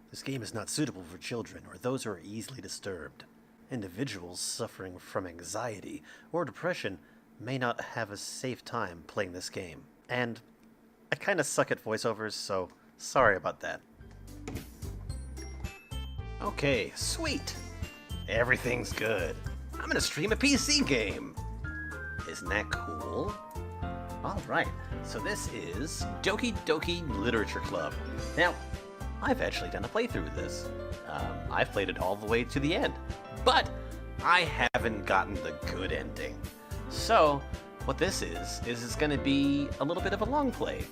This game is not suitable for children or those who are easily disturbed. Individuals suffering from anxiety or depression may not have a safe time playing this game. And I kinda suck at voiceovers, so sorry about that. Okay, sweet! Everything's good. I'm gonna stream a PC game! Isn't that cool? Alright, so this is Doki Doki Literature Club. Now, I've actually done a playthrough of this. I've played it all the way to the end, but I haven't gotten the good ending. So, what this is it's going to be a little bit of a long play.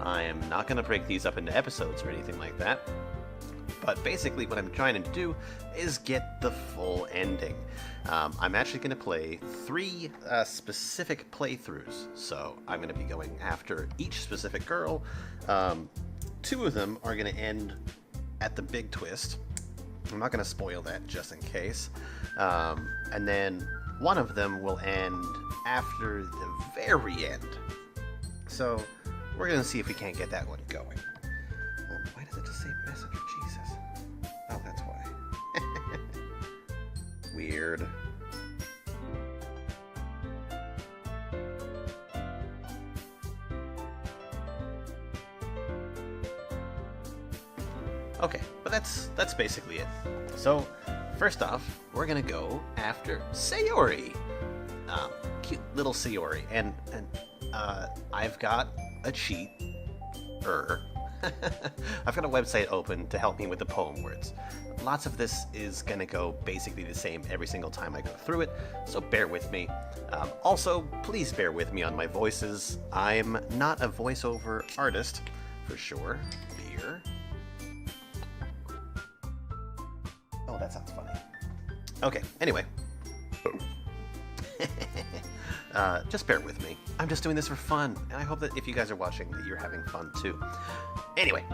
I am not going to break these up into episodes or anything like that, but basically what I'm trying to do is get the full ending. I'm actually going to play 3 specific playthroughs, so I'm going to be going after each specific girl. 2 of them are going to end at the big twist. I'm not going to spoil that just in case. And then one of them will end after the very end. So we're going to see if we can't get that one going. Why does it just say messenger? Jesus. Oh, that's why. Weird. Okay, but that's basically it. So, first off, we're gonna go after Sayori. Cute little Sayori, and I've got a cheat. I've got a website open to help me with the poem words. Lots of this is gonna go basically the same every single time I go through it, so bear with me. Also, please bear with me on my voices. I'm not a voiceover artist, for sure. Beer. Oh, that sounds funny. Okay, anyway. Just bear with me. I'm just doing this for fun, and I hope that if you guys are watching that you're having fun too. Anyway,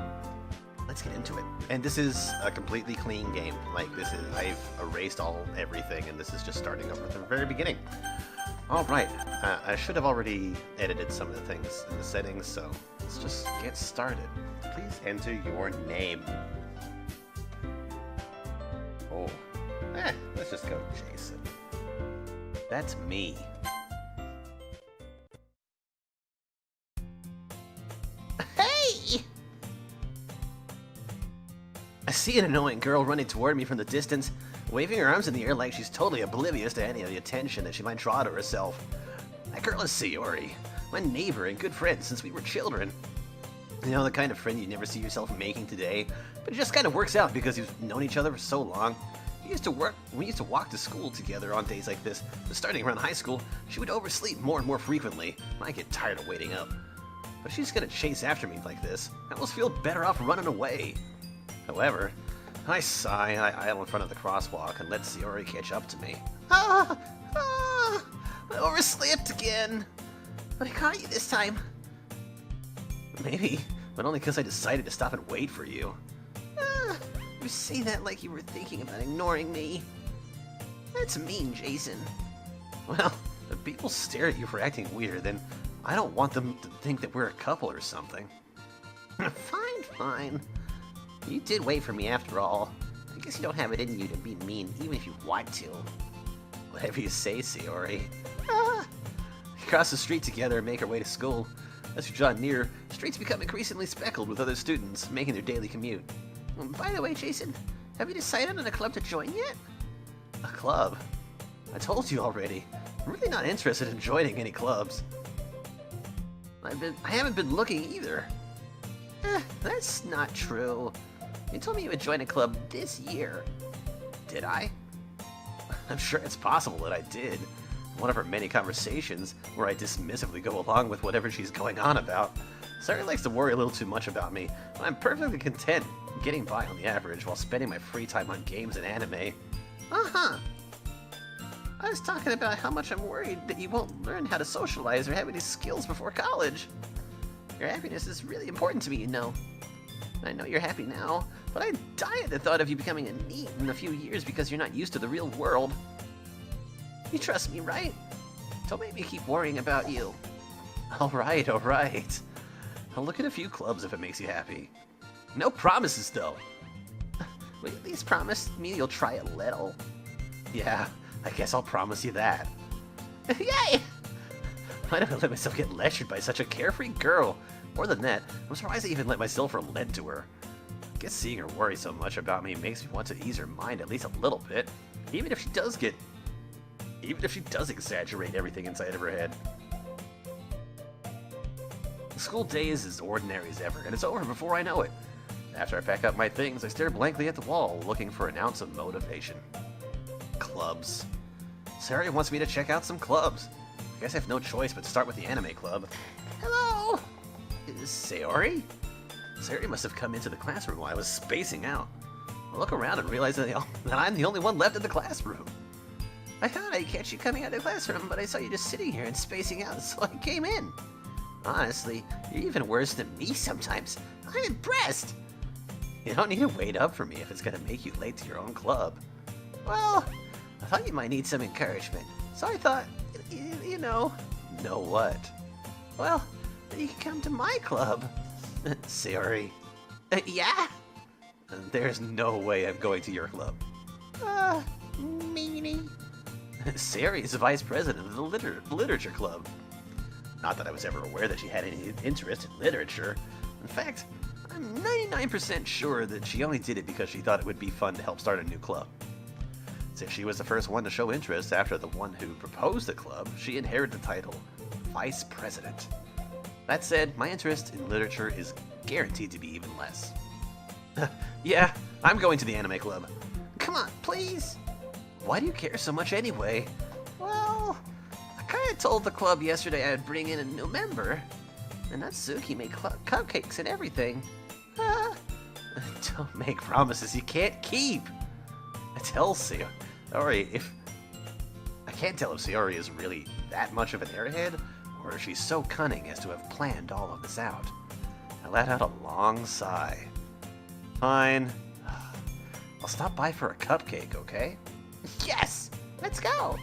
let's get into it. And this is a completely clean game. Like, I've erased everything, and this is just starting over at the very beginning. Alright, I should have already edited some of the things in the settings, so let's just get started. Please enter your name. Oh, let's just go Jason. That's me. Hey! I see an annoying girl running toward me from the distance, waving her arms in the air like she's totally oblivious to any of the attention that she might draw to herself. That girl is Sayori, my neighbor and good friend since we were children. You know, the kind of friend you never see yourself making today, but it just kind of works out because you've known each other for so long. We used to walk to school together on days like this, but starting around high school, she would oversleep more and more frequently, and I get tired of waiting up. But she's gonna chase after me like this. I almost feel better off running away. However, I sigh, I idle in front of the crosswalk and let Sayori catch up to me. I overslept again. But I caught you this time. Maybe, but only because I decided to stop and wait for you. You say that like you were thinking about ignoring me. That's mean, Jason. Well, if people stare at you for acting weird, then I don't want them to think that we're a couple or something. Fine, fine. You did wait for me after all. I guess you don't have it in you to be mean, even if you want to. Whatever you say, Sayori. We cross the street together and make our way to school. As we draw near, streets become increasingly speckled with other students making their daily commute. By the way, Jason, have you decided on a club to join yet? A club? I told you already. I'm really not interested in joining any clubs. I haven't been looking either. That's not true. You told me you would join a club this year. Did I? I'm sure it's possible that I did. One of our many conversations where I dismissively go along with whatever she's going on about. Sayori likes to worry a little too much about me, but I'm perfectly content getting by on the average while spending my free time on games and anime. Uh-huh. I was talking about how much I'm worried that you won't learn how to socialize or have any skills before college. Your happiness is really important to me, you know. I know you're happy now, but I'd die at the thought of you becoming a NEET in a few years because you're not used to the real world. You trust me, right? Don't make me keep worrying about you. Alright, alright. I'll look at a few clubs if it makes you happy. No promises, though. will you at least promise me you'll try a little? Yeah, I guess I'll promise you that. Yay! Why did I let myself get lectured by such a carefree girl? More than that, I'm surprised I even let myself relent to her. I guess seeing her worry so much about me makes me want to ease her mind at least a little bit, even if she does exaggerate everything inside of her head. The school day is as ordinary as ever, and it's over before I know it. After I pack up my things, I stare blankly at the wall, looking for an ounce of motivation. Clubs. Sayori wants me to check out some clubs. I guess I have no choice but to start with the anime club. Hello! Is Sayori? Sayori must have come into the classroom while I was spacing out. I look around and realize that I'm the only one left in the classroom. I thought I'd catch you coming out of the classroom, but I saw you just sitting here and spacing out, so I came in. Honestly, you're even worse than me sometimes. I'm impressed! You don't need to wait up for me if it's gonna make you late to your own club. Well, I thought you might need some encouragement, so I thought, you know... Know what? Well, you can come to my club. Sayori. Yeah? There's no way I'm going to your club. Meanie. Sayori is the vice president of the literature club. Not that I was ever aware that she had any interest in literature. In fact, I'm 99% sure that she only did it because she thought it would be fun to help start a new club. Since she was the first one to show interest after the one who proposed the club, she inherited the title Vice President. That said, my interest in literature is guaranteed to be even less. Yeah, I'm going to the anime club. Come on, please. Why do you care so much anyway? Well, I kinda told the club yesterday I'd bring in a new member. And Natsuki made cupcakes and everything. Don't make promises you can't keep. I tell Sayori if... I can't tell if Sayori is really that much of an airhead, or if she's so cunning as to have planned all of this out. I let out a long sigh. Fine. I'll stop by for a cupcake, okay? Yes! Let's go!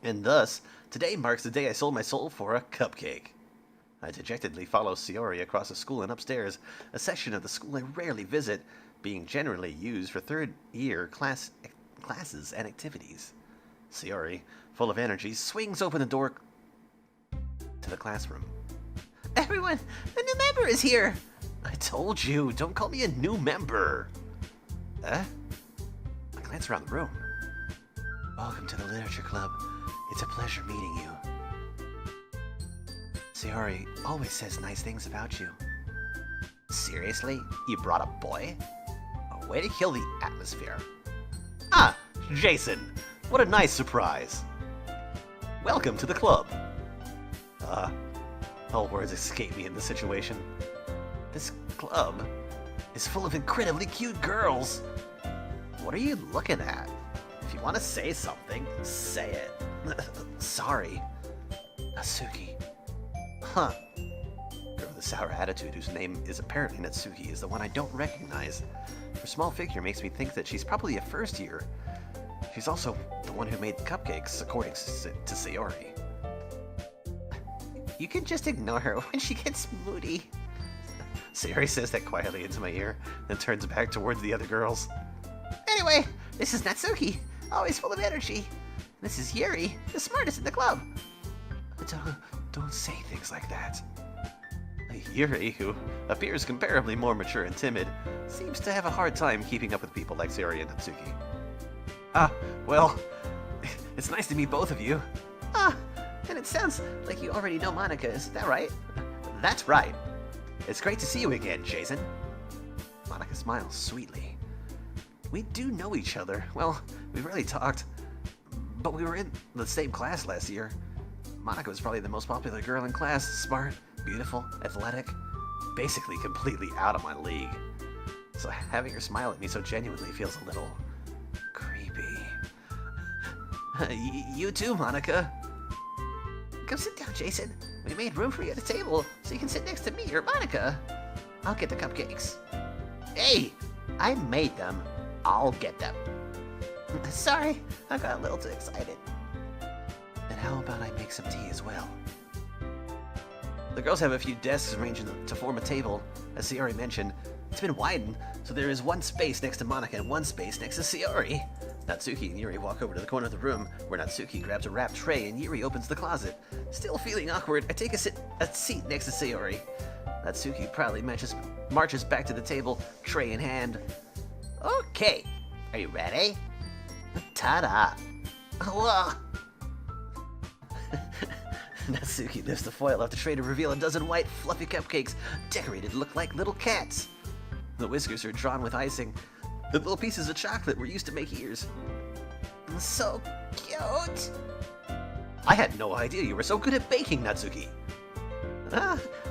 And thus, today marks the day I sold my soul for a cupcake. I dejectedly follow Sayori across the school and upstairs, a section of the school I rarely visit, being generally used for third-year classes and activities. Sayori, full of energy, swings open the door to the classroom. Everyone, a new member is here! I told you, don't call me a new member! I glance around the room. Welcome to the Literature Club. It's a pleasure meeting you. Sayori always says nice things about you. Seriously? You brought a boy? A way to kill the atmosphere. Ah, Jason! What a nice surprise! Welcome to the club. All words escape me in this situation. This club is full of incredibly cute girls. What are you looking at? If you want to say something, say it. Sorry. Natsuki. Huh. Girl with a sour attitude whose name is apparently Natsuki is the one I don't recognize. Her small figure makes me think that she's probably a first year. She's also the one who made the cupcakes, according to Sayori. You can just ignore her when she gets moody. Sayori says that quietly into my ear, then turns back towards the other girls. Anyway, this is Natsuki, always full of energy. This is Yuri, the smartest in the club. Don't say things like that. Yuri, who appears comparably more mature and timid, seems to have a hard time keeping up with people like Sayori and Natsuki. Well, it's nice to meet both of you. And it sounds like you already know Monika, is that right? That's right. It's great to see you again, Jason. Monika smiles sweetly. We do know each other. Well, we rarely talked, but we were in the same class last year. Monika was probably the most popular girl in class. Smart, beautiful, athletic, basically completely out of my league. So having her smile at me so genuinely feels a little creepy. You too, Monika. Come sit down, Jason. We made room for you at the table, so you can sit next to me or Monika. I'll get the cupcakes. Hey, I made them. I'll get them. Sorry, I got a little too excited. And how about I make some tea as well? The girls have a few desks arranged to form a table. As Sayori mentioned, It's been widened, so there is one space next to Monica and one space next to Sayori. Natsuki and Yuri walk over to the corner of the room, where Natsuki grabs a wrapped tray and Yuri opens the closet. Still feeling awkward, I take a seat next to Sayori. Natsuki proudly marches back to the table, tray in hand. Okay, are you ready? Ta-da! Whoa! Natsuki lifts the foil off the tray to reveal a dozen white, fluffy cupcakes, decorated to look like little cats. The whiskers are drawn with icing. The little pieces of chocolate were used to make ears. So cute! I had no idea you were so good at baking, Natsuki.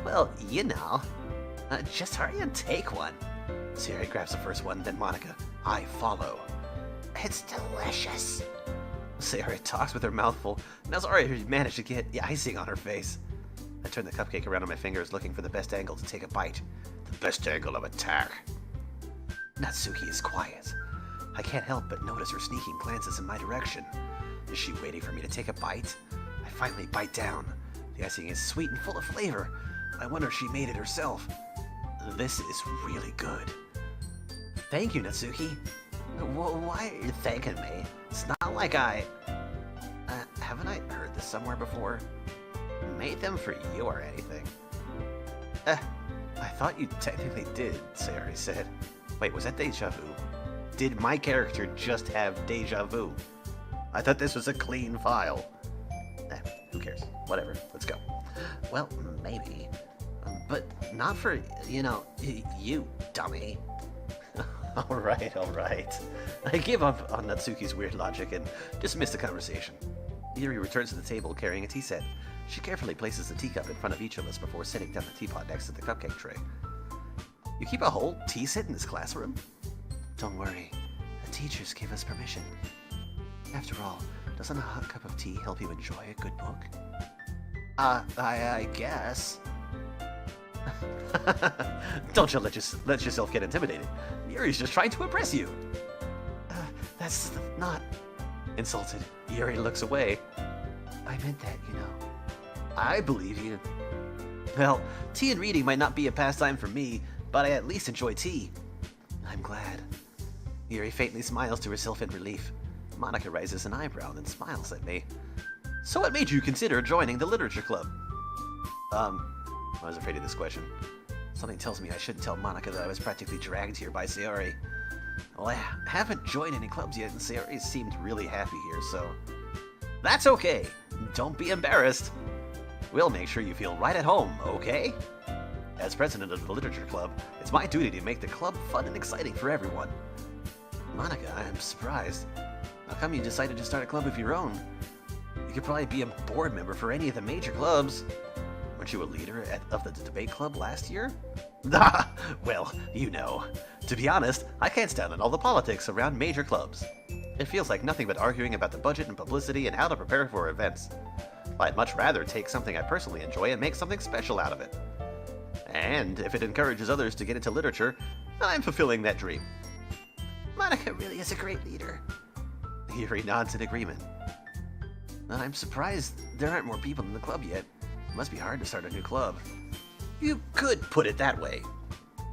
Well, you know. Just hurry and take one. Sayori grabs the first one, then Monica. I follow. It's delicious. Sayori talks with her mouth full, and has already managed to get the icing on her face. I turn the cupcake around on my fingers, looking for the best angle to take a bite. The best angle of attack. Natsuki is quiet. I can't help but notice her sneaking glances in my direction. Is she waiting for me to take a bite? I finally bite down. The icing is sweet and full of flavor. I wonder if she made it herself. This is really good. Thank you, Natsuki. Why are you thanking me? It's not like I... haven't I heard this somewhere before? Made them for you or anything? I thought you technically did, Sayori said. Wait, was that deja vu? Did my character just have deja vu? I thought this was a clean file. Who cares? Whatever, let's go. Well, maybe. But not for, you, dummy. Alright. I give up on Natsuki's weird logic and dismiss the conversation. Yuri returns to the table carrying a tea set. She carefully places the teacup in front of each of us before setting down the teapot next to the cupcake tray. You keep a whole tea set in this classroom? Don't worry, the teachers give us permission. After all, doesn't a hot cup of tea help you enjoy a good book? I guess. Don't you let yourself get intimidated. Yuri's just trying to impress you. That's not... Insulted, Yuri looks away. I meant that, I believe you. Well, tea and reading might not be a pastime for me, but I at least enjoy tea. I'm glad. Yuri faintly smiles to herself in relief. Monica raises an eyebrow and then smiles at me. So what made you consider joining the literature club? I was afraid of this question. Something tells me I shouldn't tell Monica that I was practically dragged here by Sayori. Well, I haven't joined any clubs yet, and Sayori seemed really happy here, so... That's okay! Don't be embarrassed! We'll make sure you feel right at home, okay? As president of the literature club, it's my duty to make the club fun and exciting for everyone. Monica, I'm surprised. How come you decided to start a club of your own? You could probably be a board member for any of the major clubs. Weren't you a leader of the debate club last year? Well, To be honest, I can't stand on all the politics around major clubs. It feels like nothing but arguing about the budget and publicity and how to prepare for events. I'd much rather take something I personally enjoy and make something special out of it. And if it encourages others to get into literature, I'm fulfilling that dream. Monica really is a great leader. Yuri nods in agreement. I'm surprised there aren't more people in the club yet. It must be hard to start a new club. You could put it that way.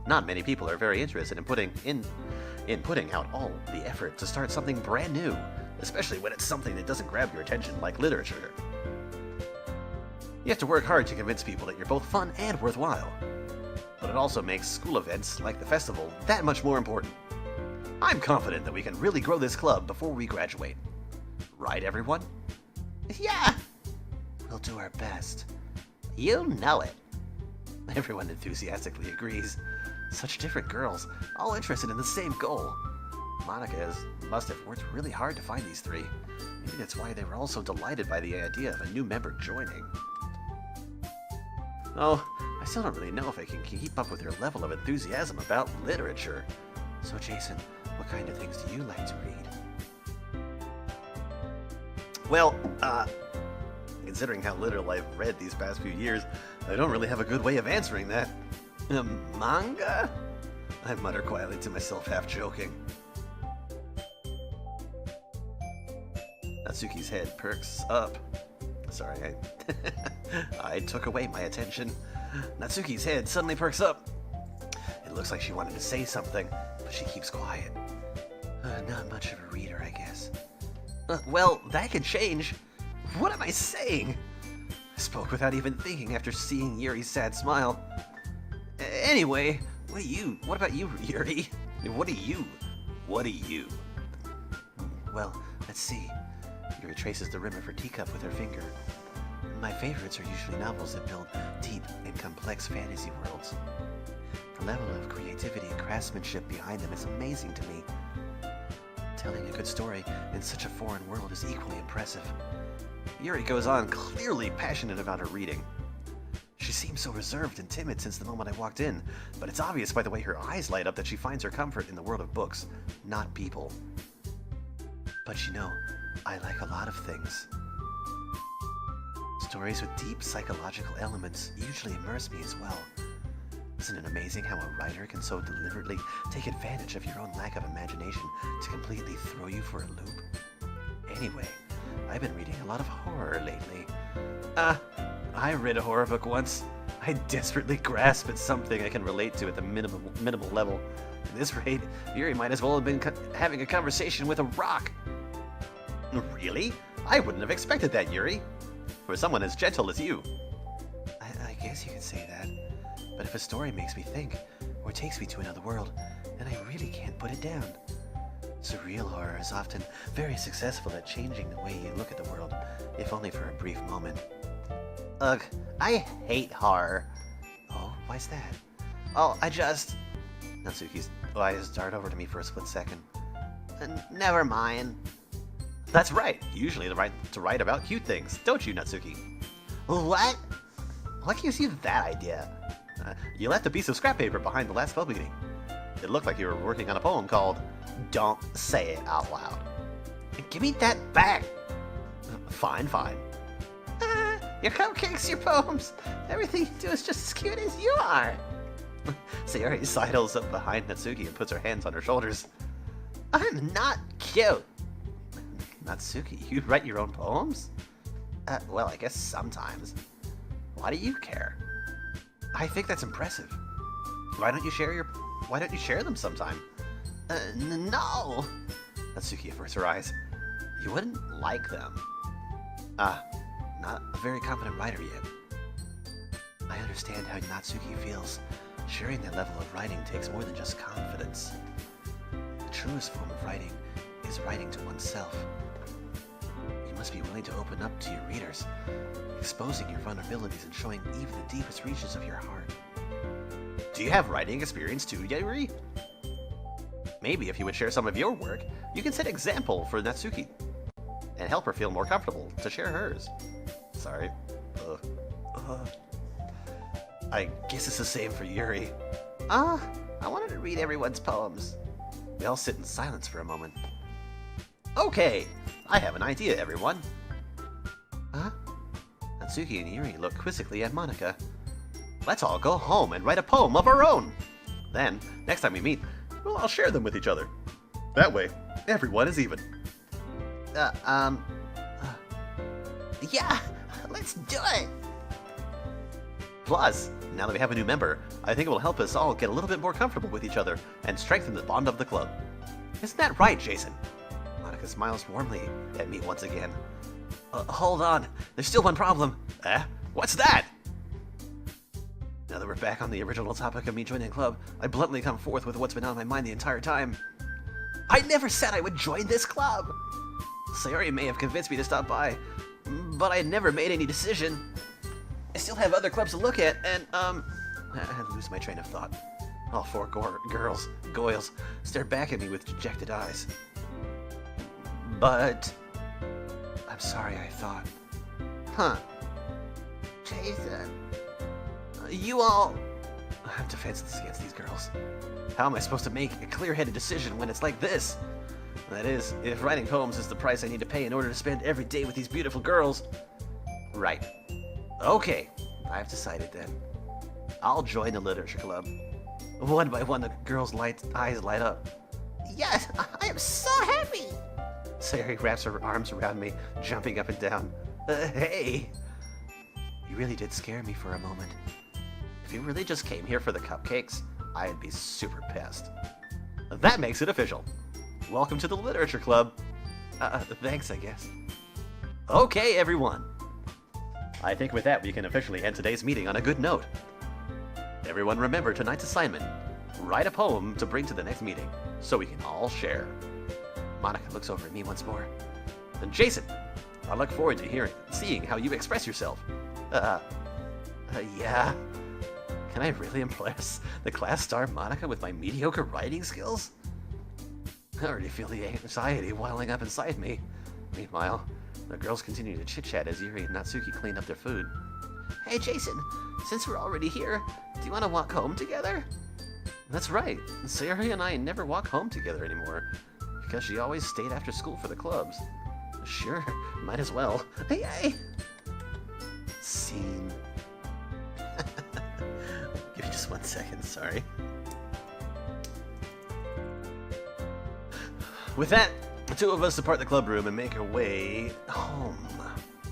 Not many people are very interested in putting out all the effort to start something brand new, especially when it's something that doesn't grab your attention like literature. You have to work hard to convince people that you're both fun and worthwhile. But it also makes school events, like the festival, that much more important. I'm confident that we can really grow this club before we graduate. Right, everyone? Yeah! We'll do our best. You know it. Everyone enthusiastically agrees. Such different girls, all interested in the same goal. Monica must have worked really hard to find these three. Maybe that's why they were all so delighted by the idea of a new member joining. Oh, I still don't really know if I can keep up with their level of enthusiasm about literature. So Jason, what kind of things do you like to read? Well, considering how little I've read these past few years, I don't really have a good way of answering that. Manga? I mutter quietly to myself, half joking. Natsuki's head perks up. Sorry, I took away my attention. Natsuki's head suddenly perks up. It looks like she wanted to say something, but she keeps quiet. Not much of a reader, I guess. Well, that could change. What am I saying? I spoke without even thinking after seeing Yuri's sad smile. Anyway, what about you, Yuri? What are you? Well, let's see. Yuri traces the rim of her teacup with her finger. My favorites are usually novels that build deep and complex fantasy worlds. The level of creativity and craftsmanship behind them is amazing to me. Telling a good story in such a foreign world is equally impressive. Yuri goes on, clearly passionate about her reading. She seems so reserved and timid since the moment I walked in, but it's obvious by the way her eyes light up that she finds her comfort in the world of books, not people. But you know, I like a lot of things. Stories with deep psychological elements usually immerse me as well. Isn't it amazing how a writer can so deliberately take advantage of your own lack of imagination to completely throw you for a loop? Anyway, I've been reading a lot of horror lately. I read a horror book once. I desperately grasp at something I can relate to at the minimal level. At this rate, Yuri might as well have been having a conversation with a rock. Really? I wouldn't have expected that, Yuri. For someone as gentle as you. I guess you could say that. But if a story makes me think, or takes me to another world, then I really can't put it down. Surreal horror is often very successful at changing the way you look at the world, if only for a brief moment. Ugh, I hate horror. Oh, why's that? Oh, Natsuki's eyes dart over to me for a split second. Never mind. That's right. Usually the right to write about cute things, don't you, Natsuki? What? What gives you that idea? You left a piece of scrap paper behind the last club meeting. It looked like you were working on a poem called Don't Say It Out Loud. Give me that back! Fine. Your cupcakes, your poems, everything you do is just as cute as you are! Sayori sidles up behind Natsuki and puts her hands on her shoulders. I'm not cute! Natsuki, you write your own poems? Well, I guess sometimes. Why do you care? I think that's impressive. Why don't you share them sometime? No! Natsuki averts her eyes. You wouldn't like them. Not a very confident writer yet. I understand how Natsuki feels. Sharing that level of writing takes more than just confidence. The truest form of writing is writing to oneself. You must be willing to open up to your readers, exposing your vulnerabilities and showing even the deepest reaches of your heart. Do you have writing experience too, Yuri? Maybe if you would share some of your work, you can set an example for Natsuki and help her feel more comfortable to share hers. Sorry. I guess it's the same for Yuri. I wanted to read everyone's poems. We all sit in silence for a moment. Okay, I have an idea, everyone. Huh? Natsuki and Yuri look quizzically at Monika. Let's all go home and write a poem of our own. Then, next time we meet, we'll all share them with each other. That way, everyone is even. Yeah, let's do it! Plus, now that we have a new member, I think it will help us all get a little bit more comfortable with each other and strengthen the bond of the club. Isn't that right, Jason? Monika smiles warmly at me once again. Hold on, there's still one problem. What's that? Now that we're back on the original topic of me joining a club, I bluntly come forth with what's been on my mind the entire time. I never said I would join this club! Sayori may have convinced me to stop by, but I never made any decision. I still have other clubs to look at, and, I lose my train of thought. All four goyles, stare back at me with dejected eyes. But... I'm sorry, I thought. Huh. Jason. You all... I'm defenseless against these girls. How am I supposed to make a clear-headed decision when it's like this? That is, if writing poems is the price I need to pay in order to spend every day with these beautiful girls. Right. Okay, I've decided then. I'll join the literature club. One by one, the girls' eyes light up. Yes, I am so happy! Sayori wraps her arms around me, jumping up and down. Hey! You really did scare me for a moment. If you really just came here for the cupcakes, I'd be super pissed. That makes it official. Welcome to the Literature Club. Thanks, I guess. Okay, everyone. I think with that we can officially end today's meeting on a good note. Everyone remember tonight's assignment. Write a poem to bring to the next meeting, so we can all share. Monica looks over at me once more. And Jason, I look forward to seeing how you express yourself. Yeah. Can I really impress the class star Monica with my mediocre writing skills? I already feel the anxiety welling up inside me. Meanwhile, the girls continue to chit-chat as Yuri and Natsuki clean up their food. Hey, Jason, since we're already here, do you want to walk home together? That's right. Sayori and I never walk home together anymore, because she always stayed after school for the clubs. Sure, might as well. Hey. Scene. Give me just 1 second, sorry. With that, the two of us depart the club room and make our way home.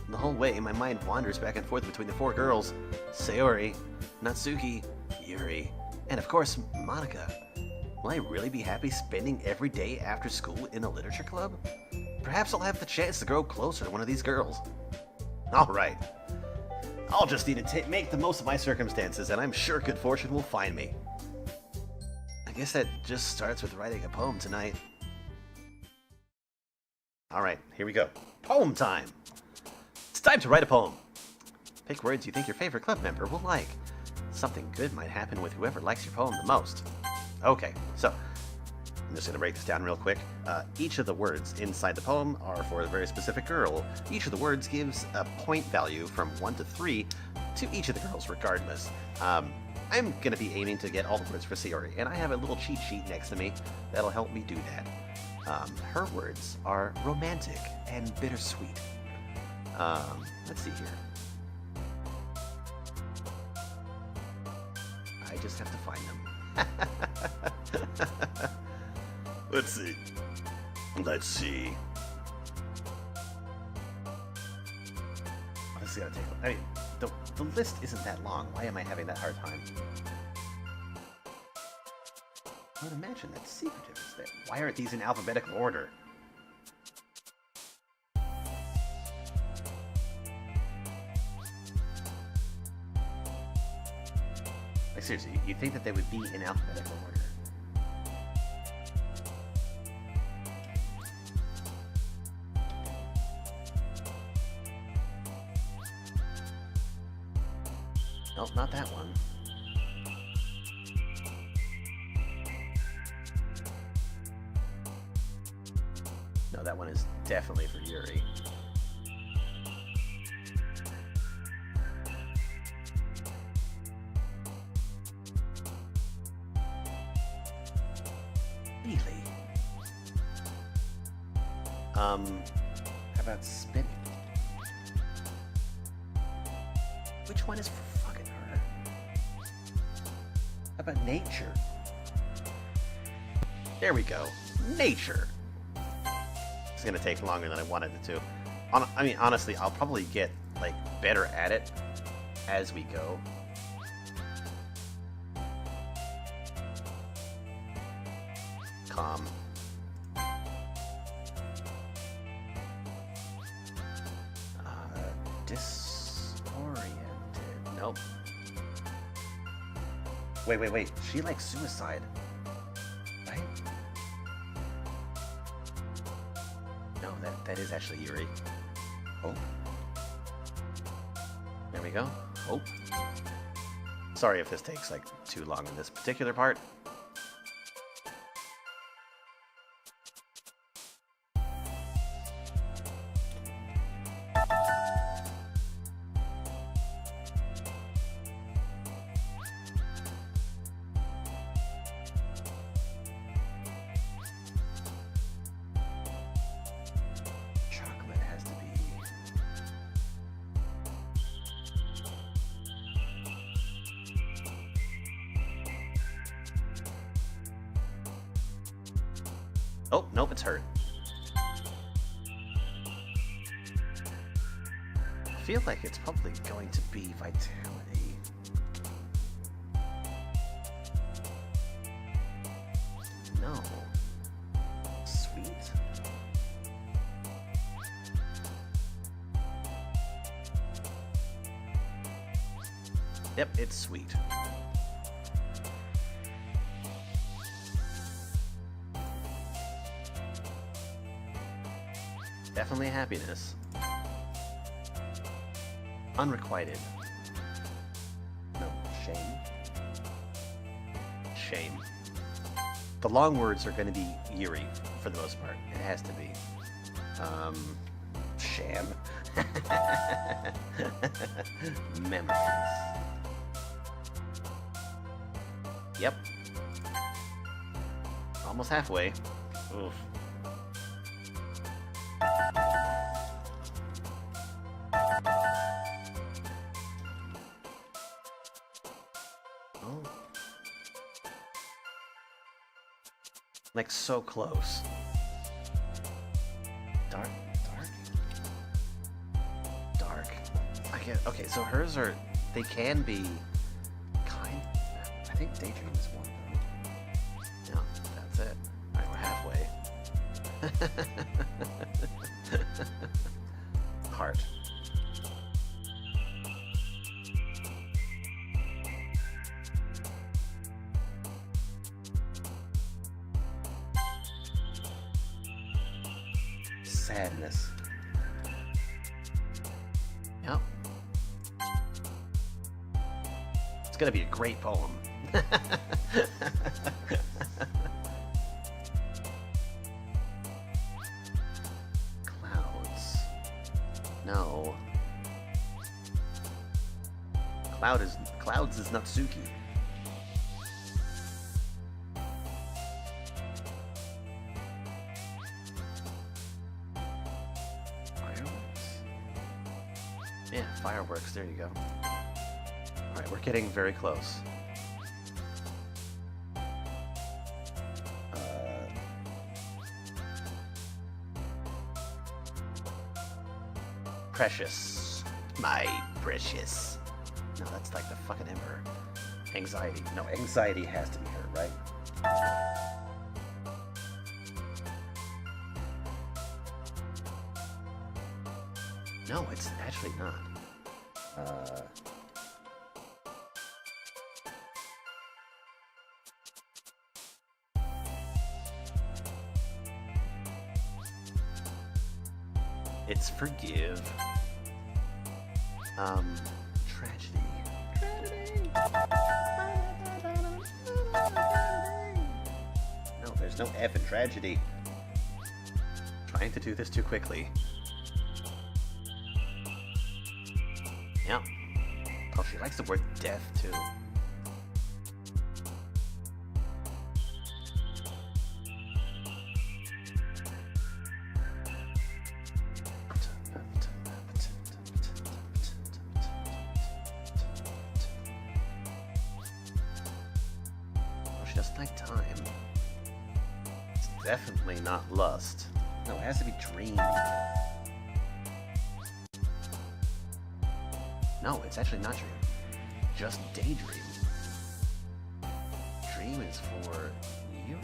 The whole way, my mind wanders back and forth between the four girls, Sayori, Natsuki, Yuri, and of course, Monica. Will I really be happy spending every day after school in a literature club? Perhaps I'll have the chance to grow closer to one of these girls. Alright. I'll just need to make the most of my circumstances, and I'm sure good fortune will find me. I guess that just starts with writing a poem tonight. Alright, here we go. Poem time! It's time to write a poem. Pick words you think your favorite club member will like. Something good might happen with whoever likes your poem the most. Okay, so I'm just going to break this down real quick. Each of the words inside the poem are for a very specific girl. Each of the words gives a point value from 1 to 3 to each of the girls regardless. I'm going to be aiming to get all the words for Sayori, and I have a little cheat sheet next to me that'll help me do that. Her words are romantic and bittersweet. Let's see here. I just have to find them. Let's see. This is gonna take. I mean, the list isn't that long. Why am I having that hard time? I would imagine that's secretive. Is there? Why aren't these in alphabetical order? Like seriously, you'd think that they would be in alphabetical order. Nope, not that one. No, that one is definitely for Yuri. Really? How about spinning? Which one is for fucking her? How about nature? There we go. Nature. It's gonna take longer than I wanted it to. I mean, honestly, I'll probably get, like, better at it as we go. Calm. Disoriented. Nope. Wait. She likes suicide. Right? No, that is actually Yuri. Hope. There we go. Hope. Sorry if this takes, like, too long in this particular part. Oh, nope, it's hurt. I feel like it's probably going to be vitality. Yep, it's sweet. Definitely happiness. Unrequited. No, shame. Shame. The long words are going to be eerie for the most part. It has to be. Sham. Memories. Yep. Almost halfway. Oof. Oh. Like so close. Dark. Okay, so hers are, they can be kind. I think Daydream is one though. No, that's it. Alright, we're halfway. Heart. Sadness. Yep. It's gonna be a great poem. Clouds. No. Clouds is Natsuki. Yeah, fireworks, there you go. Alright, we're getting very close. Precious. My precious. No, that's like the fucking emperor. Anxiety. No, anxiety has to be her, right? No, it's actually not. It's forgive. Tragedy. No, there's no F in tragedy. Trying to do this too quickly. Yeah. Oh, she likes the word death, too. Oh, she doesn't like time. It's definitely not lust. No, it has to be dream. No, it's actually not dream. Just daydream. Dream is for Yuri.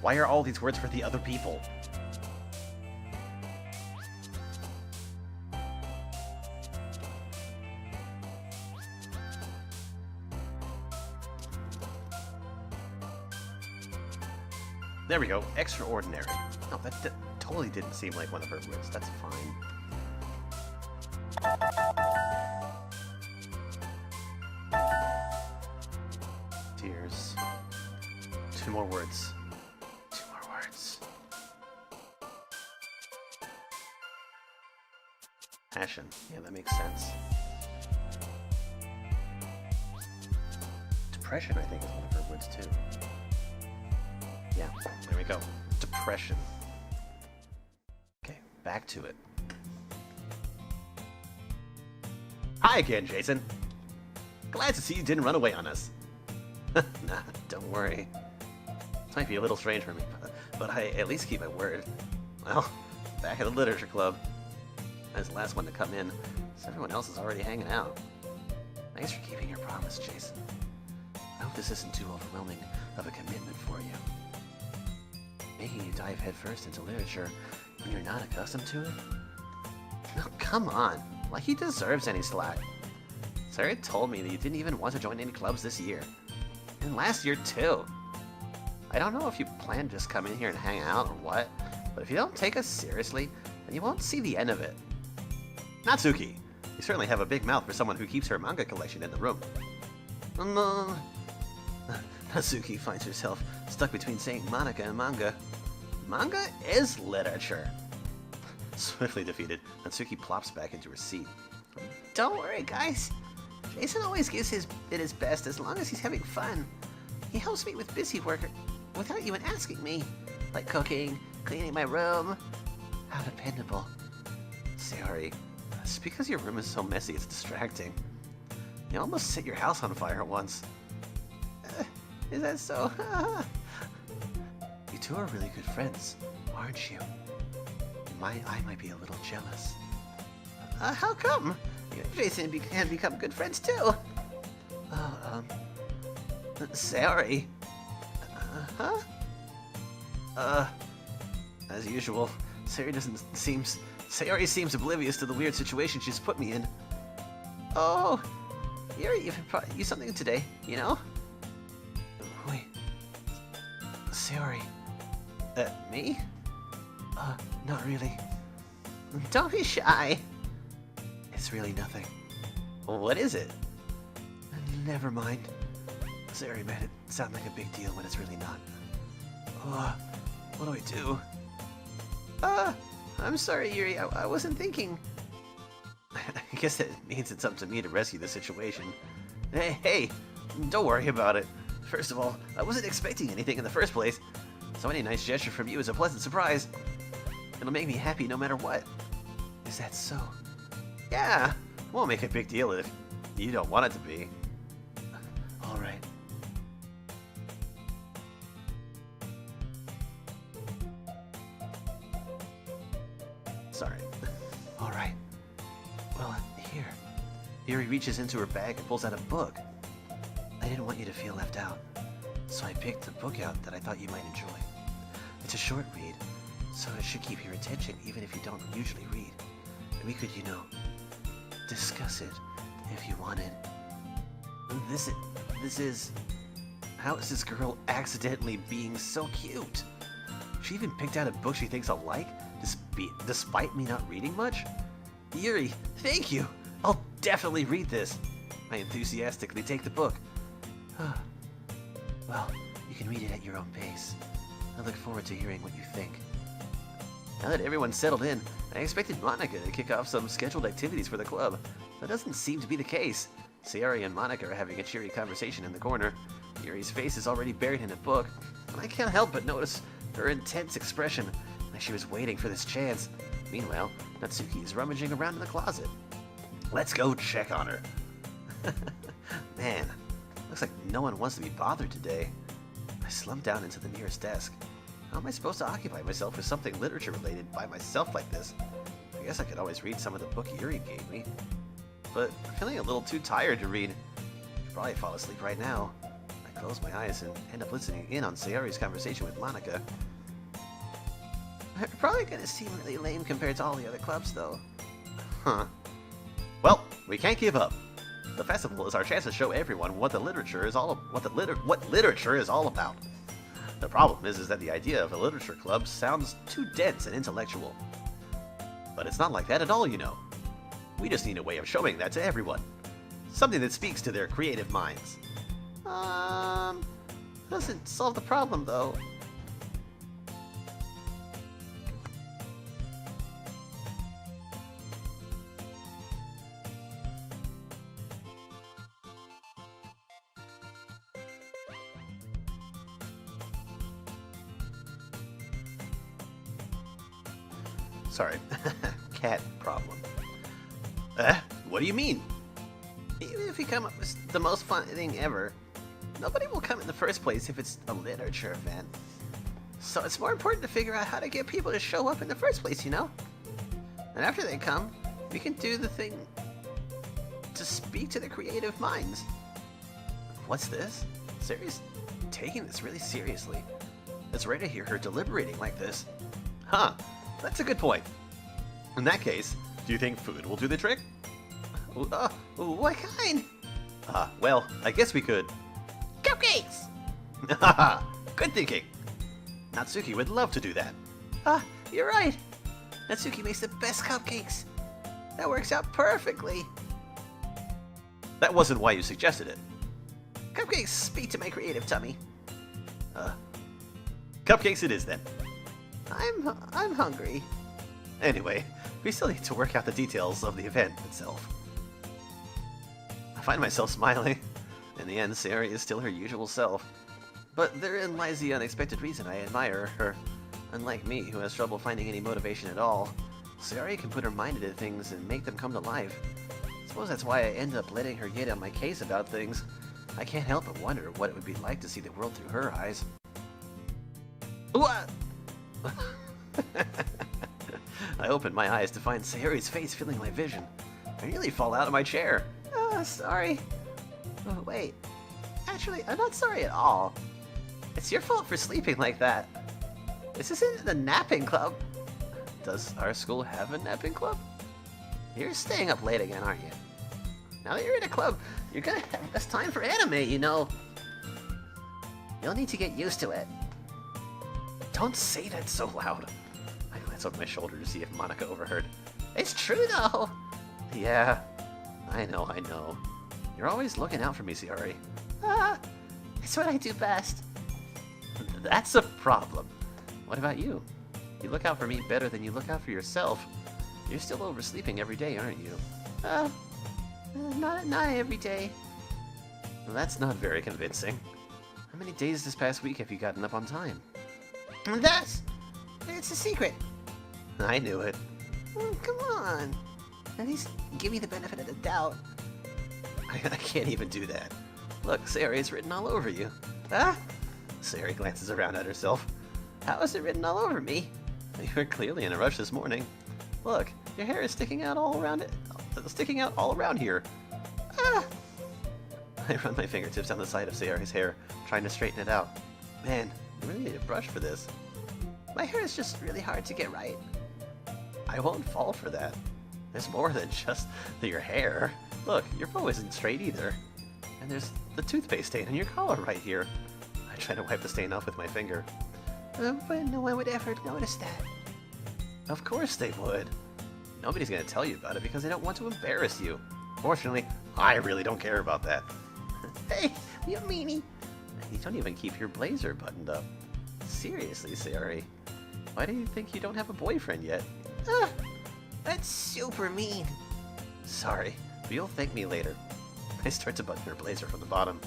Why are all these words for the other people? There we go. Extraordinary. No, that totally didn't seem like one of her words. That's fine. Tears. Two more words. Two more words. Passion. Yeah, that makes sense. Depression, I think, is one of her words, too. Yeah, there we go. Depression. Okay, back to it. Hi again, Jason. Glad to see you didn't run away on us. Nah, don't worry. This might be a little strange for me, but I at least keep my word. Well, back at the literature club. I was the last one to come in, so everyone else is already hanging out. Thanks for keeping your promise, Jason. I hope this isn't too overwhelming of a commitment for you. Making you dive headfirst into literature when you're not accustomed to it? Oh, come on. Like he deserves any slack. Sayori told me that you didn't even want to join any clubs this year. And last year, too. I don't know if you plan to just come in here and hang out or what, but if you don't take us seriously, then you won't see the end of it. Natsuki, you certainly have a big mouth for someone who keeps her manga collection in the room. Natsuki finds herself stuck between saying Monica and manga. Manga is literature. Swiftly defeated, Natsuki plops back into her seat. Don't worry, guys. Jason always gives it his best as long as he's having fun. He helps me with busy work without even asking me, like cooking, cleaning my room. How dependable. Sayori, it's because your room is so messy it's distracting. You almost set your house on fire once. Is that so? You two are really good friends, aren't you? I might be a little jealous. How come? You and Jason can become good friends too. Sayori. As usual, Sayori seems oblivious to the weird situation she's put me in. Oh, Yuri brought you something today, you know? Wait, Sayori. Me? Not really. Don't be shy. It's really nothing. What is it? Never mind. Sayori made it sound like a big deal when it's really not. What do I do? I'm sorry, Yuri. I wasn't thinking. I guess that means it's up to me to rescue the situation. Hey, don't worry about it. First of all, I wasn't expecting anything in the first place. So any nice gesture from you is a pleasant surprise. It'll make me happy no matter what. Is that so? Yeah, won't make a big deal if you don't want it to be. Alright. Sorry. Alright. Well, here. Yuri reaches into her bag and pulls out a book. I didn't want you to feel left out, so I picked a book out that I thought you might enjoy. It's a short read, so it should keep your attention even if you don't usually read. We could, discuss it if you wanted. This is... How is this girl accidentally being so cute? She even picked out a book she thinks I'll like, despite me not reading much? Yuri, thank you! I'll definitely read this! I enthusiastically take the book. Well, you can read it at your own pace. I look forward to hearing what you think. Now that everyone's settled in, I expected Monica to kick off some scheduled activities for the club. That doesn't seem to be the case. Sayori and Monica are having a cheery conversation in the corner. Yuri's face is already buried in a book, and I can't help but notice her intense expression, like she was waiting for this chance. Meanwhile, Natsuki is rummaging around in the closet. Let's go check on her. Man, looks like no one wants to be bothered today. I slumped down into the nearest desk. How am I supposed to occupy myself with something literature-related by myself like this? I guess I could always read some of the book Yuri gave me. But I'm feeling a little too tired to read. I could probably fall asleep right now. I close my eyes and end up listening in on Sayori's conversation with Monica. They're probably gonna seem really lame compared to all the other clubs, though. Huh. Well, we can't give up. The festival is our chance to show everyone what literature is all about. The problem is that the idea of a literature club sounds too dense and intellectual. But it's not like that at all, We just need a way of showing that to everyone. Something that speaks to their creative minds. Doesn't solve the problem, though. Sorry, cat problem. What do you mean? Even if you come up with the most fun thing ever, nobody will come in the first place if it's a literature event. So it's more important to figure out how to get people to show up in the first place, And after they come, we can do the thing to speak to their creative minds. What's this? Sayori's taking this really seriously. It's rare to hear her deliberating like this. Huh. That's a good point. In that case, do you think food will do the trick? What kind? Well, I guess we could. Cupcakes! Good thinking. Natsuki would love to do that. You're right. Natsuki makes the best cupcakes. That works out perfectly. That wasn't why you suggested it. Cupcakes speak to my creative tummy. Cupcakes it is then. I'm hungry. Anyway, we still need to work out the details of the event itself. I find myself smiling. In the end, Sayori is still her usual self. But therein lies the unexpected reason I admire her. Unlike me, who has trouble finding any motivation at all, Sayori can put her mind into things and make them come to life. I suppose that's why I end up letting her get on my case about things. I can't help but wonder what it would be like to see the world through her eyes. What? I opened my eyes to find Sayori's face filling my vision. I nearly fall out of my chair. Sorry. Oh, wait. Actually, I'm not sorry at all. It's your fault for sleeping like that. This isn't the napping club. Does our school have a napping club? You're staying up late again, aren't you? Now that you're in a club, you're gonna have less time for anime, you know. You'll need to get used to it. Don't say that so loud. I glance over my shoulder to see if Monica overheard. It's true, though. Yeah, I know. You're always looking out for me, Sayori. It's what I do best. That's a problem. What about you? You look out for me better than you look out for yourself. You're still oversleeping every day, aren't you? Not every day. Well, that's not very convincing. How many days this past week have you gotten up on time? It's a secret. I knew it. Come on. At least give me the benefit of the doubt. I can't even do that. Look, Sayori, it's written all over you. Sayori glances around at herself. How is it written all over me? You were clearly in a rush this morning. Look, your hair is sticking out all around it. Sticking out all around here. I run my fingertips down the side of Sayori's hair, trying to straighten it out. Man, you really need a brush for this. My hair is just really hard to get right. I won't fall for that. There's more than just your hair. Look, your bow isn't straight either. And there's the toothpaste stain on your collar right here. I try to wipe the stain off with my finger. But no one would ever notice that. Of course they would. Nobody's gonna tell you about it because they don't want to embarrass you. Fortunately, I really don't care about that. Hey, you meanie. You don't even keep your blazer buttoned up. Seriously, Sayori. Why do you think you don't have a boyfriend yet? That's super mean. Sorry, but you'll thank me later. I start to button her blazer from the bottom.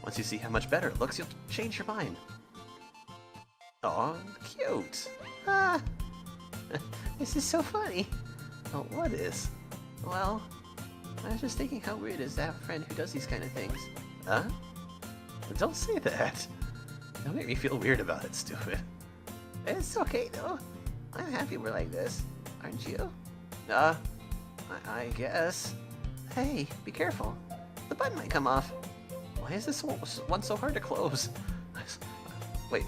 Once you see how much better it looks, you'll change your mind. Aw, cute. This is so funny. Oh, what is? Well, I was just thinking how weird it is to have a friend who does these kind of things. Huh? Don't say that. Don't make me feel weird about it, stupid. It's okay, though. I'm happy we're like this. Aren't you? I guess. Hey, be careful. The button might come off. Why is this one so hard to close? Wait.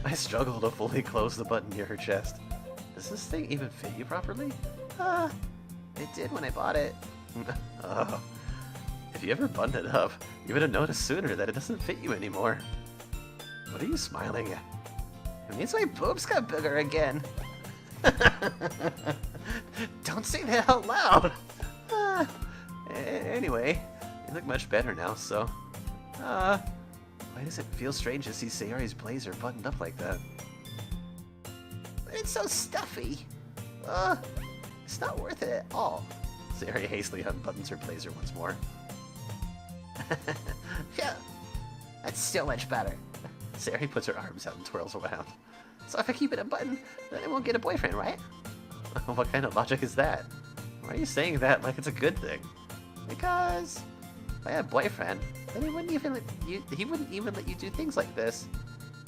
I struggle to fully close the button near her chest. Does this thing even fit you properly? It did when I bought it. Oh. If you ever buttoned it up, you would have noticed sooner that it doesn't fit you anymore. What are you smiling at? It means my boobs got bigger again. Don't say that out loud! Anyway, you look much better now, so... why does it feel strange to see Sayori's blazer buttoned up like that? But it's so stuffy. It's not worth it at all. Sayori hastily unbuttons her blazer once more. Yeah, that's so much better. Sayori puts her arms out and twirls around. So if I keep it a button, then I won't get a boyfriend, right? What kind of logic is that? Why are you saying that like it's a good thing? Because if I had a boyfriend, then he wouldn't even let you do things like this.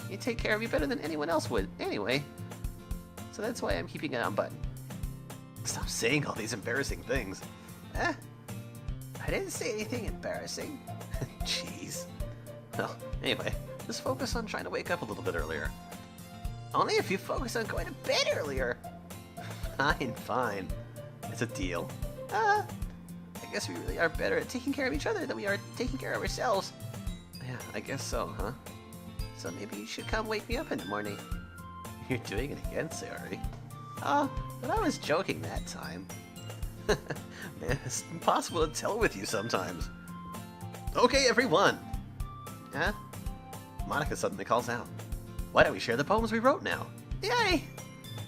He'd take care of you better than anyone else would, anyway. So that's why I'm keeping it unbuttoned. Stop saying all these embarrassing things. I didn't say anything embarrassing. Jeez. Well, anyway, just focus on trying to wake up a little bit earlier. Only if you focus on going to bed earlier. Fine, fine. It's a deal. I guess we really are better at taking care of each other than we are taking care of ourselves. Yeah, I guess so, huh? So maybe you should come wake me up in the morning. You're doing it again, Sayori. Oh, but I was joking that time. Man, it's impossible to tell with you sometimes. Okay, everyone! Huh? Monica suddenly calls out. Why don't we share the poems we wrote now? Yay!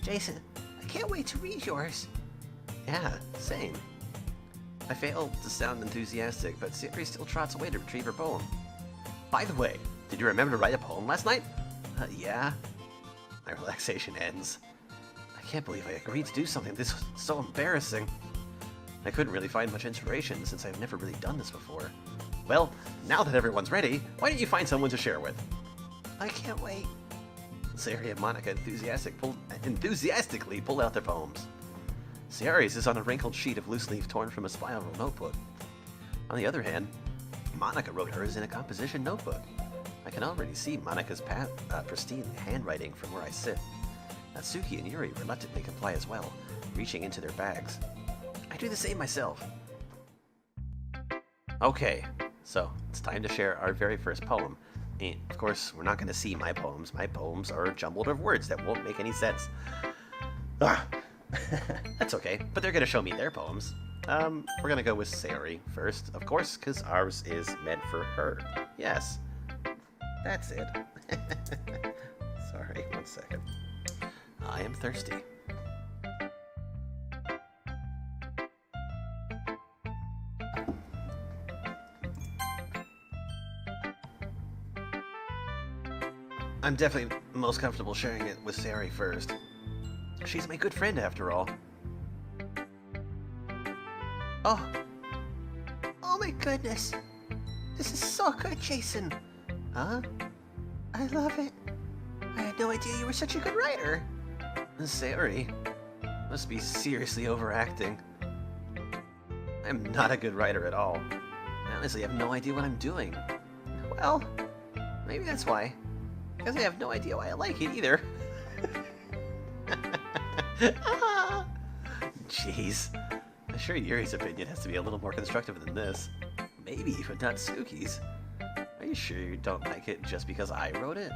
Jason, I can't wait to read yours. Yeah, same. I failed to sound enthusiastic, but Sayori still trots away to retrieve her poem. By the way, did you remember to write a poem last night? Yeah. My relaxation ends. I can't believe I agreed to do something this was so embarrassing. I couldn't really find much inspiration since I've never really done this before. Well, now that everyone's ready, why don't you find someone to share with? I can't wait. Sayori and Monica enthusiastically pull out their poems. Sayori's is on a wrinkled sheet of loose leaf torn from a spiral notebook. On the other hand, Monica wrote hers in a composition notebook. I can already see Monica's pristine handwriting from where I sit. Natsuki and Yuri reluctantly comply as well, reaching into their bags. I do the same myself. Okay, so it's time to share our very first poem. And of course, we're not going to see my poems. My poems are jumbled of words that won't make any sense. That's okay, but they're going to show me their poems. We're going to go with Sayori first, of course, because ours is meant for her. Yes, that's it. Sorry, 1 second. I am thirsty. I'm definitely most comfortable sharing it with Sayori first. She's my good friend, after all. Oh. Oh my goodness. This is so good, Jason. Huh? I love it. I had no idea you were such a good writer. Sayori must be seriously overacting. I'm not a good writer at all. I honestly have no idea what I'm doing. Well, maybe that's why. Because I have no idea why I like it either. Jeez. I'm sure Yuri's opinion has to be a little more constructive than this. Maybe even Natsuki's. Are you sure you don't like it just because I wrote it?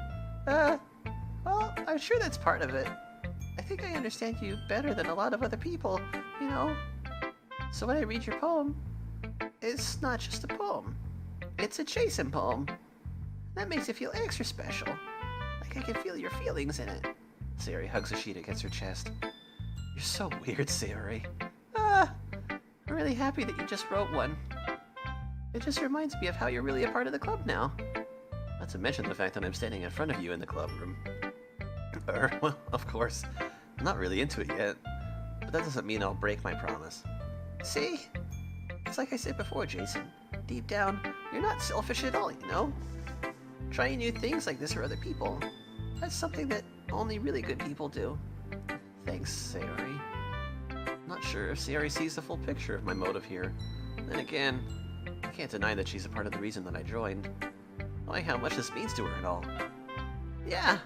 Well, I'm sure that's part of it. I think I understand you better than a lot of other people, you know? So when I read your poem, it's not just a poem. It's a Jason poem. That makes it feel extra special. Like I can feel your feelings in it. Sayori hugs a sheet against her chest. You're so weird, Sayori. I'm really happy that you just wrote one. It just reminds me of how you're really a part of the club now. Not to mention the fact that I'm standing in front of you in the club room. Well, of course. I'm not really into it yet. But that doesn't mean I'll break my promise. See? It's like I said before, Jason. Deep down, you're not selfish at all, you know? Trying new things like this for other people. That's something that only really good people do. Thanks, Sayori. Not sure if Sayori sees the full picture of my motive here. Then again, I can't deny that she's a part of the reason that I joined. Knowing how much this means to her and all. Yeah.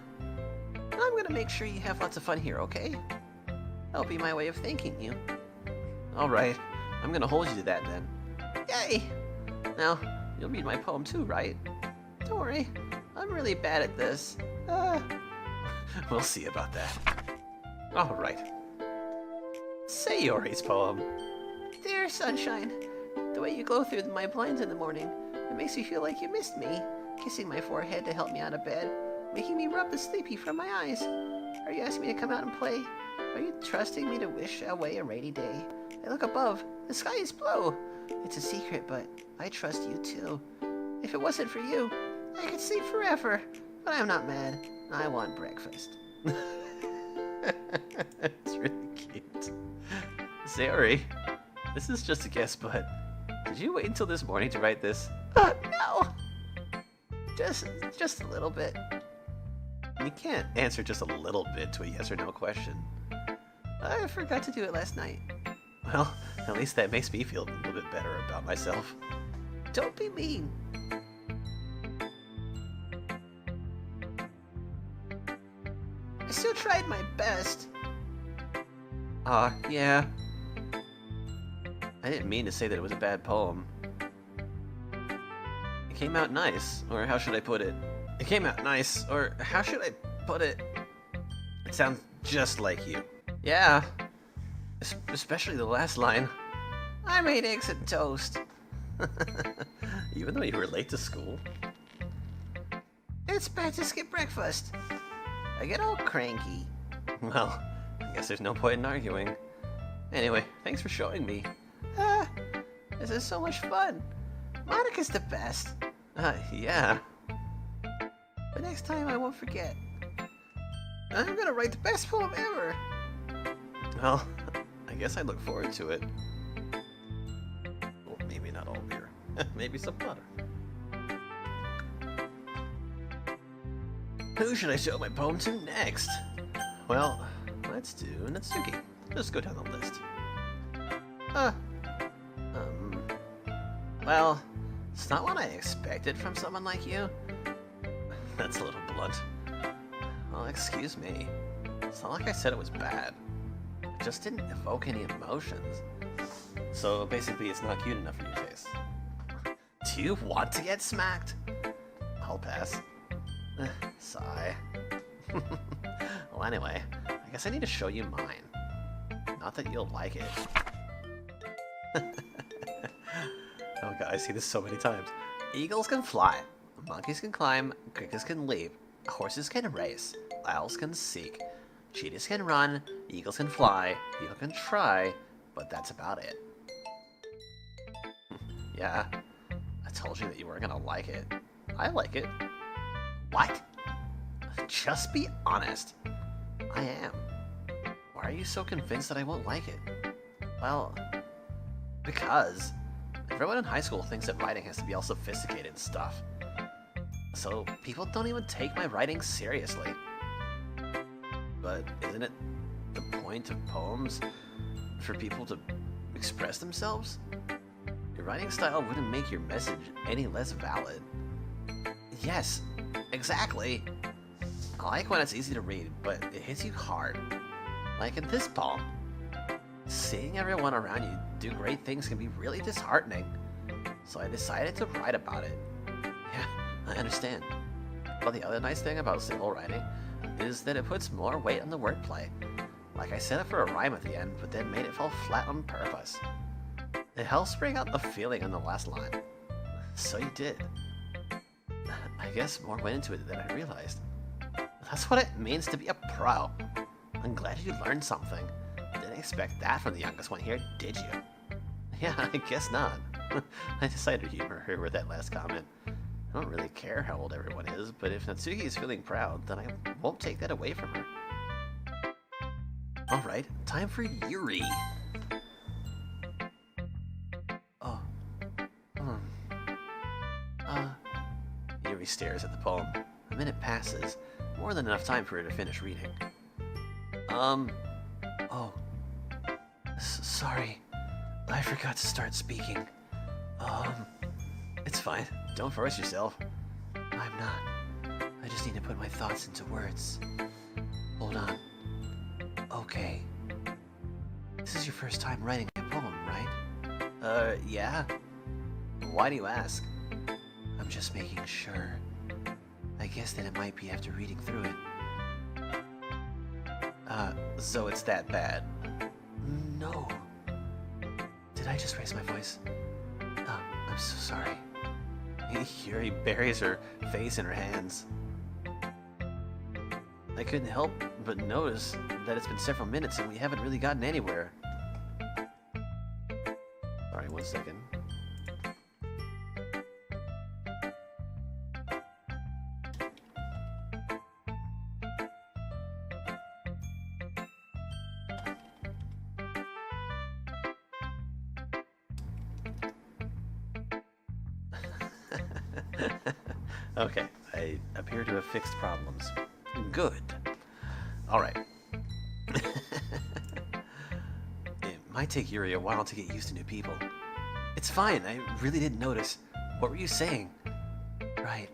I'm gonna make sure you have lots of fun here, okay? That'll be my way of thanking you. Alright, I'm gonna hold you to that then. Yay! Now, you'll read my poem too, right? Don't worry, I'm really bad at this. We'll see about that. Alright. Sayori's poem. Dear sunshine, the way you glow through my blinds in the morning, it makes me feel like you missed me, kissing my forehead to help me out of bed, making me rub the sleepy from my eyes. Are you asking me to come out and play? Are you trusting me to wish away a rainy day? I look above. The sky is blue. It's a secret, but I trust you too. If it wasn't for you, I could sleep forever. But I'm not mad. I want breakfast. It's really cute. Sayori, this is just a guess, but did you wait until this morning to write this? No! Just a little bit. You can't answer just a little bit to a yes or no question. I forgot to do it last night. Well, at least that makes me feel a little bit better about myself. Don't be mean. tried my best. Yeah. I didn't mean to say that it was a bad poem. It came out nice, or how should I put it? It came out nice, or how should I put it? It sounds just like you. Yeah. Especially the last line. I made eggs and toast. Even though you were late to school. It's bad to skip breakfast. I get all cranky. Well, I guess there's no point in arguing. Anyway, thanks for showing me. This is so much fun. Monica's the best. Yeah. But next time I won't forget. I'm gonna write the best poem ever. Well, I guess I look forward to it. Well, maybe not all beer. Maybe some butter. Who should I show my poem to next? Well, let's do Natsuki. Let's go down the list. Well, it's not what I expected from someone like you. That's a little blunt. Well, excuse me. It's not like I said it was bad. It just didn't evoke any emotions. So basically, it's not cute enough for your taste. Do you want to get smacked? I'll pass. Sigh. Well, anyway, I guess I need to show you mine. Not that you'll like it. Oh god, I see this so many times. Eagles can fly, monkeys can climb, crickets can leap, horses can race, owls can seek, cheetahs can run, eagles can fly, people can try, but that's about it. Yeah, I told you that you weren't gonna like it. I like it. What? Just be honest. I am. Why are you so convinced that I won't like it? Well, because everyone in high school thinks that writing has to be all sophisticated and stuff. So people don't even take my writing seriously. But isn't it the point of poems for people to express themselves? Your writing style wouldn't make your message any less valid. Yes, exactly. I like when it's easy to read, but it hits you hard. Like in this poem. Seeing everyone around you do great things can be really disheartening. So I decided to write about it. Yeah, I understand. But the other nice thing about simple writing is that it puts more weight on the wordplay. Like I set it for a rhyme at the end, but then made it fall flat on purpose. It helps bring out the feeling on the last line. So you did. I guess more went into it than I realized. That's what it means to be a pro. I'm glad you learned something. Didn't expect that from the youngest one here, did you? Yeah, I guess not. I decided to humor her with that last comment. I don't really care how old everyone is, but if Natsuki is feeling proud, then I won't take that away from her. Alright, time for Yuri. Oh. Yuri stares at the poem. A minute passes, more than enough time for her to finish reading. Oh. Sorry. I forgot to start speaking. It's fine. Don't force yourself. I'm not. I just need to put my thoughts into words. Hold on. Okay. This is your first time writing a poem, right? Yeah. Why do you ask? I'm just making sure. I guess that it might be after reading through it. So it's that bad? No. Did I just raise my voice? I'm so sorry. Yuri buries her face in her hands. I couldn't help but notice that it's been several minutes and we haven't really gotten anywhere. Sorry, 1 second. Okay, I appear to have fixed problems. Good. Alright. It might take Yuri a while to get used to new people. It's fine, I really didn't notice. What were you saying? Right,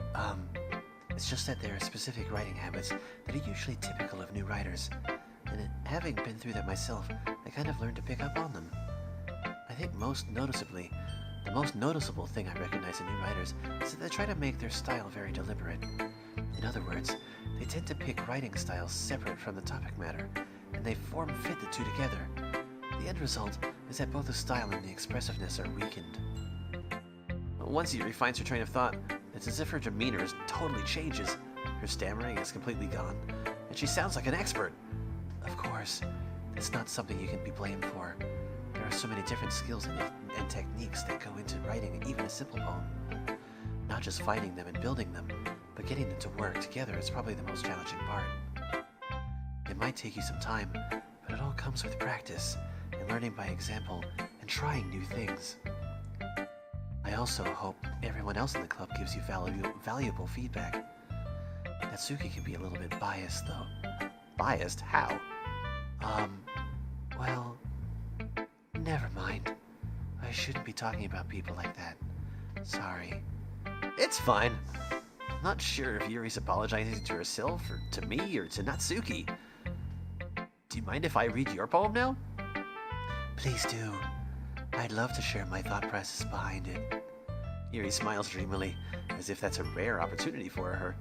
It's just that there are specific writing habits that are usually typical of new writers, and having been through that myself, I kind of learned to pick up on them. I think most noticeably, the most noticeable thing I recognize in new writers is that they try to make their style very deliberate. In other words, they tend to pick writing styles separate from the topic matter, and they form-fit the two together. The end result is that both the style and the expressiveness are weakened. Once Yuri finds her train of thought, it's as if her demeanor totally changes. Her stammering is completely gone, and she sounds like an expert. Of course, that's not something you can be blamed for. There are so many different skills and techniques that go into writing even a simple poem. Not just finding them and building them, but getting them to work together is probably the most challenging part. It might take you some time, but it all comes with practice, and learning by example, and trying new things. I also hope everyone else in the club gives you valuable feedback. Natsuki can be a little bit biased, though. Biased? How? Well, never mind. I shouldn't be talking about people like that. Sorry. It's fine. I'm not sure if Yuri's apologizing to herself, or to me, or to Natsuki. Do you mind if I read your poem now? Please do. I'd love to share my thought process behind it. Yuri smiles dreamily, as if that's a rare opportunity for her.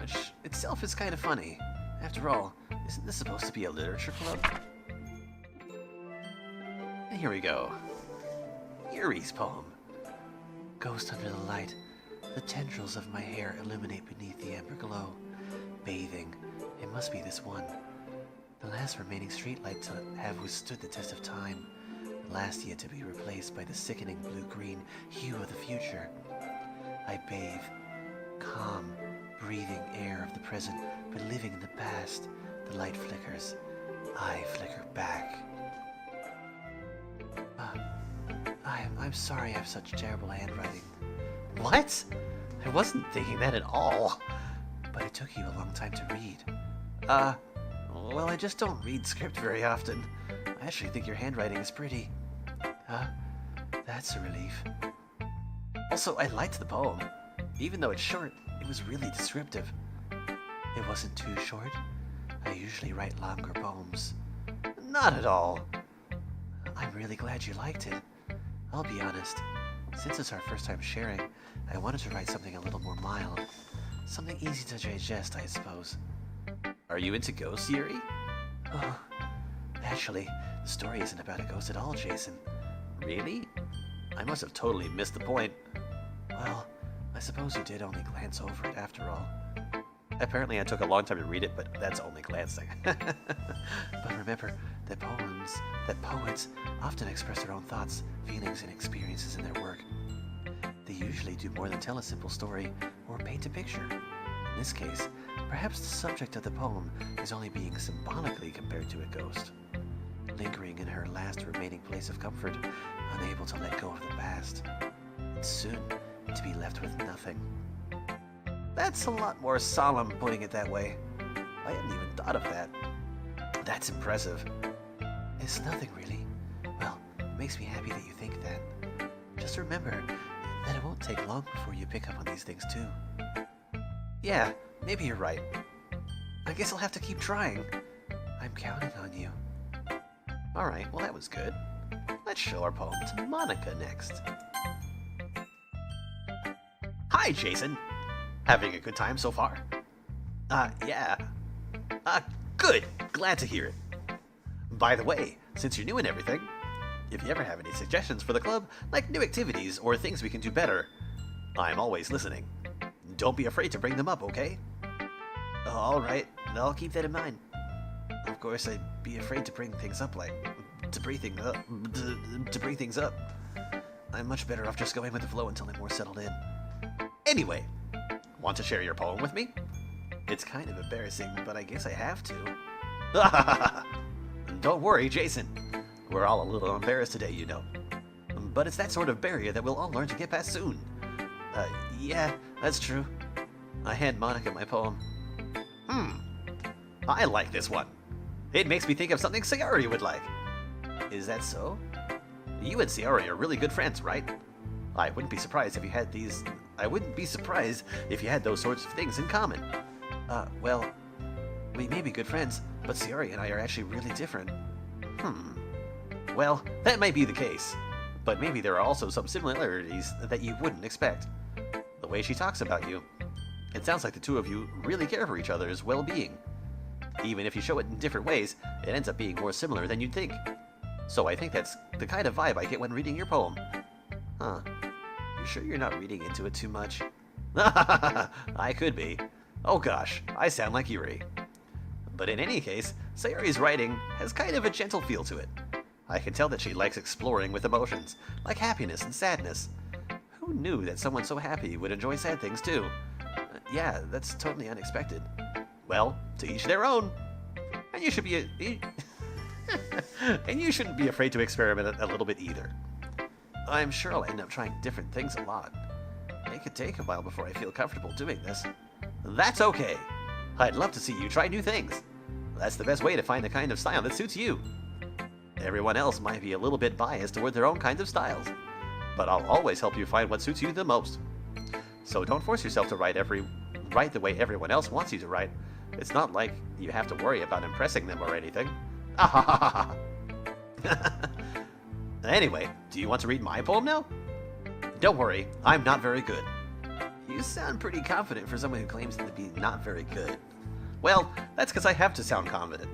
Which itself is kind of funny. After all, isn't this supposed to be a literature club? And here we go. Yuri's poem. Ghost under the light. The tendrils of my hair illuminate beneath the amber glow. Bathing. It must be this one. The last remaining streetlight to have withstood the test of time. The last yet to be replaced by the sickening blue-green hue of the future. I bathe. Calm, breathing air of the present, but living in the past. The light flickers. I flicker back. I'm sorry I have such terrible handwriting. What? I wasn't thinking that at all. But it took you a long time to read. Well, I just don't read script very often. I actually think your handwriting is pretty. That's a relief. Also, I liked the poem. Even though it's short, it was really descriptive. It wasn't too short. I usually write longer poems. Not at all. I'm really glad you liked it. I'll be honest. Since it's our first time sharing, I wanted to write something a little more mild. Something easy to digest, I suppose. Are you into ghosts, Yuri? Oh, actually, the story isn't about a ghost at all, Jason. Really? I must have totally missed the point. Well, I suppose you did only glance over it after all. Apparently I took a long time to read it, but that's only glancing. But remember that poets often express their own thoughts, feelings, and experiences in their work. They usually do more than tell a simple story or paint a picture. In this case, perhaps the subject of the poem is only being symbolically compared to a ghost, lingering in her last remaining place of comfort, unable to let go of the past, and soon to be left with nothing. That's a lot more solemn, putting it that way. I hadn't even thought of that. That's impressive. It's nothing really. Well, it makes me happy that you think that. Just remember that it won't take long before you pick up on these things too. Yeah, maybe you're right. I guess I'll have to keep trying. I'm counting on you. Alright, well that was good. Let's show our poem to Monica next. Hi, Jason! Having a good time so far? Yeah. Good! Glad to hear it. By the way, since you're new and everything, if you ever have any suggestions for the club, like new activities or things we can do better, I'm always listening. Don't be afraid to bring them up, okay? Alright, I'll keep that in mind. Of course, I'd be afraid to bring things up, to bring things up. I'm much better off just going with the flow until I'm more settled in. Anyway, want to share your poem with me? It's kind of embarrassing, but I guess I have to. Don't worry, Jason. We're all a little embarrassed today, you know. But it's that sort of barrier that we'll all learn to get past soon. Yeah, that's true. I hand Monica my poem. I like this one. It makes me think of something Sayori would like. Is that so? You and Sayori are really good friends, right? I wouldn't be surprised if you had these I wouldn't be surprised if you had those sorts of things in common. Well, we may be good friends, but Sayori and I are actually really different. Well, that might be the case. But maybe there are also some similarities that you wouldn't expect. The way she talks about you. It sounds like the two of you really care for each other's well-being. Even if you show it in different ways, it ends up being more similar than you'd think. So I think that's the kind of vibe I get when reading your poem. Huh. You sure you're not reading into it too much? I could be. Oh gosh, I sound like Yuri. But in any case, Sayori's writing has kind of a gentle feel to it. I can tell that she likes exploring with emotions, like happiness and sadness. Who knew that someone so happy would enjoy sad things too? Yeah, that's totally unexpected. Well, to each their own. And you should be and you shouldn't be afraid to experiment a little bit either. I'm sure I'll end up trying different things a lot. It could take a while before I feel comfortable doing this. That's okay. I'd love to see you try new things. That's the best way to find the kind of style that suits you. Everyone else might be a little bit biased toward their own kinds of styles, but I'll always help you find what suits you the most. So don't force yourself to write the way everyone else wants you to write. It's not like you have to worry about impressing them or anything. Anyway, do you want to read my poem now? Don't worry, I'm not very good. You sound pretty confident for someone who claims to be not very good. Well, that's because I have to sound confident.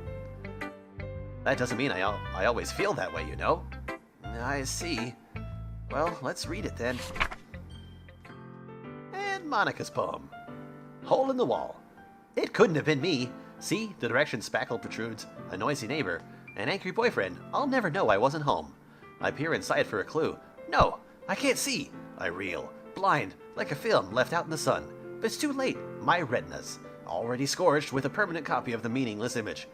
That doesn't mean I always feel that way, you know? I see. Well, let's read it then. And Monica's poem. Hole in the wall. It couldn't have been me. See, the direction spackle protrudes, a noisy neighbor, an angry boyfriend. I'll never know I wasn't home. I peer inside for a clue. No, I can't see. I reel, blind, like a film left out in the sun. But it's too late. My retinas, already scorched with a permanent copy of the meaningless image.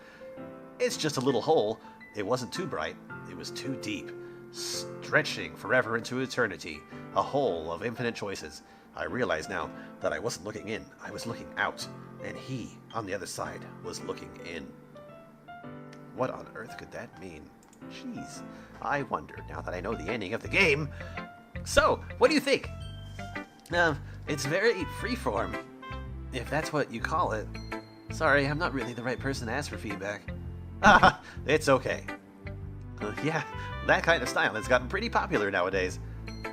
It's just a little hole. It wasn't too bright. It was too deep. Stretching forever into eternity. A hole of infinite choices. I realize now that I wasn't looking in. I was looking out. And he, on the other side, was looking in. What on earth could that mean? Jeez. I wonder, now that I know the ending of the game. So, what do you think? It's very freeform. If that's what you call it. Sorry, I'm not really the right person to ask for feedback. It's okay. Yeah, that kind of style has gotten pretty popular nowadays.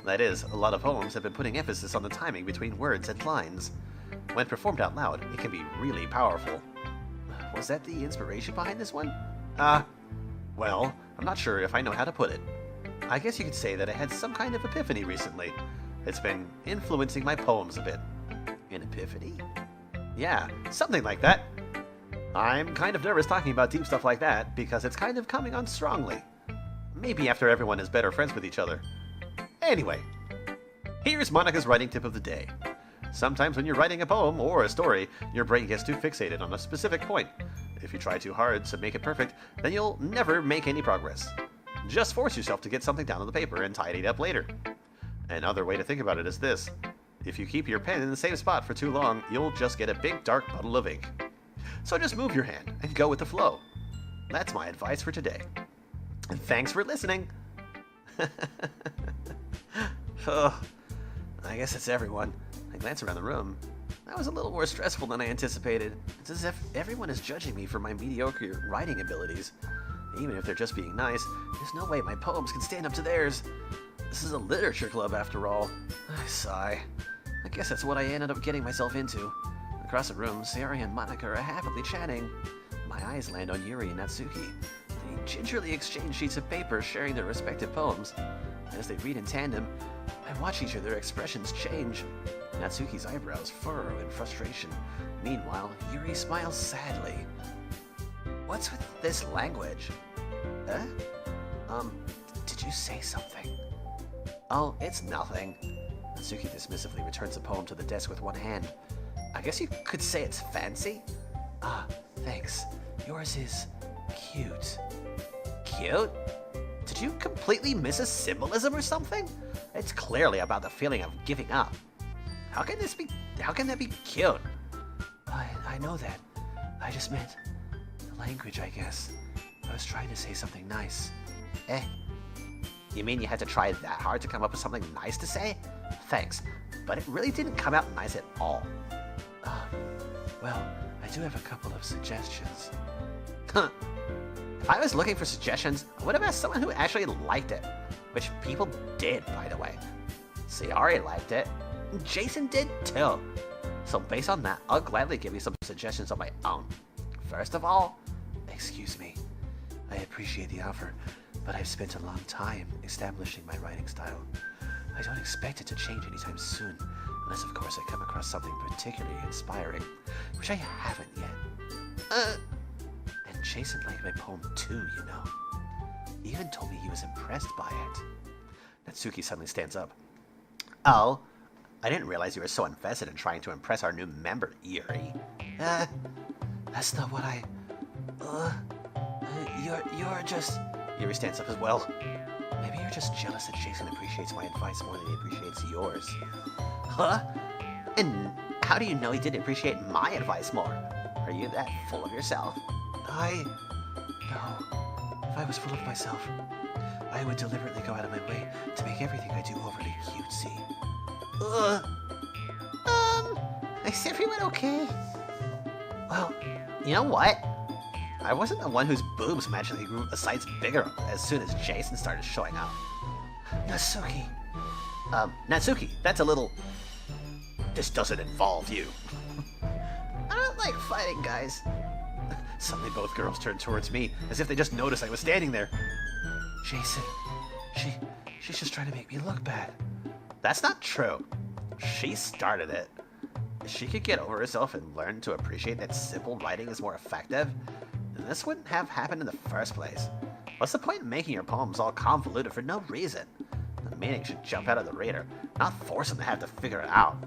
That is, a lot of poems have been putting emphasis on the timing between words and lines. When performed out loud, it can be really powerful. Was that the inspiration behind this one? Well, I'm not sure if I know how to put it. I guess you could say that I had some kind of epiphany recently. It's been influencing my poems a bit. An epiphany? Yeah, something like that. I'm kind of nervous talking about deep stuff like that because it's kind of coming on strongly. Maybe after everyone is better friends with each other. Anyway, here's Monica's writing tip of the day. Sometimes when you're writing a poem or a story, your brain gets too fixated on a specific point. If you try too hard to make it perfect, then you'll never make any progress. Just force yourself to get something down on the paper and tidy it up later. Another way to think about it is this. If you keep your pen in the same spot for too long, you'll just get a big dark puddle of ink. So just move your hand and go with the flow. That's my advice for today. And thanks for listening. Oh, I guess it's everyone. I glance around the room. That was a little more stressful than I anticipated. It's as if everyone is judging me for my mediocre writing abilities. Even if they're just being nice, there's no way my poems can stand up to theirs. This is a literature club after all. I sigh. I guess that's what I ended up getting myself into. Across the room, Sayori and Monica are happily chatting. My eyes land on Yuri and Natsuki. They gingerly exchange sheets of paper, sharing their respective poems. As they read in tandem, I watch each of their expressions change. Natsuki's eyebrows furrow in frustration. Meanwhile, Yuri smiles sadly. What's with this language? Did you say something? Oh, it's nothing. Natsuki dismissively returns the poem to the desk with one hand. I guess you could say it's fancy? Thanks. Yours is cute. Cute? Did you completely miss a symbolism or something? It's clearly about the feeling of giving up. How can that be cute? I know that. I just meant the language, I guess. I was trying to say something nice. You mean you had to try that hard to come up with something nice to say? Thanks, but it really didn't come out nice at all. Well, I do have a couple of suggestions. Huh. If I was looking for suggestions, I would have asked someone who actually liked it. Which people did, by the way. Sayori liked it. Jason did too. So based on that, I'll gladly give you some suggestions of my own. First of all, Excuse me. I appreciate the offer, but I've spent a long time establishing my writing style. I don't expect it to change anytime soon, unless of course I come across something particularly inspiring, which I haven't yet. And Jason liked my poem too, you know. He even told me he was impressed by it. Natsuki suddenly stands up. Oh, I didn't realize you were so invested in trying to impress our new member, Yuri. That's not what I... You're just... Yuri stands up as well. Maybe you're just jealous that Jason appreciates my advice more than he appreciates yours. Huh? And how do you know he didn't appreciate my advice more? Are you that full of yourself? No. If I was full of myself, I would deliberately go out of my way to make everything I do overly cutesy. Is everyone okay? Well, you know what? I wasn't the one whose boobs magically grew a size bigger as soon as Jason started showing up. Natsuki. Natsuki, that's a little... This doesn't involve you. I don't like fighting, guys. Suddenly both girls turned towards me, as if they just noticed I was standing there. Jason, she's just trying to make me look bad. That's not true. She started it. If she could get over herself and learn to appreciate that simple writing is more effective, then this wouldn't have happened in the first place. What's the point in making your poems all convoluted for no reason? The meaning should jump out of the reader, not force them to have to figure it out.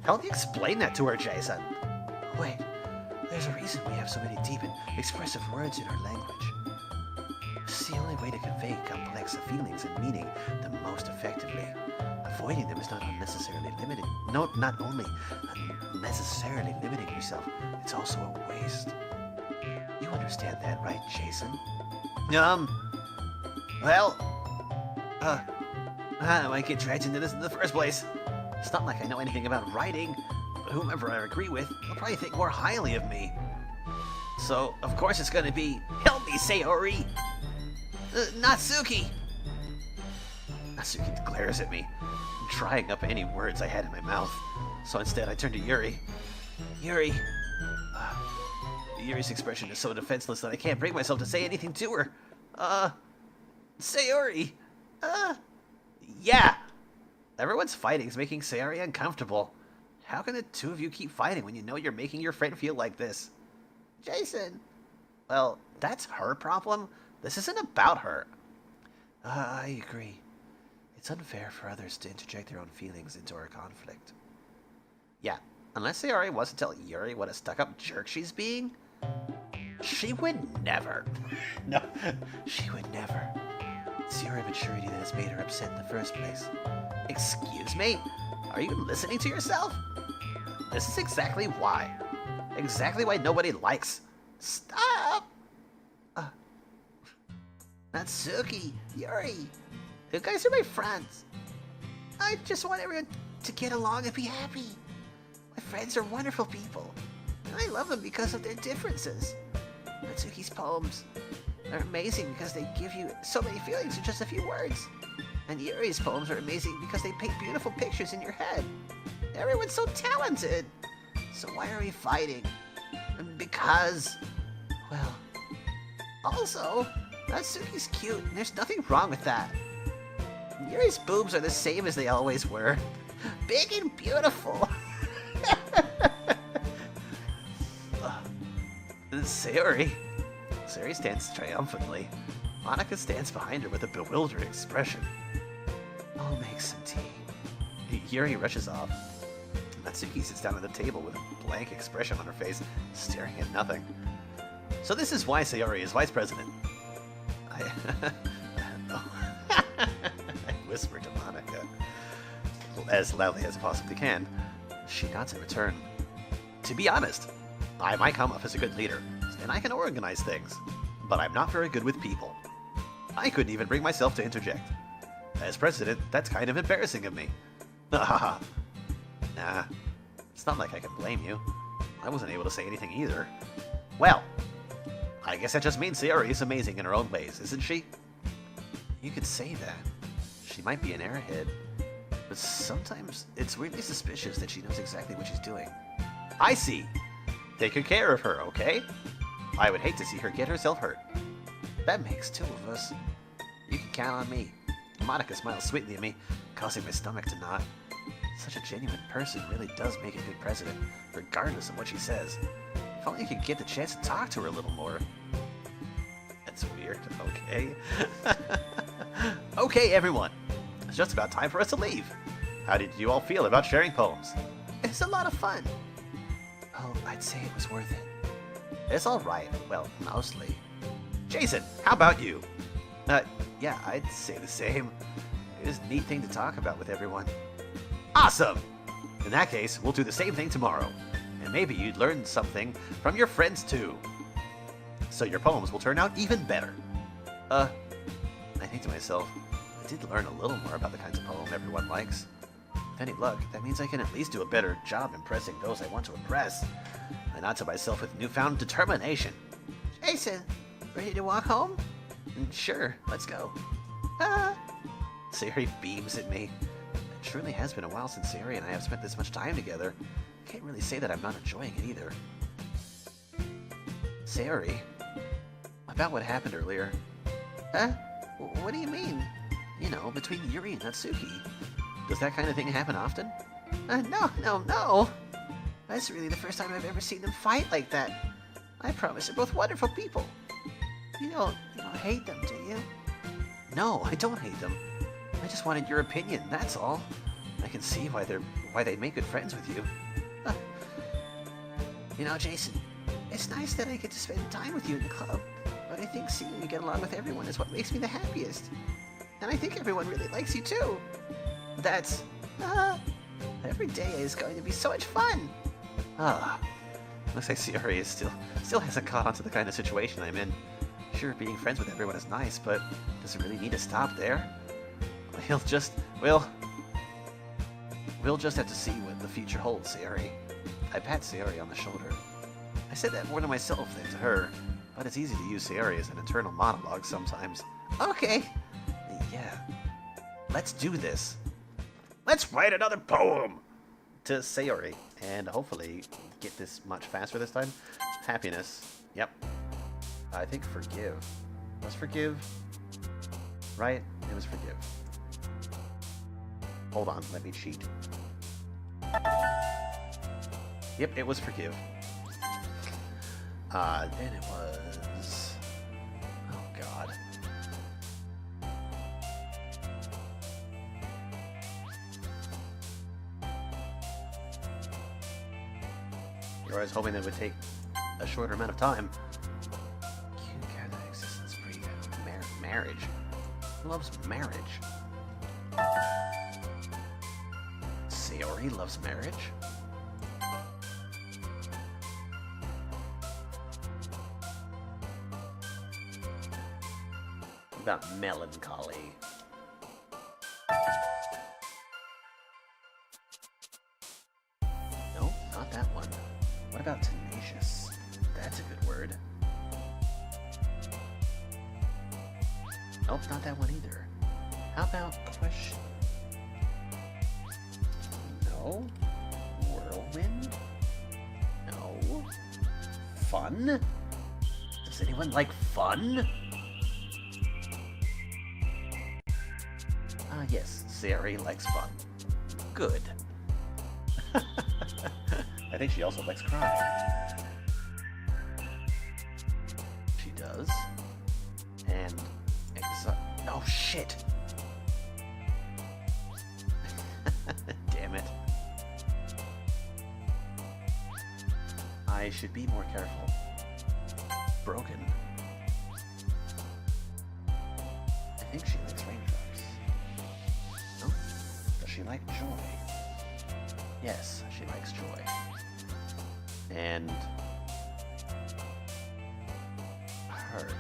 Help me explain that to her, Jason. Wait, there's a reason we have so many deep and expressive words in our language. It's the only way to convey complex feelings and meaning the most effectively. Avoiding them is not unnecessarily limited. No, not only unnecessarily limiting yourself, it's also a waste. You understand that, right, Jason? Well, I might get dragged into this in the first place. It's not like I know anything about writing, but whomever I agree with will probably think more highly of me. So, of course it's gonna be, help me, Sayori! Natsuki! Natsuki glares at me, drying up any words I had in my mouth. So instead I turn to Yuri. Yuri! Yuri's expression is so defenseless that I can't bring myself to say anything to her. Sayori! Yeah! Everyone's fighting is making Sayori uncomfortable. How can the two of you keep fighting when you know you're making your friend feel like this? Jason! Well, that's her problem. This isn't about her. I agree. It's unfair for others to interject their own feelings into our conflict. Yeah, unless Sayori wants to tell Yuri what a stuck-up jerk she's being, she would never. No, she would never. It's your immaturity that has made her upset in the first place. Excuse me? Are you listening to yourself? This is exactly why. Exactly why nobody likes. Stop! Natsuki, Yuri, you guys are my friends. I just want everyone to get along and be happy. My friends are wonderful people, and I love them because of their differences. Natsuki's poems are amazing because they give you so many feelings in just a few words. And Yuri's poems are amazing because they paint beautiful pictures in your head. Everyone's so talented. So why are we fighting? Because, well, also, Natsuki's cute, and there's nothing wrong with that. Yuri's boobs are the same as they always were. Big and beautiful. Sayori stands triumphantly. Monika stands behind her with a bewildered expression. I'll make some tea. Yuri rushes off. Natsuki sits down at the table with a blank expression on her face, staring at nothing. So this is why Sayori is vice president. I whisper to Monika, as loudly as I possibly can. She nods in return. To be honest, I might come off as a good leader, and I can organize things, but I'm not very good with people. I couldn't even bring myself to interject. As president, that's kind of embarrassing of me. Nah, it's not like I can blame you. I wasn't able to say anything either. Well, I guess that just means Sayori is amazing in her own ways, isn't she? You could say that. She might be an airhead, but sometimes it's weirdly suspicious that she knows exactly what she's doing. I see. Take good care of her, okay? I would hate to see her get herself hurt. That makes two of us. You can count on me. Monica smiles sweetly at me, causing my stomach to knot. Such a genuine person really does make a good president, regardless of what she says. If only you could get the chance to talk to her a little more. That's weird, okay? Okay, everyone. It's just about time for us to leave. How did you all feel about sharing poems? It's a lot of fun. Oh, I'd say it was worth it. It's alright. Well, mostly. Jason, how about you? Yeah, I'd say the same. It was a neat thing to talk about with everyone. Awesome! In that case, we'll do the same thing tomorrow. And maybe you'd learn something from your friends too. So your poems will turn out even better. I think to myself, I did learn a little more about the kinds of poem everyone likes. With any luck, that means I can at least do a better job impressing those I want to impress. I nod to myself with newfound determination. Jason, ready to walk home? Sure, let's go. Sayori beams at me. It truly has been a while since Sayori and I have spent this much time together. I can't really say that I'm not enjoying it either. Sayori, about what happened earlier. Huh? What do you mean? You know, between Yuri and Natsuki. Does that kind of thing happen often? No. That's really the first time I've ever seen them fight like that. I promise they're both wonderful people. You don't hate them, do you? No, I don't hate them. I just wanted your opinion, that's all. I can see why they make good friends with you. You know, Jason, it's nice that I get to spend time with you in the club, but I think seeing you get along with everyone is what makes me the happiest. And I think everyone really likes you too. That's... every day is going to be so much fun. Looks like Sayori is still hasn't caught on to the kind of situation I'm in. Sure, being friends with everyone is nice, but does it really need to stop there? We'll just have to see what the future holds, Sayori. I pat Sayori on the shoulder. I said that more to myself than to her, but it's easy to use Sayori as an internal monologue sometimes. Okay. Yeah. Let's do this. Let's write another poem to Sayori, and hopefully get this much faster this time. Happiness. Yep. I think forgive. Was forgive? Right? It was forgive. Hold on, let me cheat. Yep, it was forgive. Then it was... Oh, God. I was hoping that it would take a shorter amount of time. Existence free marriage. Who loves marriage? Sayori loves marriage? What about melancholy? No, not that one. What about tenacious? That's a good word. Nope, not that one either. How about question? No. Whirlwind? No. Fun? Does anyone like fun? Yes, Sayori likes fun. Good. I think she also likes crying. She does. And... Oh, shit! Damn it. I should be more careful. Broken. I think she likes raindrops. Oh, does she like joy? Yes, she likes joy. And... hurt.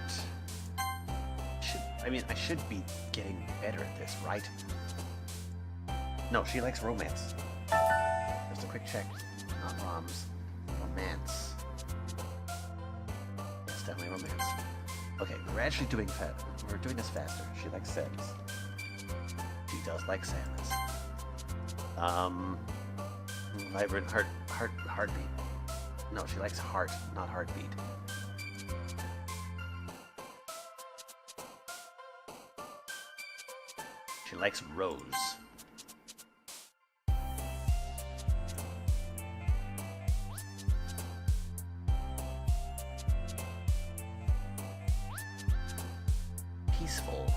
Should I mean, I should be getting better at this, right? No, she likes romance. Just a quick check. Not roms. Romance. It's definitely romance. Okay, we're actually doing we're doing this faster. She likes sadness. She does like sadness. Vibrant heartbeat. No, she likes heart, not heartbeat. She likes rose. Peaceful.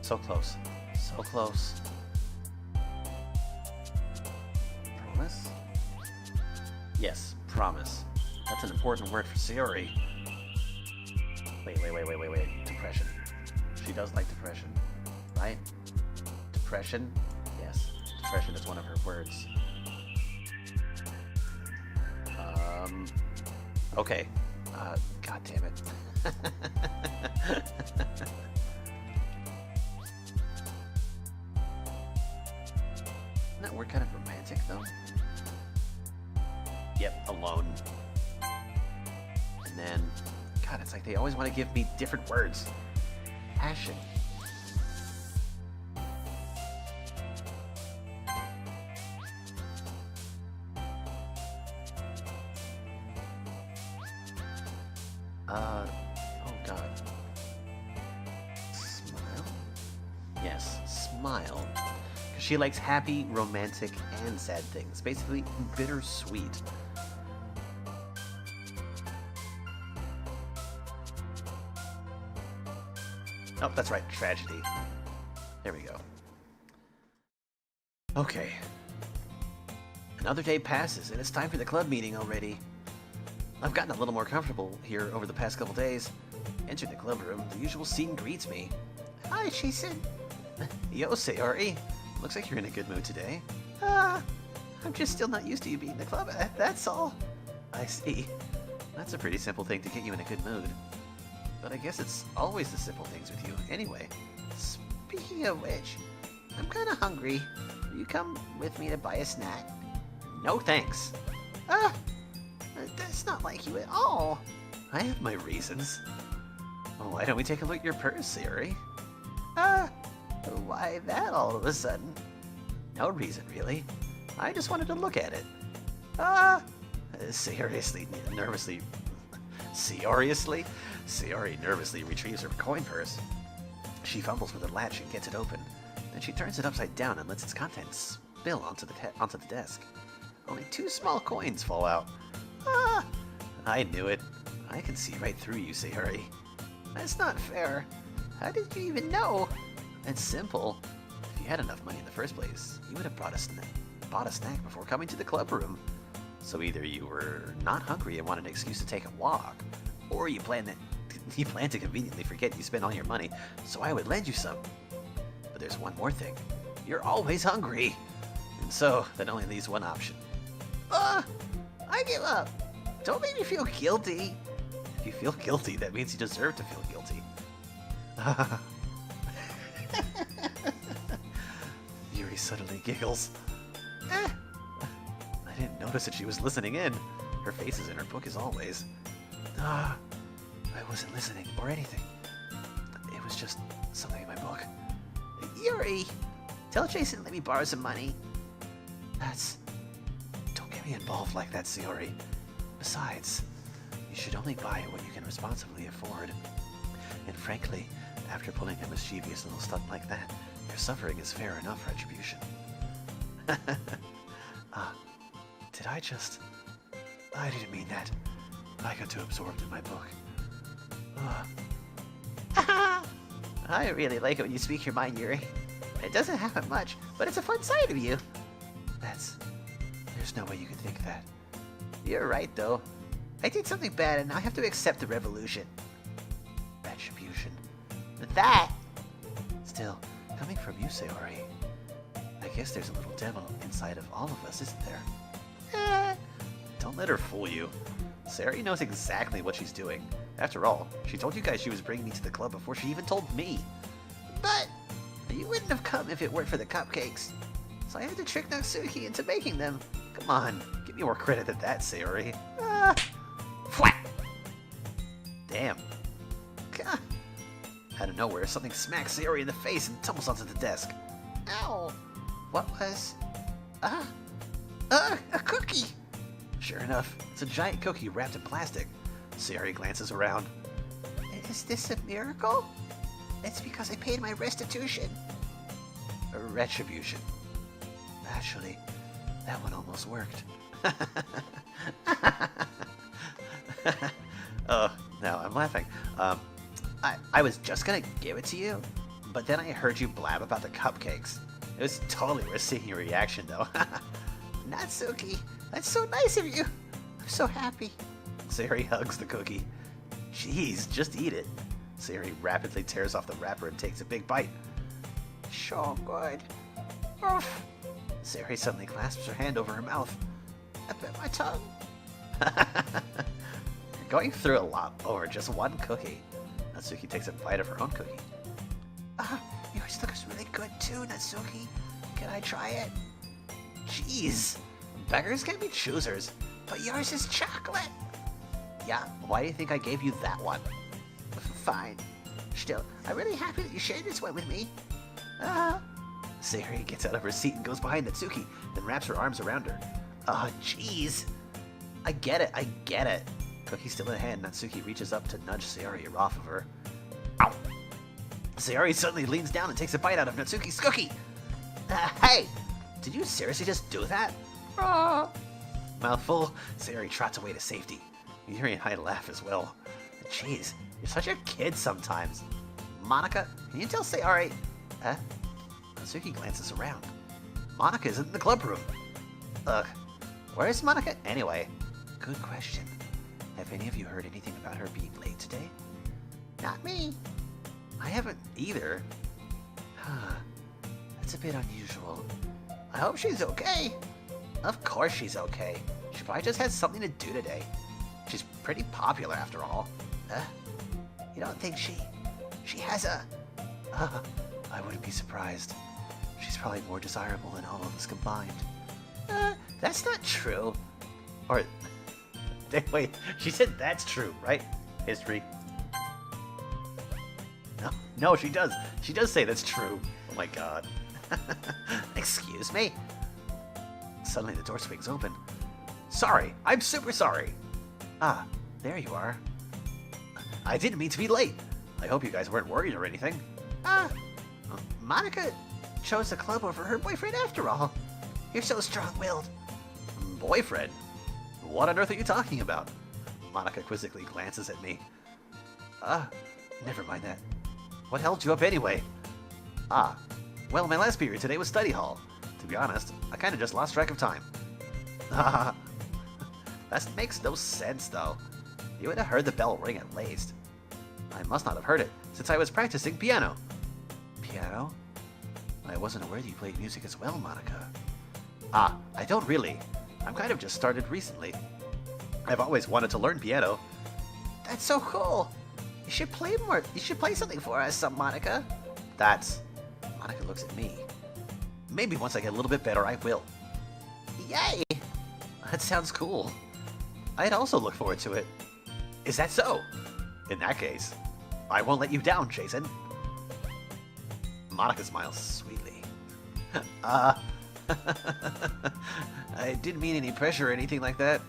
So close. So close. Promise? Yes, promise. That's an important word for Sayori. Wait. Depression. She does like depression, right? Depression? Yes. Depression is one of her words. Okay. God damn it. Isn't that word kind of romantic, though? Yep, alone. And then, God, it's like they always want to give me different words. Passion. Oh God. Smile? Yes, smile. Because she likes happy, romantic, and sad things. Basically, bittersweet. Oh, that's right, tragedy. There we go. Okay. Another day passes, and it's time for the club meeting already. I've gotten a little more comfortable here over the past couple days. Enter the club room, the usual scene greets me. Hi, Jason. Yo, Sayori. Looks like you're in a good mood today. I'm just still not used to you being in the club, that's all. I see. That's a pretty simple thing to get you in a good mood. But I guess it's always the simple things with you, anyway. Speaking of which, I'm kinda hungry. Will you come with me to buy a snack? No thanks. That's not like you at all. I have my reasons. Oh, why don't we take a look at your purse, Sayori? Why that all of a sudden? No reason, really. I just wanted to look at it. Sayori nervously retrieves her coin purse. She fumbles with the latch and gets it open. Then she turns it upside down and lets its contents spill onto the desk. Only 2 small coins fall out. I knew it. I can see right through you, Sayori. That's not fair. How did you even know? It's simple. If you had enough money in the first place, you would have bought a snack before coming to the club room. So either you were not hungry and wanted an excuse to take a walk, or you planned to conveniently forget you spent all your money, so I would lend you some. But there's one more thing. You're always hungry. And so, that only leaves one option. I give up. Don't make me feel guilty. If you feel guilty, that means you deserve to feel guilty. Yuri suddenly giggles. I didn't notice that she was listening in. Her face is in her book as always. I wasn't listening or anything. It was just something in my book. Yuri, tell Jason to let me borrow some money. Don't get me involved like that, Sayori. Besides, you should only buy what you can responsibly afford. And frankly, after pulling a mischievous little stunt like that, your suffering is fair enough retribution. I didn't mean that. I got too absorbed in my book. I really like it when you speak your mind, Yuri. It doesn't happen much, but it's a fun side of you. There's no way you could think that. You're right, though. I did something bad, and now I have to accept the revolution. Retribution. That! Still, coming from you, Sayori, I guess there's a little devil inside of all of us, isn't there? Don't let her fool you. Sayori knows exactly what she's doing. After all, she told you guys she was bringing me to the club before she even told me. But you wouldn't have come if it weren't for the cupcakes. So I had to trick Natsuki into making them. Come on, give me more credit than that, Sayori. Fwat! Damn. Gah. Out of nowhere, something smacks Sayori in the face and tumbles onto the desk. Ow! What was... A cookie! Sure enough, it's a giant cookie wrapped in plastic. Sayori glances around. Is this a miracle? It's because I paid my restitution. A retribution. Actually, that one almost worked. Oh, now I'm laughing. I was just gonna give it to you, but then I heard you blab about the cupcakes. It was totally worth seeing your reaction, though. Natsuki, that's so nice of you. I'm so happy. Sayori hugs the cookie. Jeez, just eat it. Sayori rapidly tears off the wrapper and takes a big bite. So good. Oof. Sayori suddenly clasps her hand over her mouth. I bit my tongue. You're going through a lot over just one cookie. Natsuki takes a bite of her own cookie. Yours looks really good too, Natsuki. Can I try it? Jeez, beggars can be choosers. But yours is chocolate. Yeah, why do you think I gave you that one? Fine. Still, I'm really happy that you shared this one with me. Sayori gets out of her seat and goes behind Natsuki, then wraps her arms around her. Oh, jeez. I get it. Cookie still in hand, Natsuki reaches up to nudge Sayori off of her. Ow! Sayori suddenly leans down and takes a bite out of Natsuki's cookie. Hey! Did you seriously just do that? Mouthful, Sayori trots away to safety. Yuri and I laugh as well. Jeez, you're such a kid sometimes. Monica, can you tell Sayori? Natsuki glances around. Monica isn't in the club room. Ugh, where's Monica anyway? Good question. Have any of you heard anything about her being late today? Not me. I haven't either. That's a bit unusual. I hope she's okay. Of course she's okay. She probably just has something to do today. She's pretty popular after all. You don't think she has a... I wouldn't be surprised. She's probably more desirable than all of us combined. That's not true. Or... Wait, she said that's true, right? History. No, she does. She does say that's true. Oh my god. Excuse me? Suddenly the door swings open. Sorry, I'm super sorry. Ah, there you are. I didn't mean to be late. I hope you guys weren't worried or anything. Monica chose the club over her boyfriend after all. You're so strong-willed. Boyfriend? What on earth are you talking about? Monica quizzically glances at me. Never mind that. What held you up anyway? Well, my last period today was study hall. To be honest, I kind of just lost track of time. That makes no sense, though. You would have heard the bell ring at least. I must not have heard it, since I was practicing piano. Piano? I wasn't aware that you played music as well, Monica. I don't really. I'm kind of just started recently. I've always wanted to learn piano. That's so cool. You should play more. You should play something for us, Monica. Monica looks at me. Maybe once I get a little bit better, I will. Yay! That sounds cool. I'd also look forward to it. Is that so? In that case, I won't let you down, Jason. Monica smiles sweetly. I didn't mean any pressure or anything like that.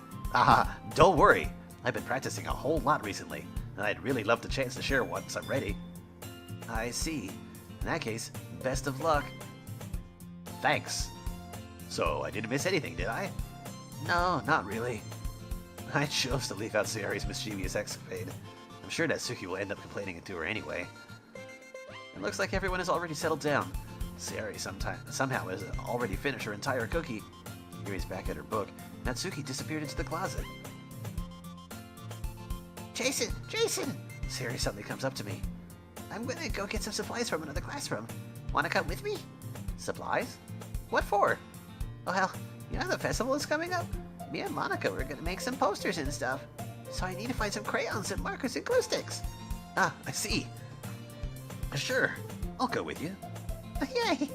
Don't worry. I've been practicing a whole lot recently, and I'd really love the chance to share once I'm ready. I see. In that case, best of luck. Thanks. So, I didn't miss anything, did I? No, not really. I chose to leave out Sayori's mischievous escapade. I'm sure Natsuki will end up complaining it to her anyway. It looks like everyone has already settled down. Sayori somehow has already finished her entire cookie. Yuri's back at her book. Natsuki disappeared into the closet. Jason! Sayori suddenly comes up to me. I'm gonna go get some supplies from another classroom. Wanna come with me? Supplies? What for? Well, you know the festival is coming up? Me and Monica were gonna make some posters and stuff. so I need to find some crayons and markers and glue sticks. Ah, I see. Sure, I'll go with you. Yay!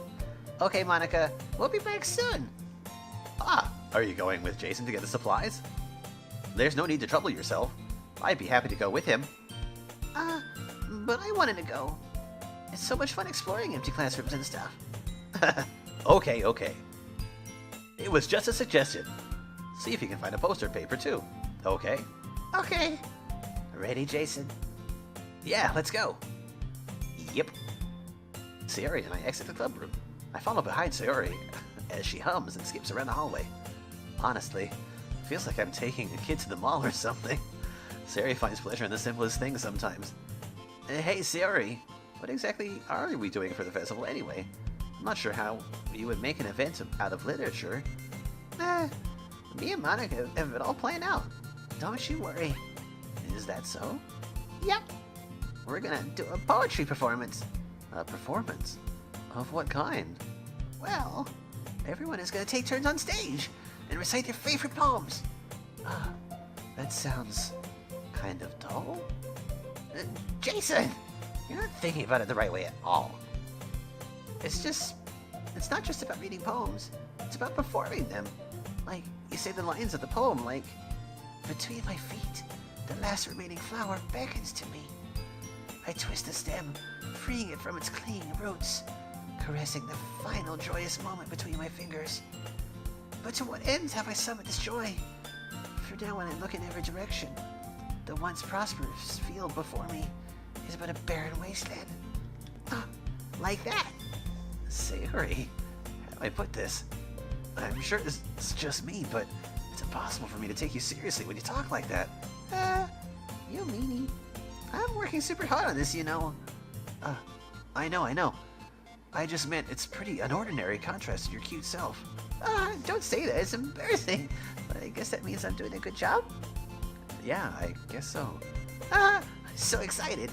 Okay, Monica, we'll be back soon. Ah, are you going with Jason to get the supplies? There's no need to trouble yourself. I'd be happy to go with him. But I wanted to go. It's so much fun exploring empty classrooms and stuff. Okay. It was just a suggestion. See if you can find a poster paper, too. Okay? Okay. Ready, Jason? Yeah, let's go. Yep. Sayori and I exit the club room. I follow behind Sayori as she hums and skips around the hallway. Honestly, it feels like I'm taking a kid to the mall or something. Sayori finds pleasure in the simplest things sometimes. Hey, Sayori, what exactly are we doing for the festival anyway? I'm not sure how you would make an event out of literature. Me and Monica have it all planned out. Don't you worry. Is that so? Yep. We're gonna do a poetry performance. A performance? Of what kind? Well, everyone is gonna take turns on stage and recite their favorite poems. That sounds kind of dull. Jason, you're not thinking about it the right way at all. It's not just about reading poems. It's about performing them. Like, you say the lines of the poem, like, between my feet, the last remaining flower beckons to me. I twist the stem, freeing it from its clinging roots, caressing the final joyous moment between my fingers. But to what ends have I summoned this joy? For now when I look in every direction, the once prosperous field before me is but a barren wasteland. Like that. Sayori, how do I put this? I'm sure this is just me, but it's impossible for me to take you seriously when you talk like that. You meanie. I'm working super hard on this, you know. I know. I just meant it's pretty unordinary contrast to your cute self. Don't say that, it's embarrassing. But I guess that means I'm doing a good job? Yeah, I guess so. I'm so excited.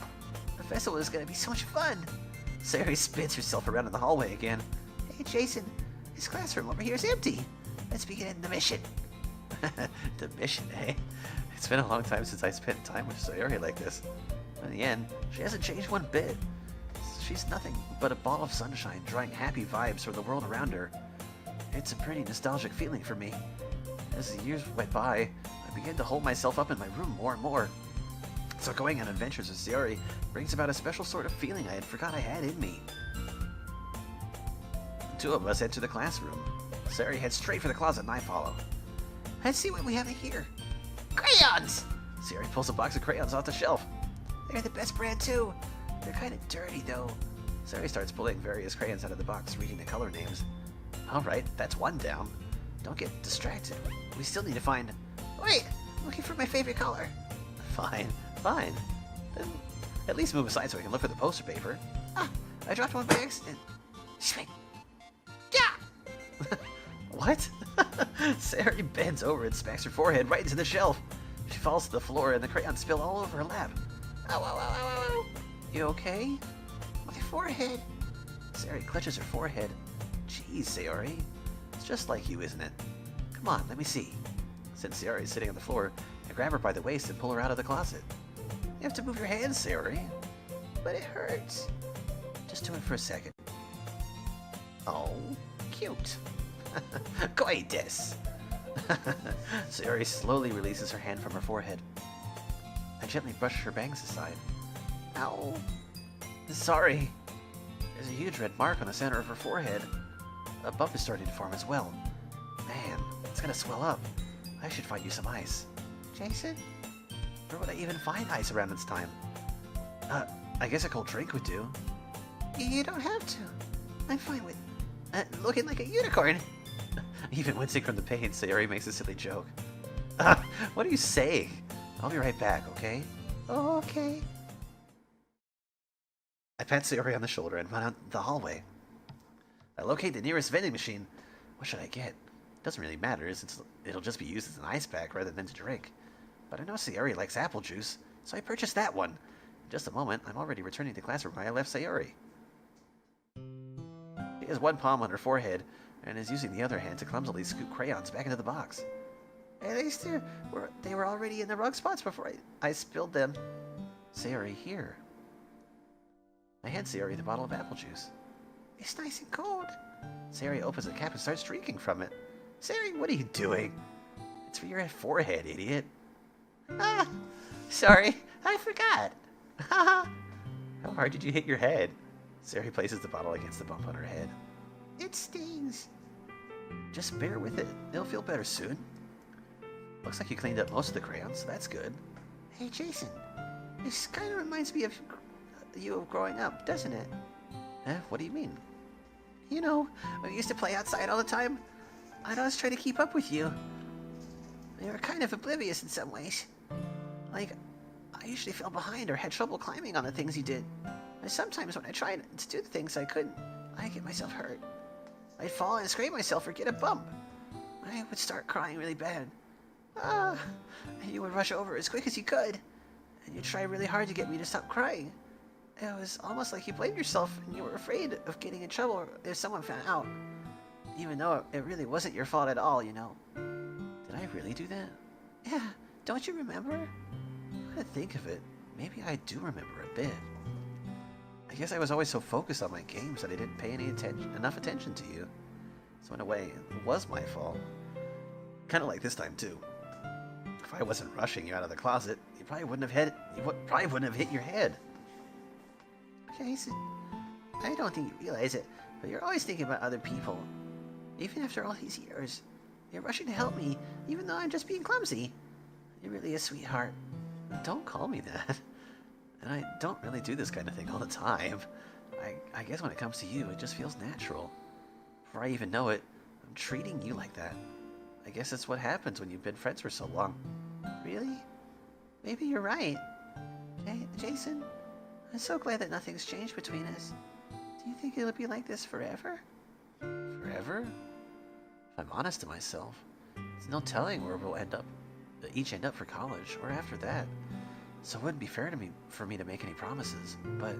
The festival is gonna be so much fun. Sayori spins herself around in the hallway again. Hey, Jason, this classroom over here is empty. Let's begin the mission. The mission, eh? It's been a long time since I spent time with Sayori like this. In the end, she hasn't changed one bit. She's nothing but a ball of sunshine drawing happy vibes from the world around her. It's a pretty nostalgic feeling for me. As the years went by, I began to hold myself up in my room more and more. So going on adventures with Sayori brings about a special sort of feeling I had forgot I had in me. The two of us head to the classroom. Sayori heads straight for the closet and I follow. Let's see what we have in here. Crayons! Sayori pulls a box of crayons off the shelf. They're the best brand too. They're kind of dirty though. Sayori starts pulling various crayons out of the box, reading the color names. Alright, that's one down. Don't get distracted. We still need to find... Wait! I'm looking for my favorite color. Fine. Then at least move aside so I can look for the poster paper. I dropped one by accident. Swing. Yeah! What? Sayori bends over and smacks her forehead right into the shelf. She falls to the floor and the crayons spill all over her lap. Ow. You okay? My forehead. Sayori clutches her forehead. Jeez, Sayori. It's just like you, isn't it? Come on, let me see. Since Sayori is sitting on the floor, I grab her by the waist and pull her out of the closet. You have to move your hands, Sayori. But it hurts. Just do it for a second. Oh, cute. Coitus. Sayori slowly releases her hand from her forehead. I gently brush her bangs aside. Ow. Sorry. There's a huge red mark on the center of her forehead. A bump is starting to form as well. Man, it's gonna swell up. I should find you some ice. Jason? Where would I even find ice around this time? I guess a cold drink would do. You don't have to. I'm fine with looking like a unicorn. Even wincing from the pain, Sayori makes a silly joke. What are you saying? I'll be right back, okay? Oh, okay. I pat Sayori on the shoulder and run out the hallway. I locate the nearest vending machine. What should I get? Doesn't really matter, since it'll just be used as an ice pack rather than to drink. But I know Sayori likes apple juice, so I purchased that one. In just a moment, I'm already returning to the classroom where I left Sayori. She has one palm on her forehead, and is using the other hand to clumsily scoop crayons back into the box. At least they were already in the wrong spots before I spilled them. Sayori, here. I hand Sayori the bottle of apple juice. It's nice and cold. Sayori opens the cap and starts drinking from it. Sayori, what are you doing? It's for your forehead, idiot. Ah, sorry, I forgot. How hard did you hit your head? Sayori places the bottle against the bump on her head. It stings. Just bear with it. It'll feel better soon. Looks like you cleaned up most of the crayons, so that's good. Hey, Jason, this kind of reminds me of you growing up, doesn't it? What do you mean? You know, when we used to play outside all the time, I'd always try to keep up with you. You were kind of oblivious in some ways. Like, I usually fell behind or had trouble climbing on the things you did. And sometimes when I tried to do the things I couldn't, I'd get myself hurt. I'd fall and scrape myself or get a bump. I would start crying really bad. And you would rush over as quick as you could. And you'd try really hard to get me to stop crying. It was almost like you blamed yourself and you were afraid of getting in trouble if someone found out. Even though it really wasn't your fault at all, you know. Did I really do that? Yeah, don't you remember? Now that I think of it, maybe I do remember a bit. I guess I was always so focused on my games that I didn't pay enough attention to you. So in a way, it was my fault. Kind of like this time too. If I wasn't rushing you out of the closet, you probably wouldn't have hit your head. Jason, I don't think you realize it, but you're always thinking about other people. Even after all these years, you're rushing to help me, even though I'm just being clumsy. You're really a sweetheart. Don't call me that. And I don't really do this kind of thing all the time. I guess when it comes to you, it just feels natural. Before I even know it, I'm treating you like that. I guess that's what happens when you've been friends for so long. Really? Maybe you're right. Jason, I'm so glad that nothing's changed between us. Do you think it'll be like this forever? Forever? If I'm honest to myself, there's no telling where we'll each end up for college, or after that. So it wouldn't be fair for me to make any promises, but,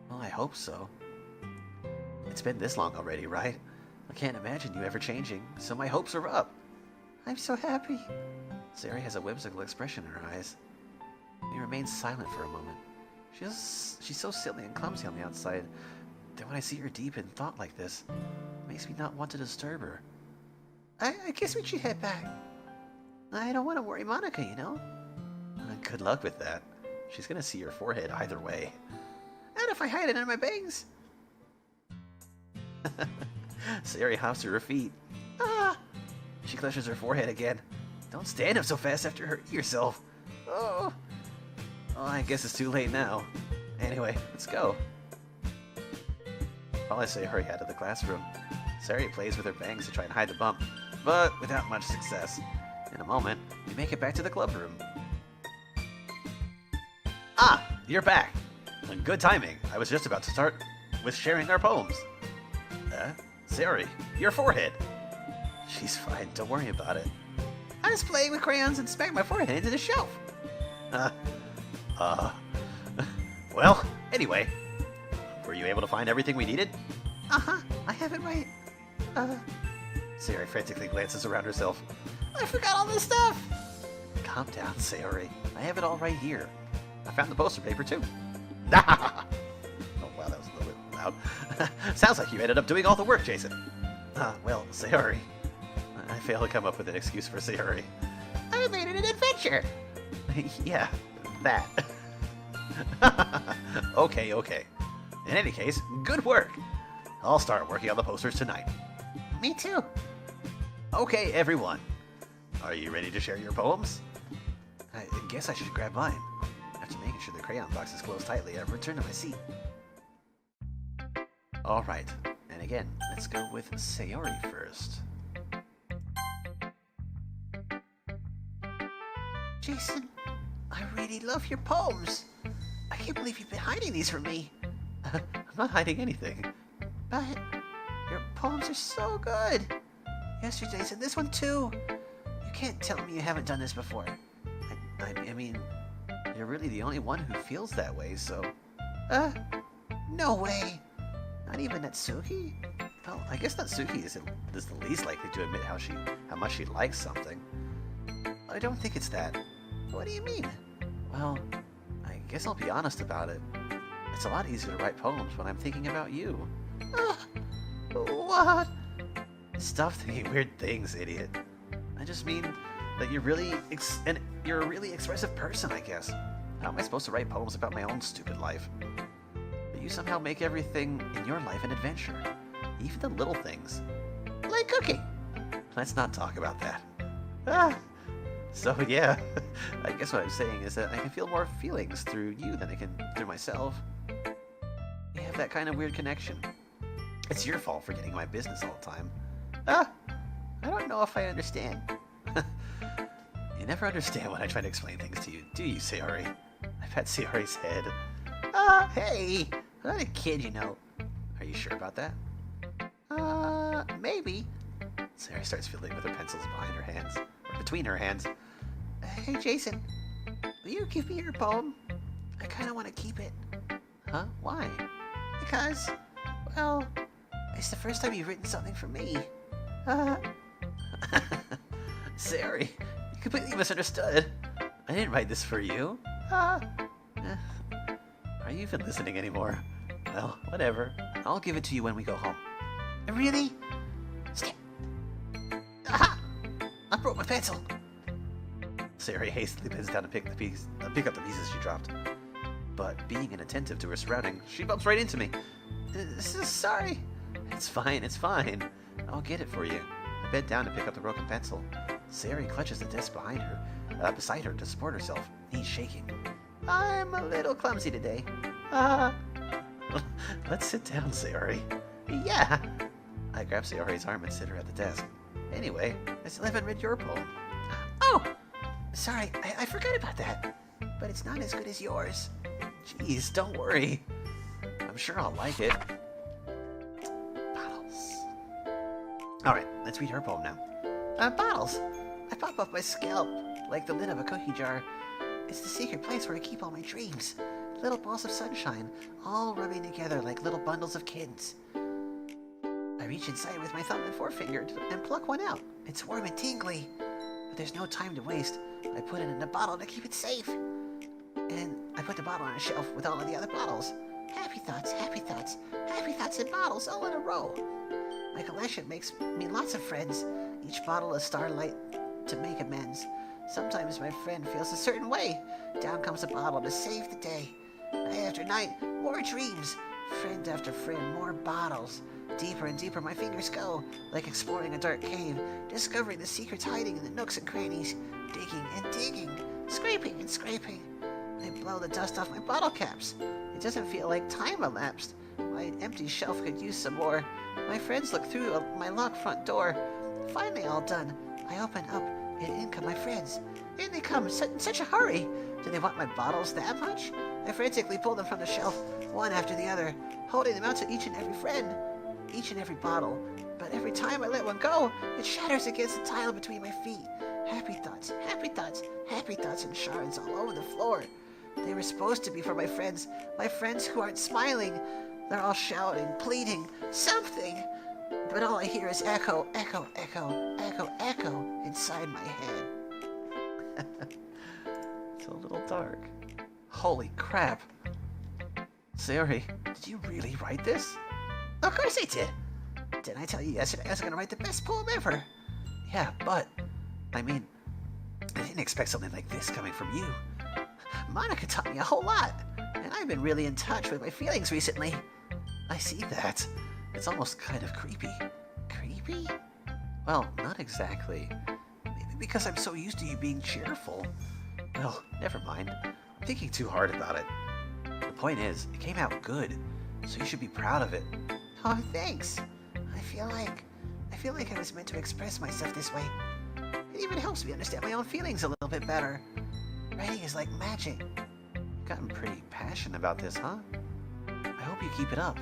well, I hope so. It's been this long already, right? I can't imagine you ever changing, so my hopes are up. I'm so happy. Sayori has a whimsical expression in her eyes. He remains silent for a moment. She's so silly and clumsy on the outside that when I see her deep in thought like this, it makes me not want to disturb her. I guess we should head back. I don't want to worry Monica, you know? Good luck with that. She's gonna see your forehead either way. And if I hide it under my bangs? Sayori hops to her feet. Ah! She clutches her forehead again. Don't stand up so fast after hurting yourself. Oh, I guess it's too late now. Anyway, let's go. While I say hurry out of the classroom, Sayori plays with her bangs to try and hide the bump, but without much success. In a moment, we make it back to the club room. Ah, you're back. Good timing. I was just about to start with sharing our poems. Sayori, your forehead. She's fine, don't worry about it. I was playing with crayons and smacked my forehead into the shelf. Well, anyway, were you able to find everything we needed? Uh-huh, I have it right. Sayori frantically glances around herself. I forgot all this stuff. Calm down, Sayori. I have it all right here. I found the poster paper, too. Oh, wow, that was a little bit loud. Sounds like you ended up doing all the work, Jason. Well, Sayori. I fail to come up with an excuse for Sayori. I made it an adventure. Yeah, that. Okay. In any case, good work. I'll start working on the posters tonight. Me too. Okay, everyone. Are you ready to share your poems? I guess I should grab mine. After making sure the crayon box is closed tightly, I return to my seat. Alright, and again, let's go with Sayori first. Jason, I really love your poems. I can't believe you've been hiding these from me. I'm not hiding anything. But your poems are so good. Yesterday's and this one too. You can't tell me you haven't done this before. I mean, you're really the only one who feels that way, so... No way. Not even Natsuki? Well, I guess Natsuki is the least likely to admit how much she likes something. I don't think it's that. What do you mean? Well, I guess I'll be honest about it. It's a lot easier to write poems when I'm thinking about you. What? Stop thinking weird things, idiot. I just mean that you're you're a really expressive person, I guess. How am I supposed to write poems about my own stupid life? But you somehow make everything in your life an adventure. Even the little things. Like cooking. Let's not talk about that. So yeah, I guess what I'm saying is that I can feel more feelings through you than I can through myself. We have that kind of weird connection. It's your fault for getting in my business all the time. I don't know if I understand. You never understand when I try to explain things to you, do you, Sayori? I pat Sayori's head. Hey! I'm not a kid, you know. Are you sure about that? Maybe. Sayori starts fiddling with her pencils behind her hands. Or between her hands. Hey, Jason. Will you give me your poem? I kind of want to keep it. Huh? Why? Because, well, it's the first time you've written something for me. Sayori, you completely misunderstood. I didn't write this for you. Are you even listening anymore? Well, whatever. I'll give it to you when we go home. Really? Stop. Aha! I broke my pencil. Sayori hastily bends down to pick up the pieces she dropped. But being inattentive to her surroundings, she bumps right into me. Sorry. It's fine, it's fine. I'll get it for you. I bend down to pick up the broken pencil. Sayori clutches the desk beside her to support herself, knees shaking. I'm a little clumsy today. Let's sit down, Sayori. Yeah. I grab Sayori's arm and sit her at the desk. Anyway, I still haven't read your poem. Oh! Sorry, I forgot about that. But it's not as good as yours. Jeez, don't worry. I'm sure I'll like it. Bottles. Alright, let's read her poem now. Bottles. I pop up my scalp like the lid of a cookie jar. It's the secret place where I keep all my dreams. Little balls of sunshine, all rubbing together like little bundles of kittens. I reach inside with my thumb and forefinger and pluck one out. It's warm and tingly. But there's no time to waste. I put it in a bottle to keep it safe. And I put the bottle on a shelf with all of the other bottles. Happy thoughts, happy thoughts, happy thoughts in bottles all in a row. My collection makes me lots of friends. Each bottle a starlight to make amends. Sometimes my friend feels a certain way. Down comes a bottle to save the day. Night after night, more dreams. Friend after friend, more bottles. Deeper and deeper my fingers go, like exploring a dark cave, discovering the secrets hiding in the nooks and crannies, digging and digging, scraping and scraping. I blow the dust off my bottle caps. It doesn't feel like time elapsed. My empty shelf could use some more. My friends look through my locked front door. Finally all done. I open up, and in come my friends. In they come, in such a hurry. Do they want my bottles that much? I frantically pull them from the shelf, one after the other, holding them out to each and every friend. Each and every bottle, but every time I let one go, it shatters against the tile between my feet. Happy thoughts, happy thoughts, happy thoughts in shards all over the floor. They were supposed to be for my friends who aren't smiling. They're all shouting, pleading, something. But all I hear is echo, echo, echo, echo, echo inside my head. It's a little dark. Holy crap. Sayori, did you really write this? Of course I did. Didn't I tell you yesterday I was going to write the best poem ever? Yeah, but, I mean, I didn't expect something like this coming from you. Monica taught me a whole lot, and I've been really in touch with my feelings recently. I see that. It's almost kind of creepy. Creepy? Well, not exactly. Maybe because I'm so used to you being cheerful. Well, never mind. I'm thinking too hard about it. The point is, it came out good, so you should be proud of it. Oh, thanks. I feel like I was meant to express myself this way. It even helps me understand my own feelings a little bit better. Writing is like magic. You've gotten pretty passionate about this, huh? I hope you keep it up.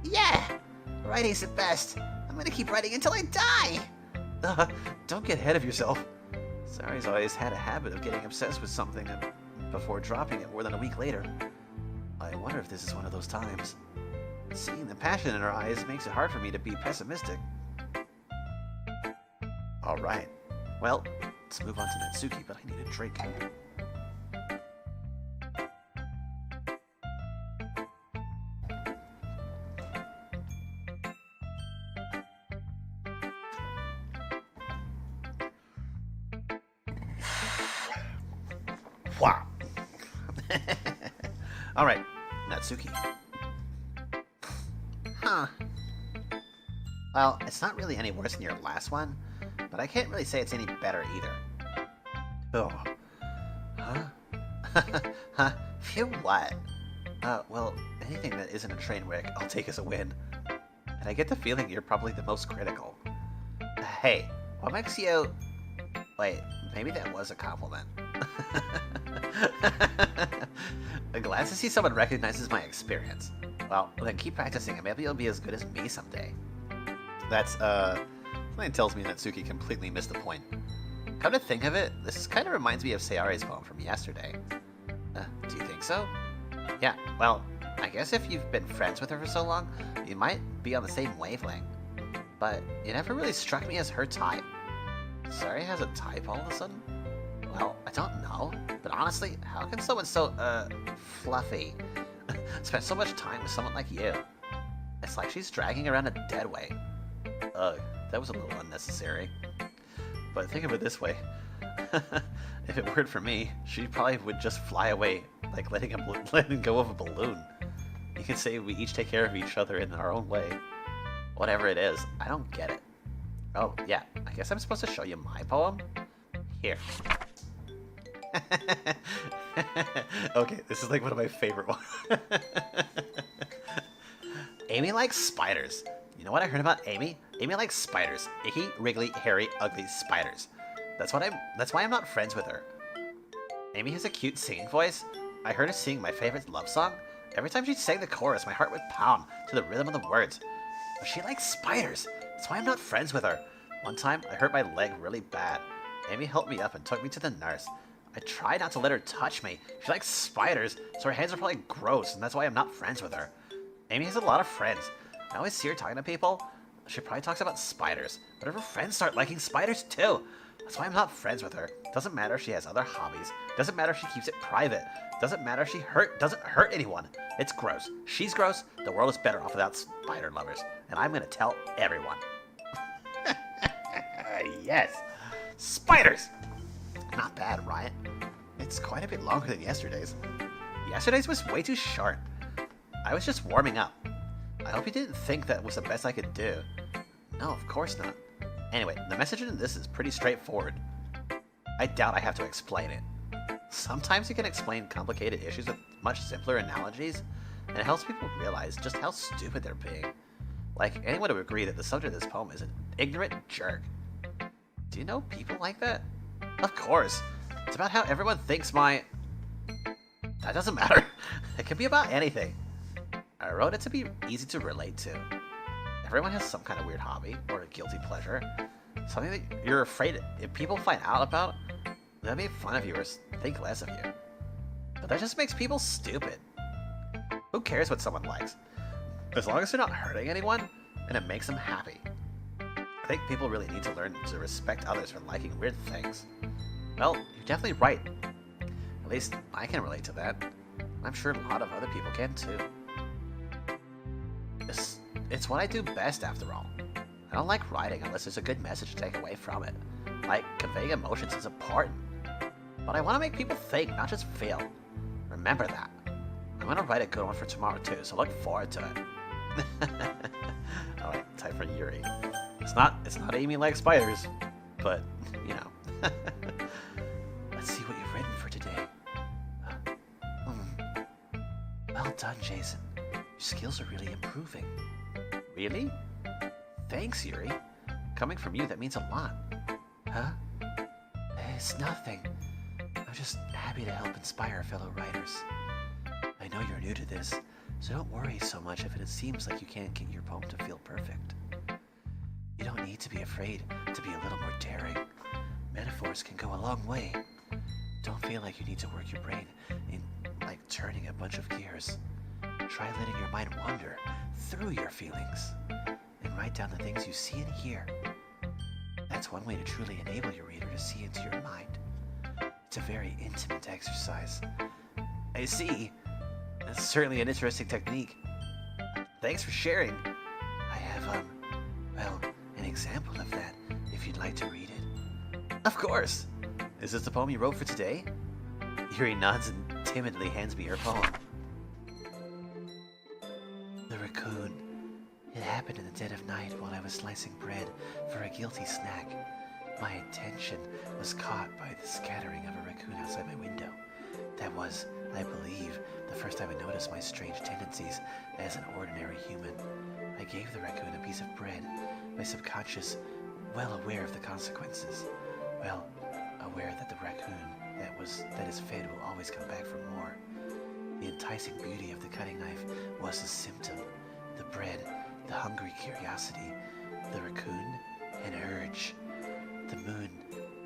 Yeah! Writing's the best. I'm gonna keep writing until I die! Don't get ahead of yourself. Sayori's always had a habit of getting obsessed with something before dropping it more than a week later. I wonder if this is one of those times. Seeing the passion in her eyes makes it hard for me to be pessimistic. Alright. Well, let's move on to Natsuki, but I need a drink. Wow. Alright, Natsuki. Huh. Well, it's not really any worse than your last one, but I can't really say it's any better either. Oh. Huh? Huh? Phew, what? Well, anything that isn't a train wreck, I'll take as a win. And I get the feeling you're probably the most critical. Hey, what makes you... Wait, maybe that was a compliment. I'm glad to see someone recognizes my experience. Well, then keep practicing and maybe you'll be as good as me someday. That's, something tells me Natsuki completely missed the point. Come to think of it, this kind of reminds me of Sayori's poem from yesterday. Do you think so? Yeah, well, I guess if you've been friends with her for so long, you might be on the same wavelength. But you never really struck me as her type. Sayori has a type all of a sudden? Well, I don't know, but honestly, how can someone so, fluffy spend so much time with someone like you? It's like she's dragging around a dead weight. Ugh, that was a little unnecessary. But think of it this way. If it weren't for me, she probably would just fly away, like letting go of a balloon. You can say we each take care of each other in our own way. Whatever it is, I don't get it. Oh, yeah, I guess I'm supposed to show you my poem? Here. Okay, this is like one of my favorite ones. Amy likes spiders. You know what I heard about Amy? Amy likes spiders. Icky, wriggly, hairy, ugly spiders. That's why I'm not friends with her. Amy has a cute singing voice. I heard her sing my favorite love song. Every time she sang the chorus, my heart would pound to the rhythm of the words. But she likes spiders. That's why I'm not friends with her. One time, I hurt my leg really bad. Amy helped me up and took me to the nurse. I tried not to let her touch me. She likes spiders, so her hands are probably gross, and that's why I'm not friends with her. Amy has a lot of friends. I always see her talking to people. She probably talks about spiders, but her friends start liking spiders too. That's why I'm not friends with her. Doesn't matter if she has other hobbies. Doesn't matter if she keeps it private. Doesn't matter if she doesn't hurt anyone. It's gross. She's gross. The world is better off without spider lovers. And I'm gonna tell everyone. Yes! Spiders! Not bad, right? It's quite a bit longer than yesterday's. Yesterday's was way too short. I was just warming up. I hope you didn't think that was the best I could do. No, of course not. Anyway, the message in this is pretty straightforward. I doubt I have to explain it. Sometimes you can explain complicated issues with much simpler analogies, and it helps people realize just how stupid they're being. Like, anyone would agree that the subject of this poem is an ignorant jerk. Do you know people like that? Of course. It's about how everyone thinks my... That doesn't matter. It can be about anything. I wrote it to be easy to relate to. Everyone has some kind of weird hobby, or a guilty pleasure. Something that you're afraid if people find out about, they'll make fun of you or think less of you. But that just makes people stupid. Who cares what someone likes? As long as they're not hurting anyone, and it makes them happy. I think people really need to learn to respect others for liking weird things. Well, you're definitely right. At least I can relate to that. I'm sure a lot of other people can too. It's what I do best, after all. I don't like writing unless there's a good message to take away from it. Like, conveying emotions is important. But I want to make people think, not just feel. Remember that. I'm going to write a good one for tomorrow too, so look forward to it. Alright, time for Yuri. It's not Amy like spiders, but, you know. Let's see what you've written for today. Well done, Jason. Your skills are really improving. Really? Thanks, Yuri. Coming from you, that means a lot. Huh? It's nothing. I'm just happy to help inspire fellow writers. I know you're new to this, so don't worry so much if it seems like you can't get your poem to feel perfect. You don't need to be afraid to be a little more daring. Metaphors can go a long way. Don't feel like you need to work your brain in, like, turning a bunch of gears. Try letting your mind wander through your feelings and write down the things you see and hear. That's one way to truly enable your reader to see into your mind. It's a very intimate exercise. I see. That's certainly an interesting technique. Thanks for sharing. I have, well, an example of that, if you'd like to read it. Of course! Is this the poem you wrote for today? Yuri nods and timidly hands me her poem. The Raccoon. It happened in the dead of night while I was slicing bread for a guilty snack. My attention was caught by the scattering of a raccoon outside my window. That was, I believe, the first time I noticed my strange tendencies as an ordinary human. I gave the raccoon a piece of bread, my subconscious well aware of the consequences. Well, aware that the raccoon that is fed will always come back for more. The enticing beauty of the cutting knife was a symptom. The bread, the hungry curiosity, the raccoon, an urge. The moon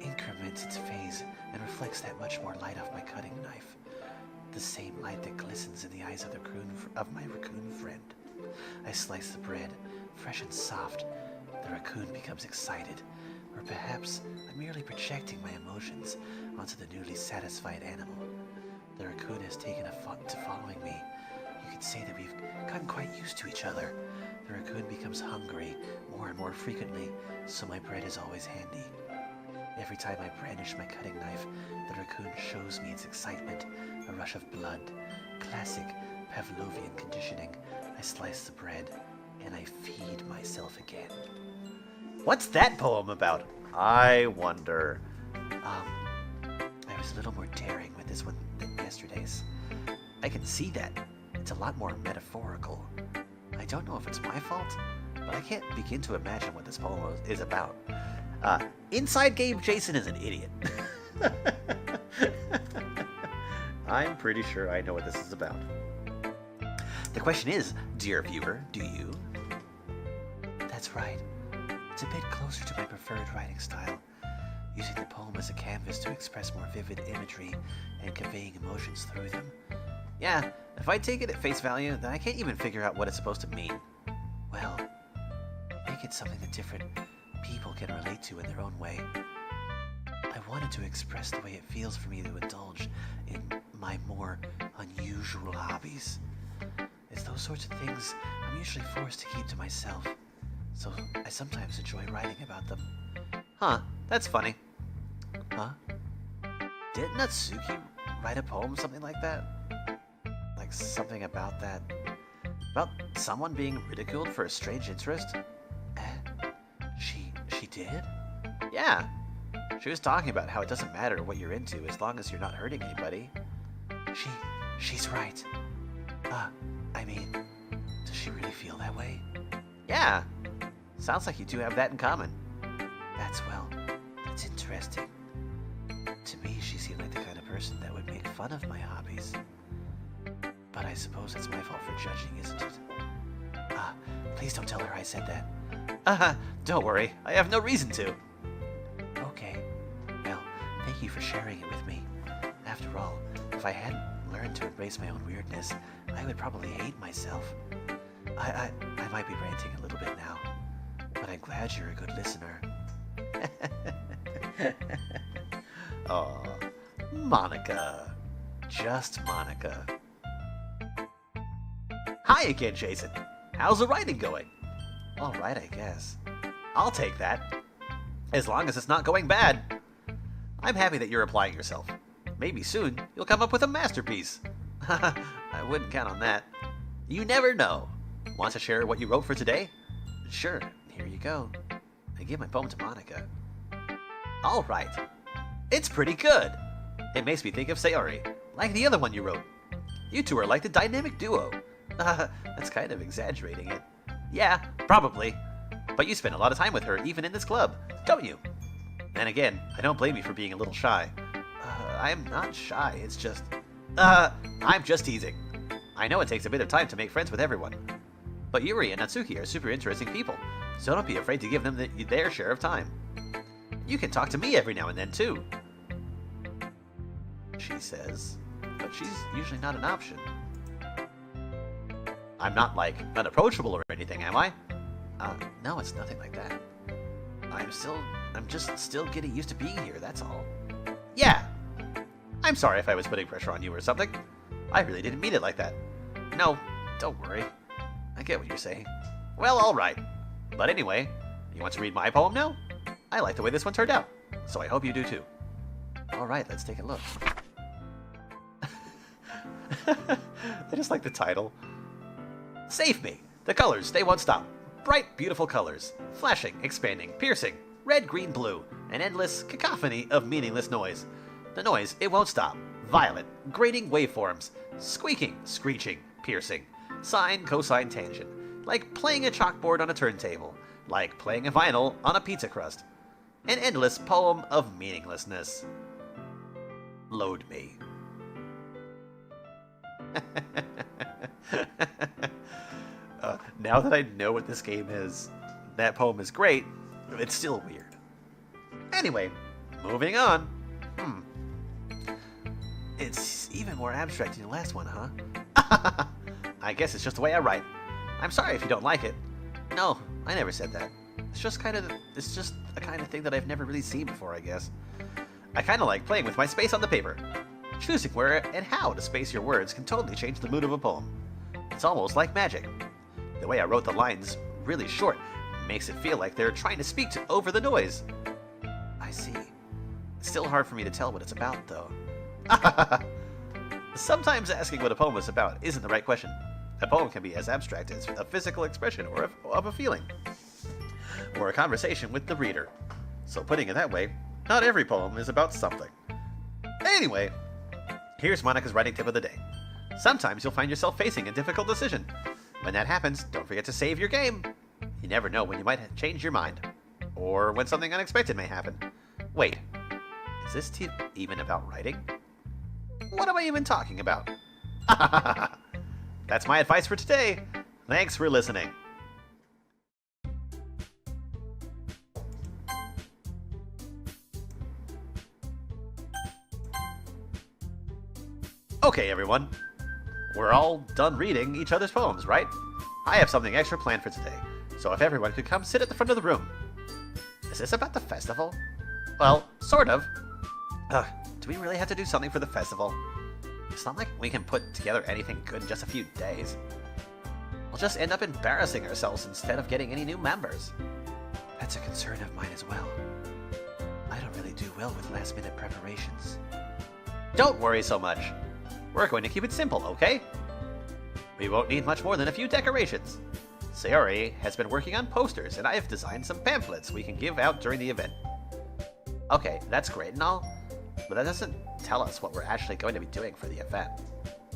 increments its phase and reflects that much more light off my cutting knife. The same light that glistens in the eyes of my raccoon friend. I slice the bread, fresh and soft. The raccoon becomes excited, or perhaps I'm merely projecting my emotions onto the newly satisfied animal. The raccoon has taken to following me. You could say that we've gotten quite used to each other. The raccoon becomes hungry more and more frequently, so my bread is always handy. Every time I brandish my cutting knife, the raccoon shows me its excitement, a rush of blood. Classic Pavlovian conditioning. I slice the bread, and I feed myself again. What's that poem about? I wonder. I was a little more daring with this one than yesterday's. I can see that. It's a lot more metaphorical. I don't know if it's my fault, but I can't begin to imagine what this poem is about. Inside game, Jason is an idiot. I'm pretty sure I know what this is about. The question is, dear viewer, do you? That's right. It's a bit closer to my preferred writing style, using the poem as a canvas to express more vivid imagery and conveying emotions through them. Yeah, if I take it at face value, then I can't even figure out what it's supposed to mean. Well, make it something that different people can relate to in their own way. I wanted to express the way it feels for me to indulge in my more unusual hobbies. It's those sorts of things I'm usually forced to keep to myself, so I sometimes enjoy writing about them. Huh, that's funny. Huh? Didn't Natsuki write a poem something like that? Like something about that? About someone being ridiculed for a strange interest? She did? Yeah. She was talking about how it doesn't matter what you're into as long as you're not hurting anybody. She's right. I mean, does she really feel that way? Yeah. Sounds like you two have that in common. That's interesting. To me, she seemed like the kind of person that would make fun of my hobbies. But I suppose it's my fault for judging, isn't it? Please don't tell her I said that. Don't worry. I have no reason to. Okay. Well, thank you for sharing it with me. After all, if I hadn't learned to embrace my own weirdness, I would probably hate myself. I might be ranting a little bit now, but I'm glad you're a good listener. Aw, Monica. Just Monica. Hi again, Jason. How's the writing going? All right, I guess. I'll take that. As long as it's not going bad. I'm happy that you're applying yourself. Maybe soon you'll come up with a masterpiece. I wouldn't count on that. You never know. Want to share what you wrote for today? Sure, here you go. I give my poem to Monica. All right. It's pretty good. It makes me think of Sayori, like the other one you wrote. You two are like the dynamic duo. That's kind of exaggerating it. Yeah, probably. But you spend a lot of time with her, even in this club, don't you? And again, I don't blame you for being a little shy. I'm not shy, it's just... I'm just teasing. I know it takes a bit of time to make friends with everyone. But Yuri and Natsuki are super interesting people, so don't be afraid to give them their share of time. You can talk to me every now and then, too. She says, but she's usually not an option. I'm not, like, unapproachable or anything, am I? No, it's nothing like that. I'm just still getting used to being here, that's all. Yeah! I'm sorry if I was putting pressure on you or something. I really didn't mean it like that. No, don't worry. I get what you're saying. Well, alright. But anyway, you want to read my poem now? I like the way this one turned out, so I hope you do too. Alright, let's take a look. I just like the title. Save me! The colors, they won't stop. Bright, beautiful colors. Flashing, expanding, piercing. Red, green, blue. An endless cacophony of meaningless noise. The noise, it won't stop. Violet, grating waveforms. Squeaking, screeching, piercing. Sine, cosine, tangent. Like playing a chalkboard on a turntable. Like playing a vinyl on a pizza crust. An endless poem of meaninglessness. Load me. Now that I know what this game is, that poem is great, it's still weird. Anyway, moving on. It's even more abstract than the last one, huh? I guess it's just the way I write. I'm sorry if you don't like it. No, I never said that. It's just a kind of thing that I've never really seen before, I guess. I kind of like playing with my space on the paper. Choosing where and how to space your words can totally change the mood of a poem. It's almost like magic. The way I wrote the lines really short makes it feel like they're trying to speak over the noise. I see. It's still hard for me to tell what it's about, though. Sometimes asking what a poem is about isn't the right question. A poem can be as abstract as a physical expression or of a feeling, or a conversation with the reader. So putting it that way, not every poem is about something. Anyway, here's Monica's writing tip of the day. Sometimes you'll find yourself facing a difficult decision. When that happens, don't forget to save your game. You never know when you might change your mind, or when something unexpected may happen. Wait, is this tip even about writing? What am I even talking about? That's my advice for today. Thanks for listening. Okay, everyone. We're all done reading each other's poems, right? I have something extra planned for today, so if everyone could come sit at the front of the room. Is this about the festival? Well, sort of. Do we really have to do something for the festival? It's not like we can put together anything good in just a few days. We'll just end up embarrassing ourselves instead of getting any new members. That's a concern of mine as well. I don't really do well with last-minute preparations. Don't worry so much. We're going to keep it simple, okay? We won't need much more than a few decorations. Sayori has been working on posters, and I've designed some pamphlets we can give out during the event. Okay, that's great and all, but that doesn't tell us what we're actually going to be doing for the event.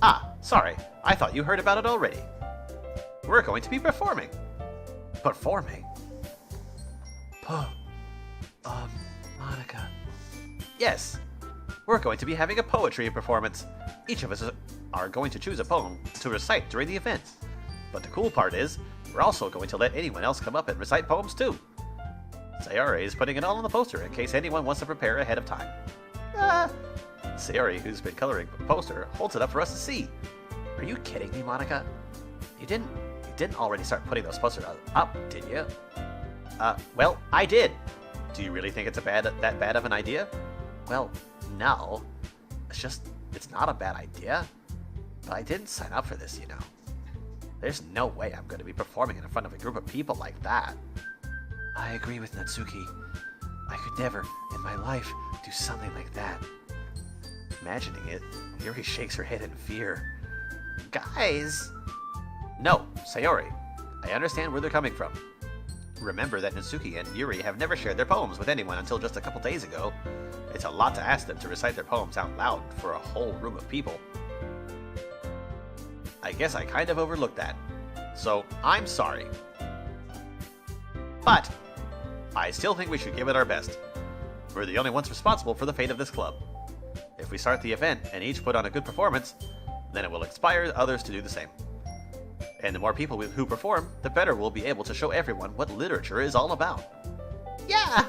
Ah, sorry, I thought you heard about it already. We're going to be performing. Performing? Monica. Yes, we're going to be having a poetry performance. Each of us are going to choose a poem to recite during the event. But the cool part is, we're also going to let anyone else come up and recite poems too. Sayori is putting it all on the poster in case anyone wants to prepare ahead of time. Sayori, who's been coloring the poster, holds it up for us to see. Are you kidding me, Monica? You didn't already start putting those posters up, did you? Well, I did. Do you really think it's that bad of an idea? Well, no. It's not a bad idea. But I didn't sign up for this, you know. There's no way I'm going to be performing in front of a group of people like that. I agree with Natsuki. I could never, in my life, do something like that. Imagining it, Yuri shakes her head in fear. Guys! No, Sayori. I understand where they're coming from. Remember that Natsuki and Yuri have never shared their poems with anyone until just a couple days ago. It's a lot to ask them to recite their poems out loud for a whole room of people. I guess I kind of overlooked that. So, I'm sorry. But, I still think we should give it our best. We're the only ones responsible for the fate of this club. If we start the event and each put on a good performance, then it will inspire others to do the same. And the more people who perform, the better we'll be able to show everyone what literature is all about. Yeah!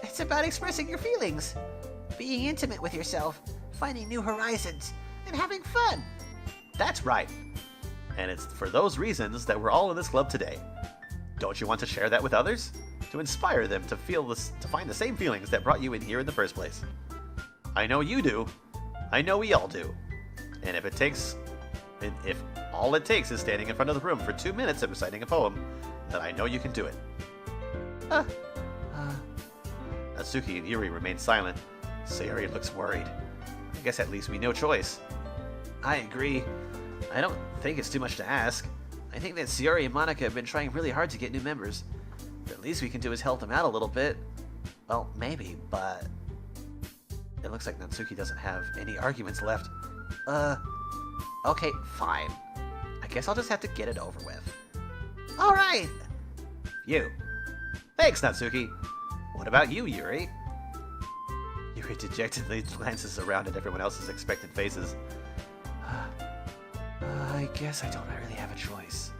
It's about expressing your feelings, being intimate with yourself, finding new horizons, and having fun. That's right. And it's for those reasons that we're all in this club today. Don't you want to share that with others? To inspire them to find the same feelings that brought you in here in the first place. I know you do. I know we all do. And if all it takes is standing in front of the room for 2 minutes and reciting a poem, then I know you can do it. Natsuki and Yuri remain silent. Sayori looks worried. I guess that leaves me no choice. I agree. I don't think it's too much to ask. I think that Sayori and Monika have been trying really hard to get new members. The least we can do is help them out a little bit. Well, maybe, but... It looks like Natsuki doesn't have any arguments left. Okay, fine. I guess I'll just have to get it over with. Alright! You. Thanks, Natsuki. What about you, Yuri? Yuri dejectedly glances around at everyone else's expectant faces. I guess I don't really have a choice.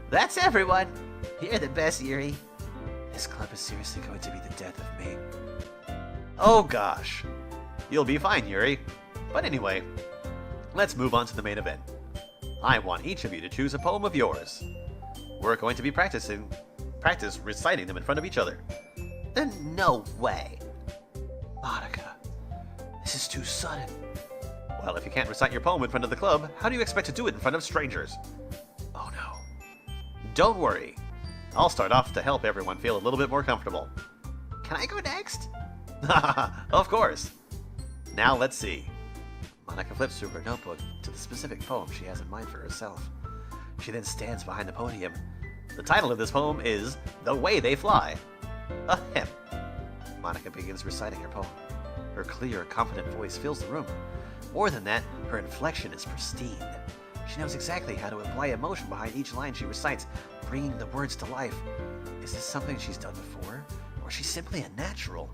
That's everyone! You're the best, Yuri. This club is seriously going to be the death of me. Oh gosh. You'll be fine, Yuri. But anyway, let's move on to the main event. I want each of you to choose a poem of yours. We're going to be practice reciting them in front of each other. No way. Monika, this is too sudden. Well, if you can't recite your poem in front of the club, how do you expect to do it in front of strangers? Oh no. Don't worry. I'll start off to help everyone feel a little bit more comfortable. Can I go next? Of course. Now let's see. Monika flips through her notebook to the specific poem she has in mind for herself. She then stands behind the podium. The title of this poem is The Way They Fly. Ahem. Monika begins reciting her poem. Her clear, confident voice fills the room. More than that, her inflection is pristine. She knows exactly how to apply emotion behind each line she recites, bringing the words to life. Is this something she's done before, or is she simply a natural?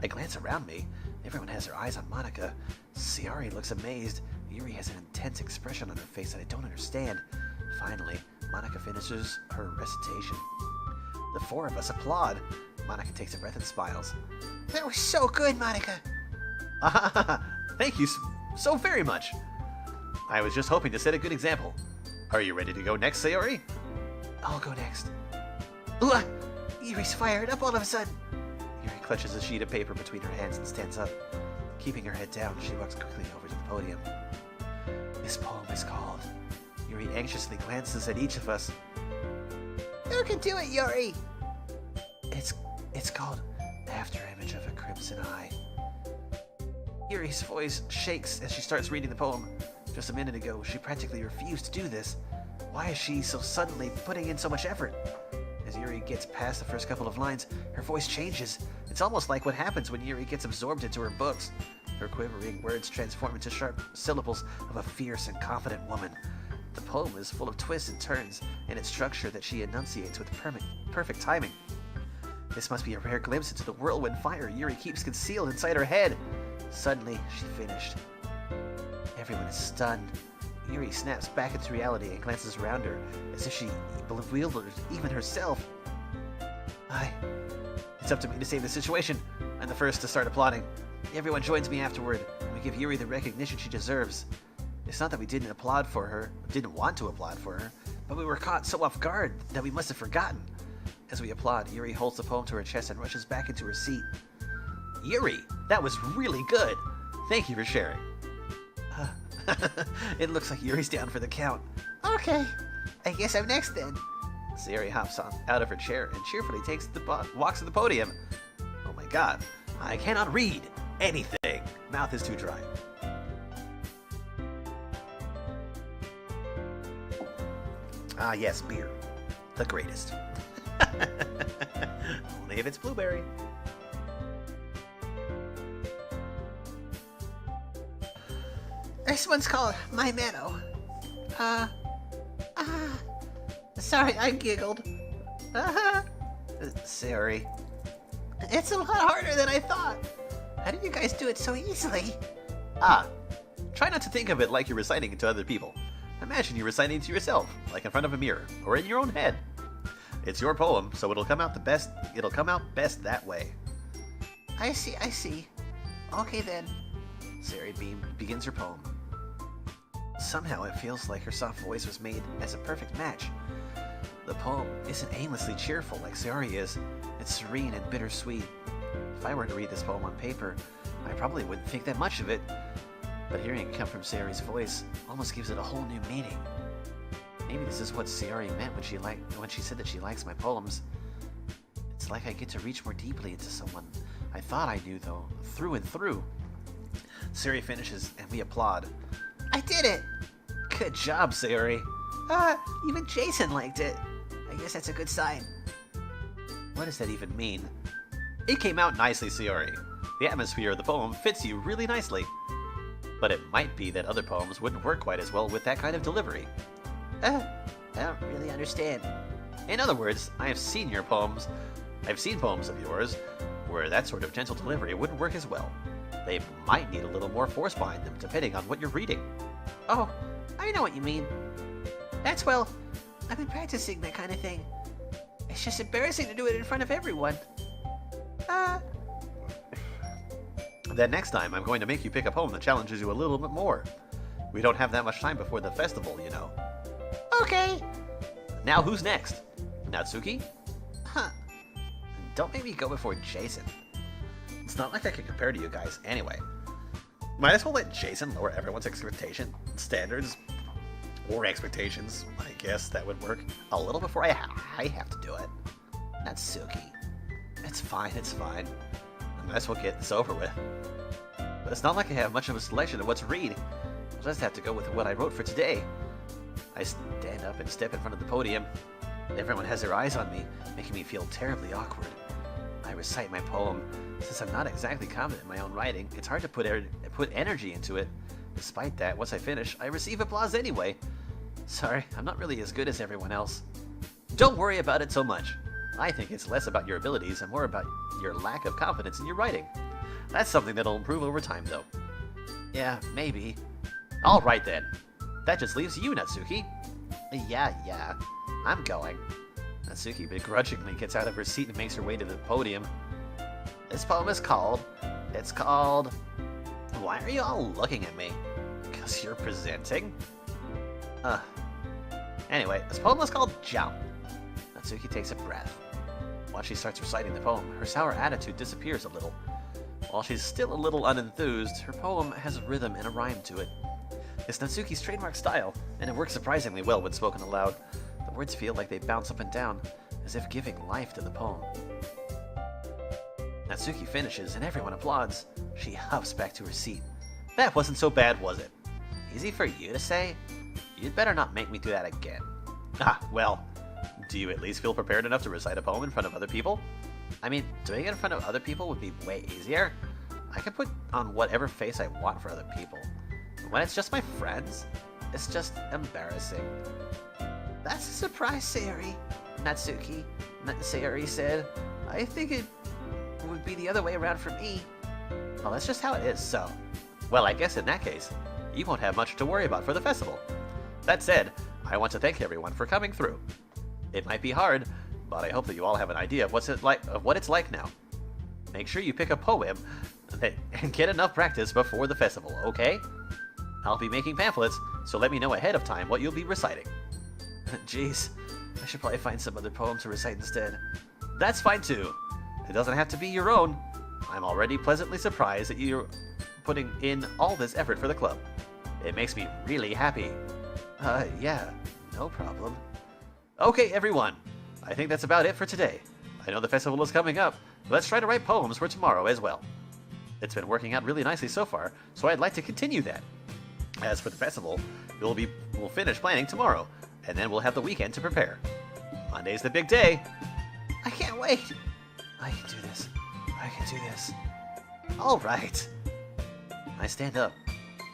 I glance around me. Everyone has their eyes on Monika. Sayori looks amazed. Yuri has an intense expression on her face that I don't understand. Finally, Monika finishes her recitation. The four of us applaud. Monika takes a breath and smiles. That was so good, Monika! Thank you so very much. I was just hoping to set a good example. Are you ready to go next, Sayori? I'll go next. Ooh, Yuri's fired up all of a sudden. Yuri clutches a sheet of paper between her hands and stands up. Keeping her head down, she walks quickly over to the podium. This poem is called... Yuri anxiously glances at each of us. Who can do it, Yuri? It's called After Image of a Crimson Eye. Yuri's voice shakes as she starts reading the poem. Just a minute ago, she practically refused to do this. Why is she so suddenly putting in so much effort? As Yuri gets past the first couple of lines, her voice changes. It's almost like what happens when Yuri gets absorbed into her books. Her quivering words transform into sharp syllables of a fierce and confident woman. The poem is full of twists and turns, and its structure that she enunciates with perfect timing. This must be a rare glimpse into the whirlwind fire Yuri keeps concealed inside her head. Suddenly, she finished. Everyone is stunned. Yuri snaps back into reality and glances around her, as if she bewilders even herself. It's up to me to save the situation. I'm the first to start applauding. Everyone joins me afterward, and we give Yuri the recognition she deserves. It's not that we didn't want to applaud for her, but we were caught so off guard that we must have forgotten. As we applaud, Yuri holds the poem to her chest and rushes back into her seat. Yuri, that was really good. Thank you for sharing. It looks like Yuri's down for the count. Okay, I guess I'm next then. Sayori hops out of her chair and cheerfully walks to the podium. Oh my god, I cannot read anything. Mouth is too dry. Ah yes, beer. The greatest. Only if it's blueberry. This one's called My Meadow. Sorry, I giggled. Sorry. It's a lot harder than I thought. How did you guys do it so easily? Try not to think of it like you're reciting it to other people. Imagine you're reciting it to yourself, like in front of a mirror, or in your own head. It's your poem, so it'll come out best that way. I see. Okay then. Sayori begins her poem. Somehow it feels like her soft voice was made as a perfect match. The poem isn't aimlessly cheerful like Sayori is. It's serene and bittersweet. If I were to read this poem on paper, I probably wouldn't think that much of it. But hearing it come from Sayori's voice almost gives it a whole new meaning. Maybe this is what Sayori meant when she said that she likes my poems. It's like I get to reach more deeply into someone I thought I knew, though, through and through. Sayori finishes, and we applaud. I did it! Good job, Sayori. Even Jason liked it. I guess that's a good sign. What does that even mean? It came out nicely, Sayori. The atmosphere of the poem fits you really nicely. But it might be that other poems wouldn't work quite as well with that kind of delivery. I don't really understand. In other words, I have seen your poems. I've seen poems of yours where that sort of gentle delivery wouldn't work as well. They might need a little more force behind them, depending on what you're reading. Oh, I know what you mean. Well, I've been practicing that kind of thing. It's just embarrassing to do it in front of everyone. Then next time, I'm going to make you pick a poem that challenges you a little bit more. We don't have that much time before the festival, you know. Okay. Now who's next? Natsuki? Huh. Don't make me go before Jason. It's not like I can compare to you guys anyway. Might as well let Jason lower everyone's standards, or expectations. I guess that would work a little before I have to do it. Natsuki. It's fine. I might as well get this over with. But it's not like I have much of a selection of what to read. I'll just have to go with what I wrote for today. I stand up and step in front of the podium. Everyone has their eyes on me, making me feel terribly awkward. I recite my poem. Since I'm not exactly confident in my own writing, it's hard to put energy into it. Despite that, once I finish, I receive applause anyway. Sorry, I'm not really as good as everyone else. Don't worry about it so much. I think it's less about your abilities and more about your lack of confidence in your writing. That's something that'll improve over time, though. Yeah, maybe. Alright then. That just leaves you, Natsuki. Yeah. I'm going. Natsuki begrudgingly gets out of her seat and makes her way to the podium. This poem is called... Why are you all looking at me? Because you're presenting? Anyway, this poem is called Jump. Natsuki takes a breath. Once she starts reciting the poem, her sour attitude disappears a little. While she's still a little unenthused, her poem has a rhythm and a rhyme to it. It's Natsuki's trademark style, and it works surprisingly well when spoken aloud. The words feel like they bounce up and down, as if giving life to the poem. Natsuki finishes, and everyone applauds. She huffs back to her seat. That wasn't so bad, was it? Easy for you to say? You'd better not make me do that again. Well, do you at least feel prepared enough to recite a poem in front of other people? I mean, doing it in front of other people would be way easier. I can put on whatever face I want for other people. When it's just my friends, it's just embarrassing. That's a surprise, Sayori. Natsuki. Sayori said, I think it would be the other way around for me. Well, that's just how it is, so. Well, I guess in that case, you won't have much to worry about for the festival. That said, I want to thank everyone for coming through. It might be hard, but I hope that you all have an idea of what it's like now. Make sure you pick a poem and get enough practice before the festival, okay? I'll be making pamphlets, so let me know ahead of time what you'll be reciting. Jeez, I should probably find some other poem to recite instead. That's fine too. It doesn't have to be your own. I'm already pleasantly surprised that you're putting in all this effort for the club. It makes me really happy. Yeah, no problem. Okay, everyone. I think that's about it for today. I know the festival is coming up. Let's try to write poems for tomorrow as well. It's been working out really nicely so far, so I'd like to continue that. As for the festival, we'll finish planning tomorrow, and then we'll have the weekend to prepare. Monday's the big day. I can't wait. I can do this. All right. I stand up.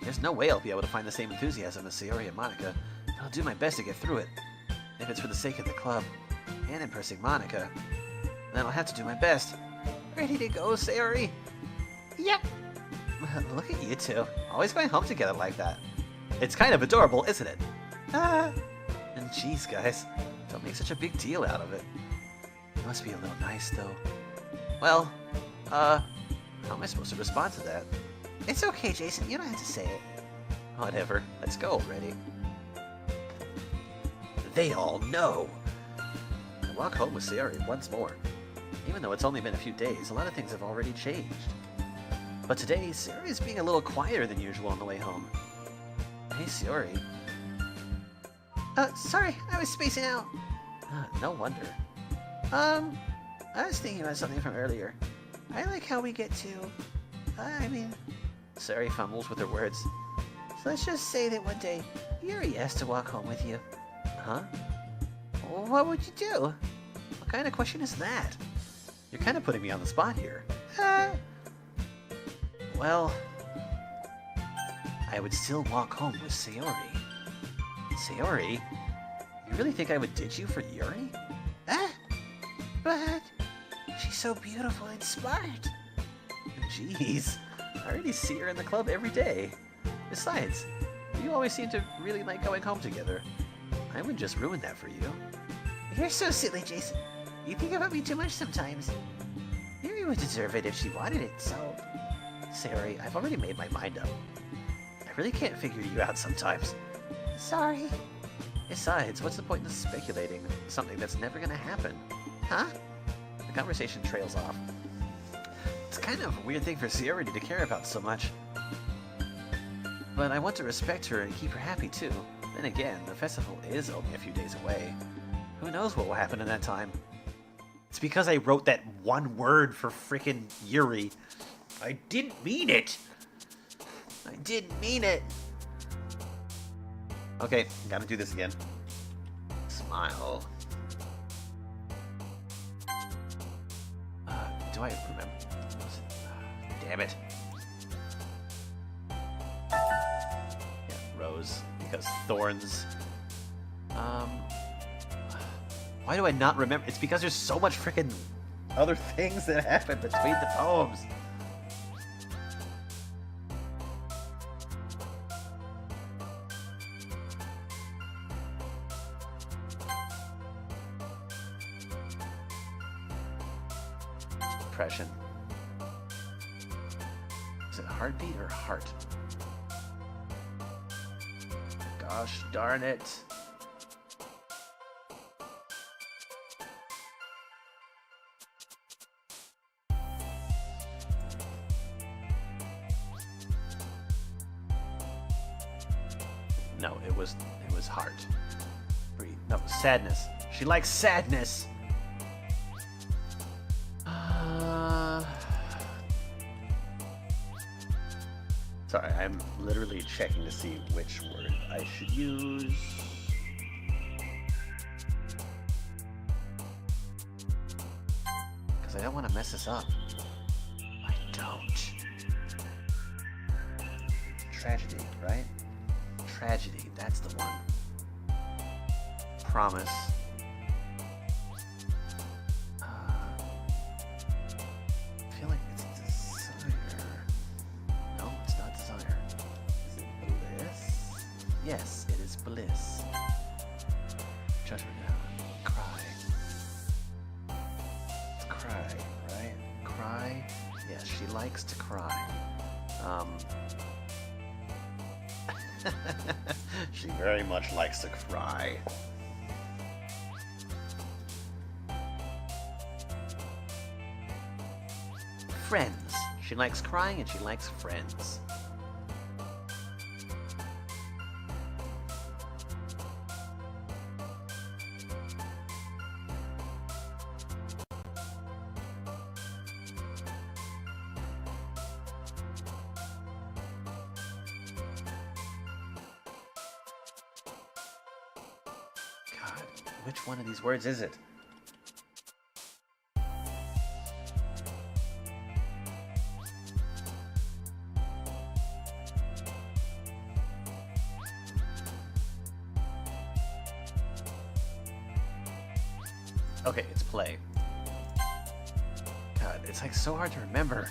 There's no way I'll be able to find the same enthusiasm as Sayori and Monica, but I'll do my best to get through it. If it's for the sake of the club, and impressing Monica, then I'll have to do my best. Ready to go, Sayori? Yep. Look at you two, always going home together like that. It's kind of adorable, isn't it? And geez, guys, don't make such a big deal out of it. It must be a little nice, though. Well, how am I supposed to respond to that? It's okay, Jason, you don't have to say it. Whatever, let's go already. They all know! I walk home with Sayori once more. Even though it's only been a few days, a lot of things have already changed. But today, Sayori is being a little quieter than usual on the way home. Hey, Sayori. Sorry, I was spacing out. No wonder. I was thinking about something from earlier. I like how we get to... Sayori fumbles with her words. So let's just say that one day, Yuri asked to walk home with you. Huh? What would you do? What kind of question is that? You're kind of putting me on the spot here. Well... I would still walk home with Sayori. Sayori? You really think I would ditch you for Yuri? But... she's so beautiful and smart. Jeez. I already see her in the club every day. Besides, you always seem to really like going home together. I would just ruin that for you. You're so silly, Jason. You think about me too much sometimes. Yuri would deserve it if she wanted it, so... Sayori, I've already made my mind up. I really can't figure you out sometimes. Sorry. Besides, what's the point in speculating something that's never gonna happen? Huh? The conversation trails off. It's kind of a weird thing for Sayori to care about so much. But I want to respect her and keep her happy too. Then again, the festival is only a few days away. Who knows what will happen in that time? It's because I wrote that one word for frickin' Yuri. I didn't mean it! I didn't mean it! Okay, gotta do this again. Smile. Do I remember? Damn it. Yeah, rose. Because thorns. Why do I not remember? It's because there's so much frickin' other things that happen between the poems. Depression. Is it heartbeat or heart? Gosh darn it. No, it was heart. Breathe. No, sadness. She likes sadness. Sorry, I'm literally checking to see which word I should use. Because I don't want to mess this up. I don't. Tragedy, right? Tragedy, that's the one. Promise. I feel like it's desire. No, it's not desire. Is it bliss? Yes, it is bliss. Judgment now. Cry. It's cry, right? Cry? Yes, she likes to cry. She very much likes to cry. Friends. She likes crying and she likes friends. God, which one of these words is it? Okay, it's play. God, it's like so hard to remember.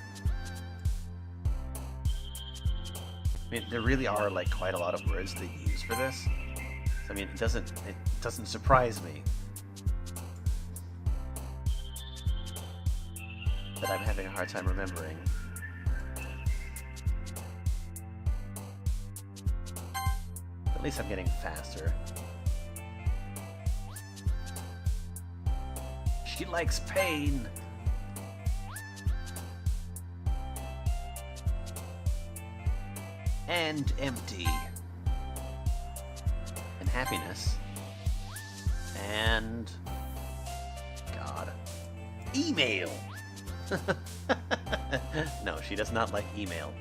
I mean, there really are like quite a lot of words they use for this. So, I mean, it doesn't surprise me that I'm having a hard time remembering. At least I'm getting faster. She likes pain. And empty. And happiness. And... God. Email! No, she does not like email.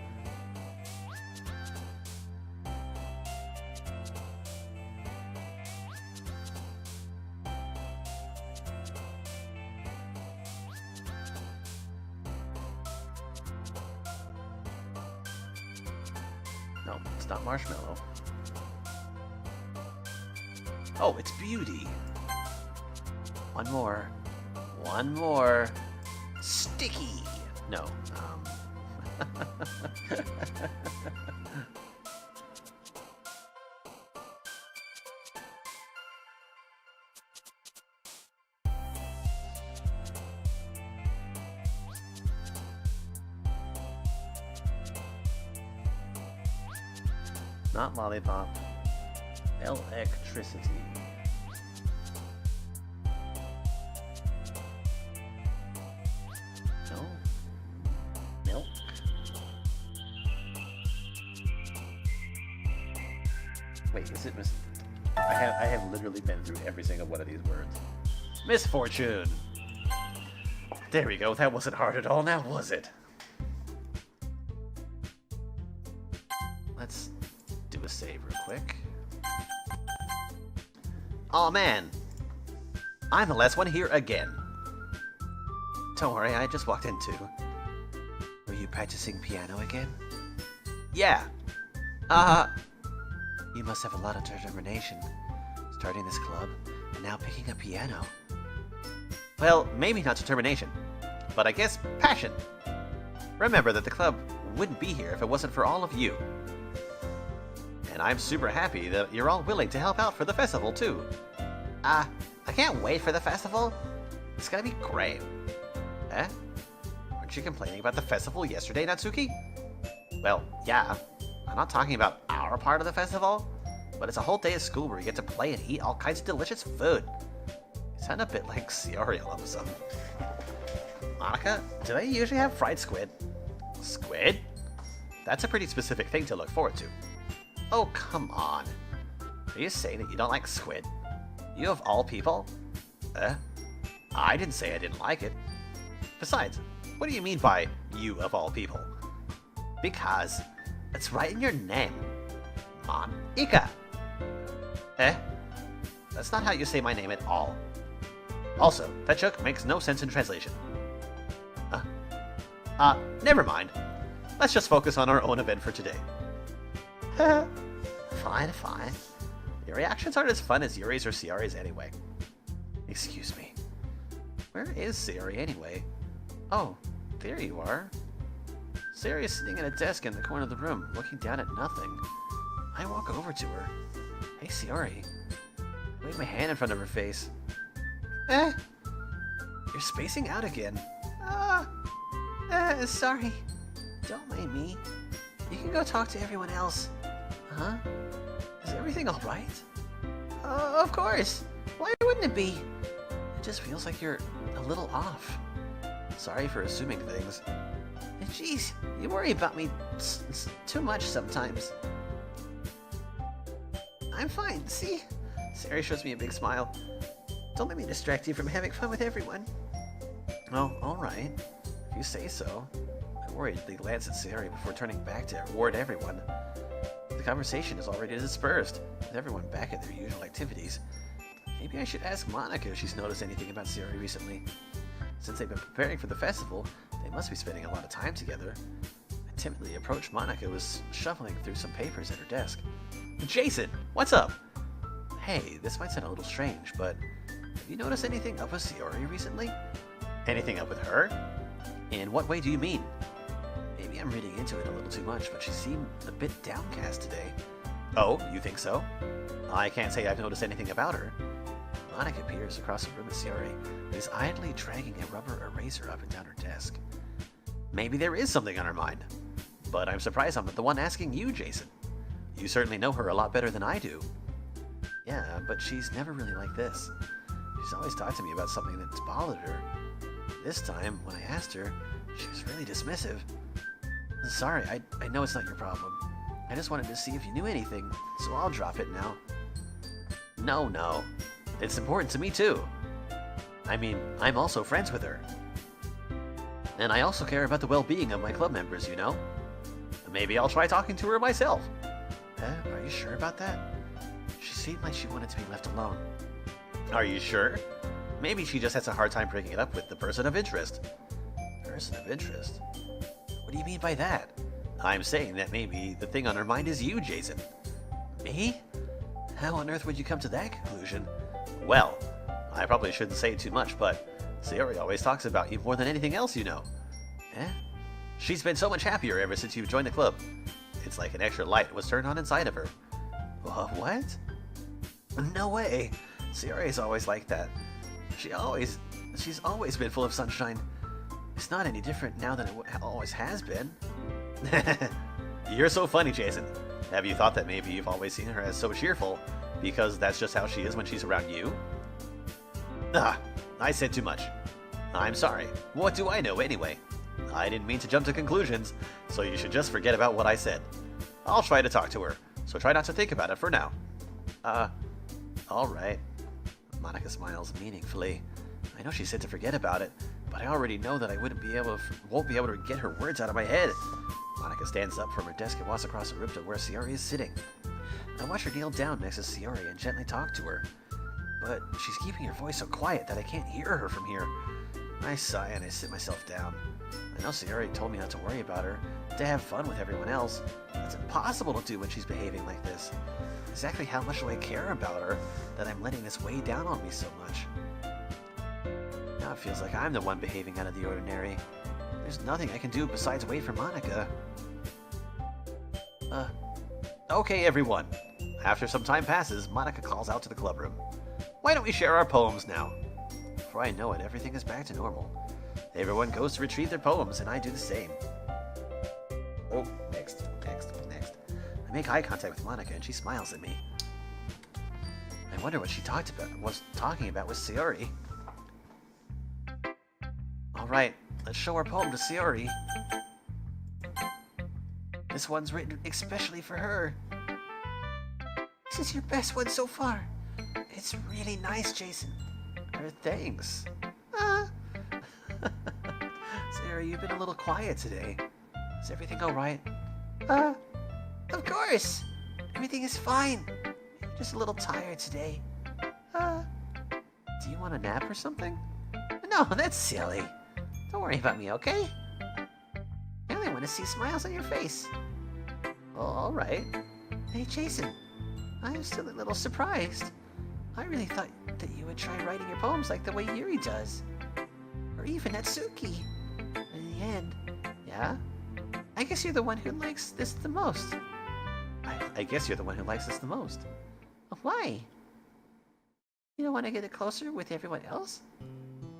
No, it's not marshmallow. Oh, it's beauty. One more. One more. Sticky. No. Not lollipop. Electricity. No. Milk. Wait, is it I have literally been through every single one of these words. Misfortune. There we go. That wasn't hard at all, now was it? Let's do a save real quick. Aw, man. I'm the last one here again. Don't worry, I just walked in too. Were you practicing piano again? Yeah. You must have a lot of determination. Starting this club, and now picking up piano. Well, maybe not determination, but I guess passion. Remember that the club wouldn't be here if it wasn't for all of you. And I'm super happy that you're all willing to help out for the festival, too. I can't wait for the festival. It's gonna be great. Eh? Weren't you complaining about the festival yesterday, Natsuki? Well, yeah. I'm not talking about our part of the festival, but it's a whole day of school where you get to play and eat all kinds of delicious food. You sound a bit like Sayori all of a sudden. Monica, do they usually have fried squid? Squid? That's a pretty specific thing to look forward to. Oh, come on. Are you saying that you don't like squid? You of all people? I didn't say I didn't like it. Besides, what do you mean by you of all people? Because it's right in your name. Monica. That's not how you say my name at all. Also, that joke makes no sense in translation. Never mind. Let's just focus on our own event for today. Fine. Your reactions aren't as fun as Yuri's or Sayori's anyway. Excuse me. Where is Sayori anyway? Oh, there you are. Sayori is sitting at a desk in the corner of the room, looking down at nothing. I walk over to her. Hey, Sayori. I wave my hand in front of her face. You're spacing out again. Sorry. Don't mind me. You can go talk to everyone else. Huh? Is everything alright? Of course. Why wouldn't it be? It just feels like you're a little off. Sorry for assuming things. Jeez, you worry about me too much sometimes. I'm fine, see? Sayori shows me a big smile. Don't let me distract you from having fun with everyone. Oh, alright. If you say so. I worriedly glance at Sayori before turning back to reward everyone. The conversation is already dispersed, with everyone back at their usual activities. Maybe I should ask Monica if she's noticed anything about Sayori recently. Since they've been preparing for the festival, they must be spending a lot of time together. I timidly approached Monica, who was shuffling through some papers at her desk. Jason, what's up? Hey, this might sound a little strange, but have you noticed anything up with Sayori recently? Anything up with her? In what way do you mean? Maybe I'm reading into it a little too much, but she seemed a bit downcast today. Oh, you think so? I can't say I've noticed anything about her. Monica peers across the room at Sayori, who is idly dragging a rubber eraser up and down her desk. Maybe there is something on her mind. But I'm surprised I'm not the one asking you, Jason. You certainly know her a lot better than I do. Yeah, but she's never really like this. She's always talked to me about something that's bothered her. This time, when I asked her, she was really dismissive. Sorry, I know it's not your problem. I just wanted to see if you knew anything, so I'll drop it now. No. It's important to me too. I mean, I'm also friends with her. And I also care about the well-being of my club members, you know? Maybe I'll try talking to her myself. Are you sure about that? She seemed like she wanted to be left alone. Are you sure? Maybe she just has a hard time breaking it up with the person of interest. Person of interest? What do you mean by that? I'm saying that maybe the thing on her mind is you, Jason. Me? How on earth would you come to that conclusion? Well, I probably shouldn't say too much, but Sayori always talks about you more than anything else you know. She's been so much happier ever since you've joined the club. It's like an extra light was turned on inside of her. What? No way. Sayori's always like that. She's always been full of sunshine. It's not any different now than it always has been. You're so funny, Jason. Have you thought that maybe you've always seen her as so cheerful because that's just how she is when she's around you? I said too much. I'm sorry. What do I know anyway? I didn't mean to jump to conclusions, so you should just forget about what I said. I'll try to talk to her, so try not to think about it for now. Alright. Monica smiles meaningfully. I know she said to forget about it, but I already know that I won't be able to get her words out of my head. Monica stands up from her desk and walks across the room to where Sayori is sitting. I watch her kneel down next to Sayori and gently talk to her, but she's keeping her voice so quiet that I can't hear her from here. I sigh and I sit myself down. I know Sayori told me not to worry about her, to have fun with everyone else. It's impossible to do when she's behaving like this. Exactly how much do I care about her that I'm letting this weigh down on me so much? Now it feels like I'm the one behaving out of the ordinary. There's nothing I can do besides wait for Monica. Okay, everyone. After some time passes, Monica calls out to the club room. Why don't we share our poems now? Before I know it, everything is back to normal. Everyone goes to retrieve their poems, and I do the same. Oh, next. I make eye contact with Monica, and she smiles at me. I wonder what she was talking about with Sayori. Alright, let's show our poem to Sayori. This one's written especially for her. This is your best one so far. It's really nice, Jason. Thanks. Sayori, you've been a little quiet today. Is everything alright? Of course! Everything is fine. I'm just a little tired today. Do you want a nap or something? No, that's silly. Don't worry about me, okay? I only want to see smiles on your face. Well, alright. Hey, Jason. I'm still a little surprised. I really thought that you would try writing your poems like the way Yuri does. Or even Natsuki. In the end, yeah? I guess you're the one who likes this the most. I guess you're the one who likes this the most. Why? You don't want to get closer with everyone else?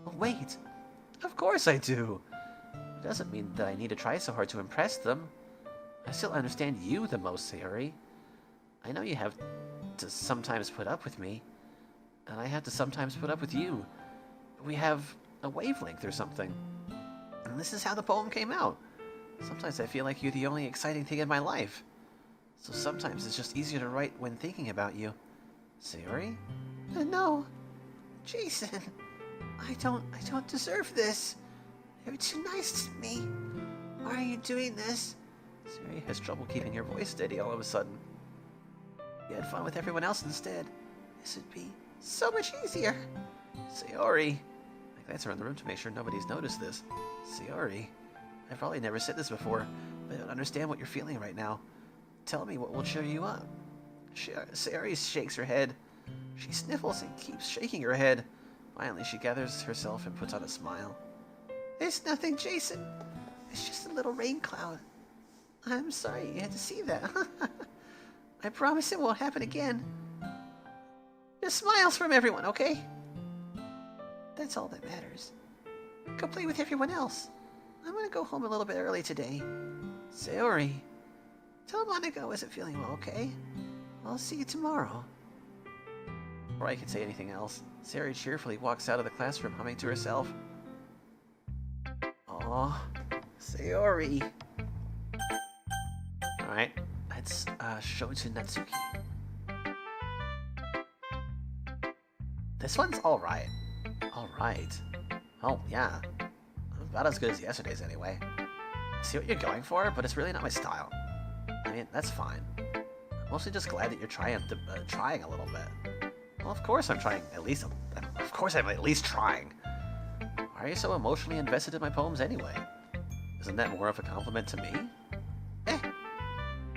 Oh, wait. Of course I do. It doesn't mean that I need to try so hard to impress them. I still understand you the most, Sayori. I know you have to sometimes put up with me, and I have to sometimes put up with you. We have a wavelength or something. And this is how the poem came out. Sometimes I feel like you're the only exciting thing in my life. So sometimes it's just easier to write when thinking about you. Sayori? No. Jason. I don't deserve this. You're too nice to me. Why are you doing this? Sayori has trouble keeping her voice steady all of a sudden. You had fun with everyone else instead. This would be so much easier. Sayori. I glance around the room to make sure nobody's noticed this. Sayori. I've probably never said this before, but I don't understand what you're feeling right now. Tell me what will cheer you up. Sayori shakes her head. She sniffles and keeps shaking her head. Finally, she gathers herself and puts on a smile. It's nothing, Jason. It's just a little rain cloud. I'm sorry you had to see that. I promise it won't happen again. Just smiles from everyone, okay? That's all that matters. Go play with everyone else. I'm gonna go home a little bit early today. Sayori, Tell Monica I wasn't feeling well, okay? I'll see you tomorrow. Before I could say anything else, Sayori cheerfully walks out of the classroom humming to herself. Aw, Sayori. Alright, let's show it to Natsuki. This one's alright. Alright. Oh, yeah. About as good as yesterday's anyway. I see what you're going for, but it's really not my style. I mean, that's fine. I'm mostly just glad that you're trying a little bit. Well, of course I'm trying at least... Of course I'm at least trying. Why are you so emotionally invested in my poems anyway? Isn't that more of a compliment to me?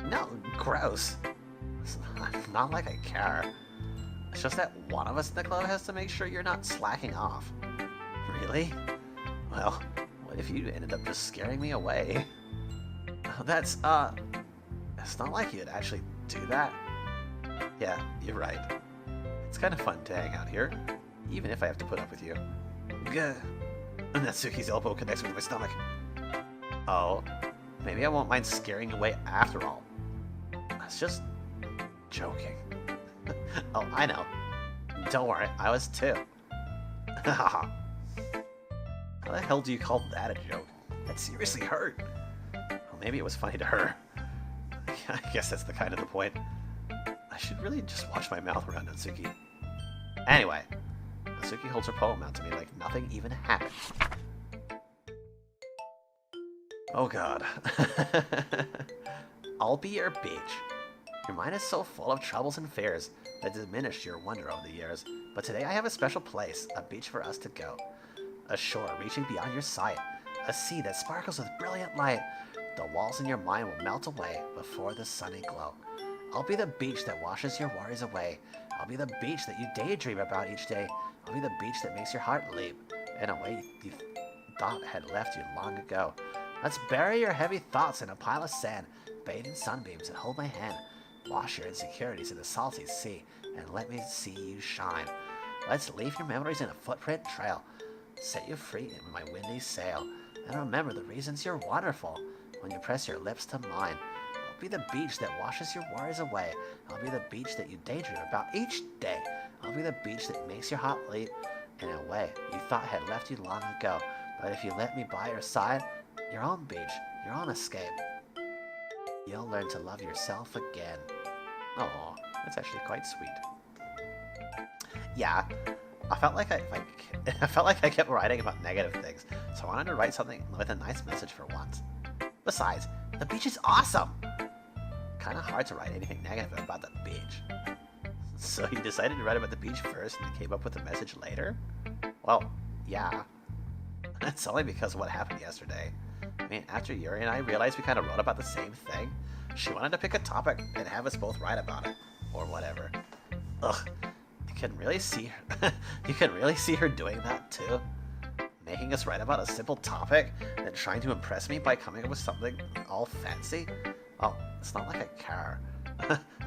No, gross. It's not like I care. It's just that one of us in the club has to make sure you're not slacking off. Really? Well, what if you ended up just scaring me away? It's not like you'd actually do that. Yeah, you're right. It's kind of fun to hang out here, even if I have to put up with you. Gah. Natsuki's elbow connects with my stomach. Oh, maybe I won't mind scaring you away after all. I was just joking. Oh, I know. Don't worry, I was too. How the hell do you call that a joke? That seriously hurt. Well, maybe it was funny to her. I guess that's the kind of the point. I should really just watch my mouth around Natsuki. Anyway, Natsuki holds her poem out to me like nothing even happened. Oh god. I'll be your beach. Your mind is so full of troubles and fears that diminished your wonder over the years. But today I have a special place, a beach for us to go. A shore reaching beyond your sight. A sea that sparkles with brilliant light. The walls in your mind will melt away before the sunny glow. I'll be the beach that washes your worries away. I'll be the beach that you daydream about each day. I'll be the beach that makes your heart leap in a way you thought had left you long ago. Let's bury your heavy thoughts in a pile of sand, bathe in sunbeams and hold my hand. Wash your insecurities in the salty sea and let me see you shine. Let's leave your memories in a footprint trail. Set you free in my windy sail. And remember the reasons you're wonderful when you press your lips to mine. I'll be the beach that washes your worries away. I'll be the beach that you daydream about each day. I'll be the beach that makes your heart leap in a way you thought had left you long ago. But if you let me by your side, your own beach, your own escape, you'll learn to love yourself again. Oh, that's actually quite sweet. Yeah, I felt like I kept writing about negative things, so I wanted to write something with a nice message for once. Besides, the beach is awesome! Kinda hard to write anything negative about the beach. So you decided to write about the beach first and came up with a message later? Well, yeah. That's only because of what happened yesterday. I mean, after Yuri and I realized we kind of wrote about the same thing, she wanted to pick a topic and have us both write about it. Or whatever. Ugh. You can really see her. You can really see her doing that too. Making us write about a simple topic, then trying to impress me by coming up with something all fancy. Well, it's not like I care.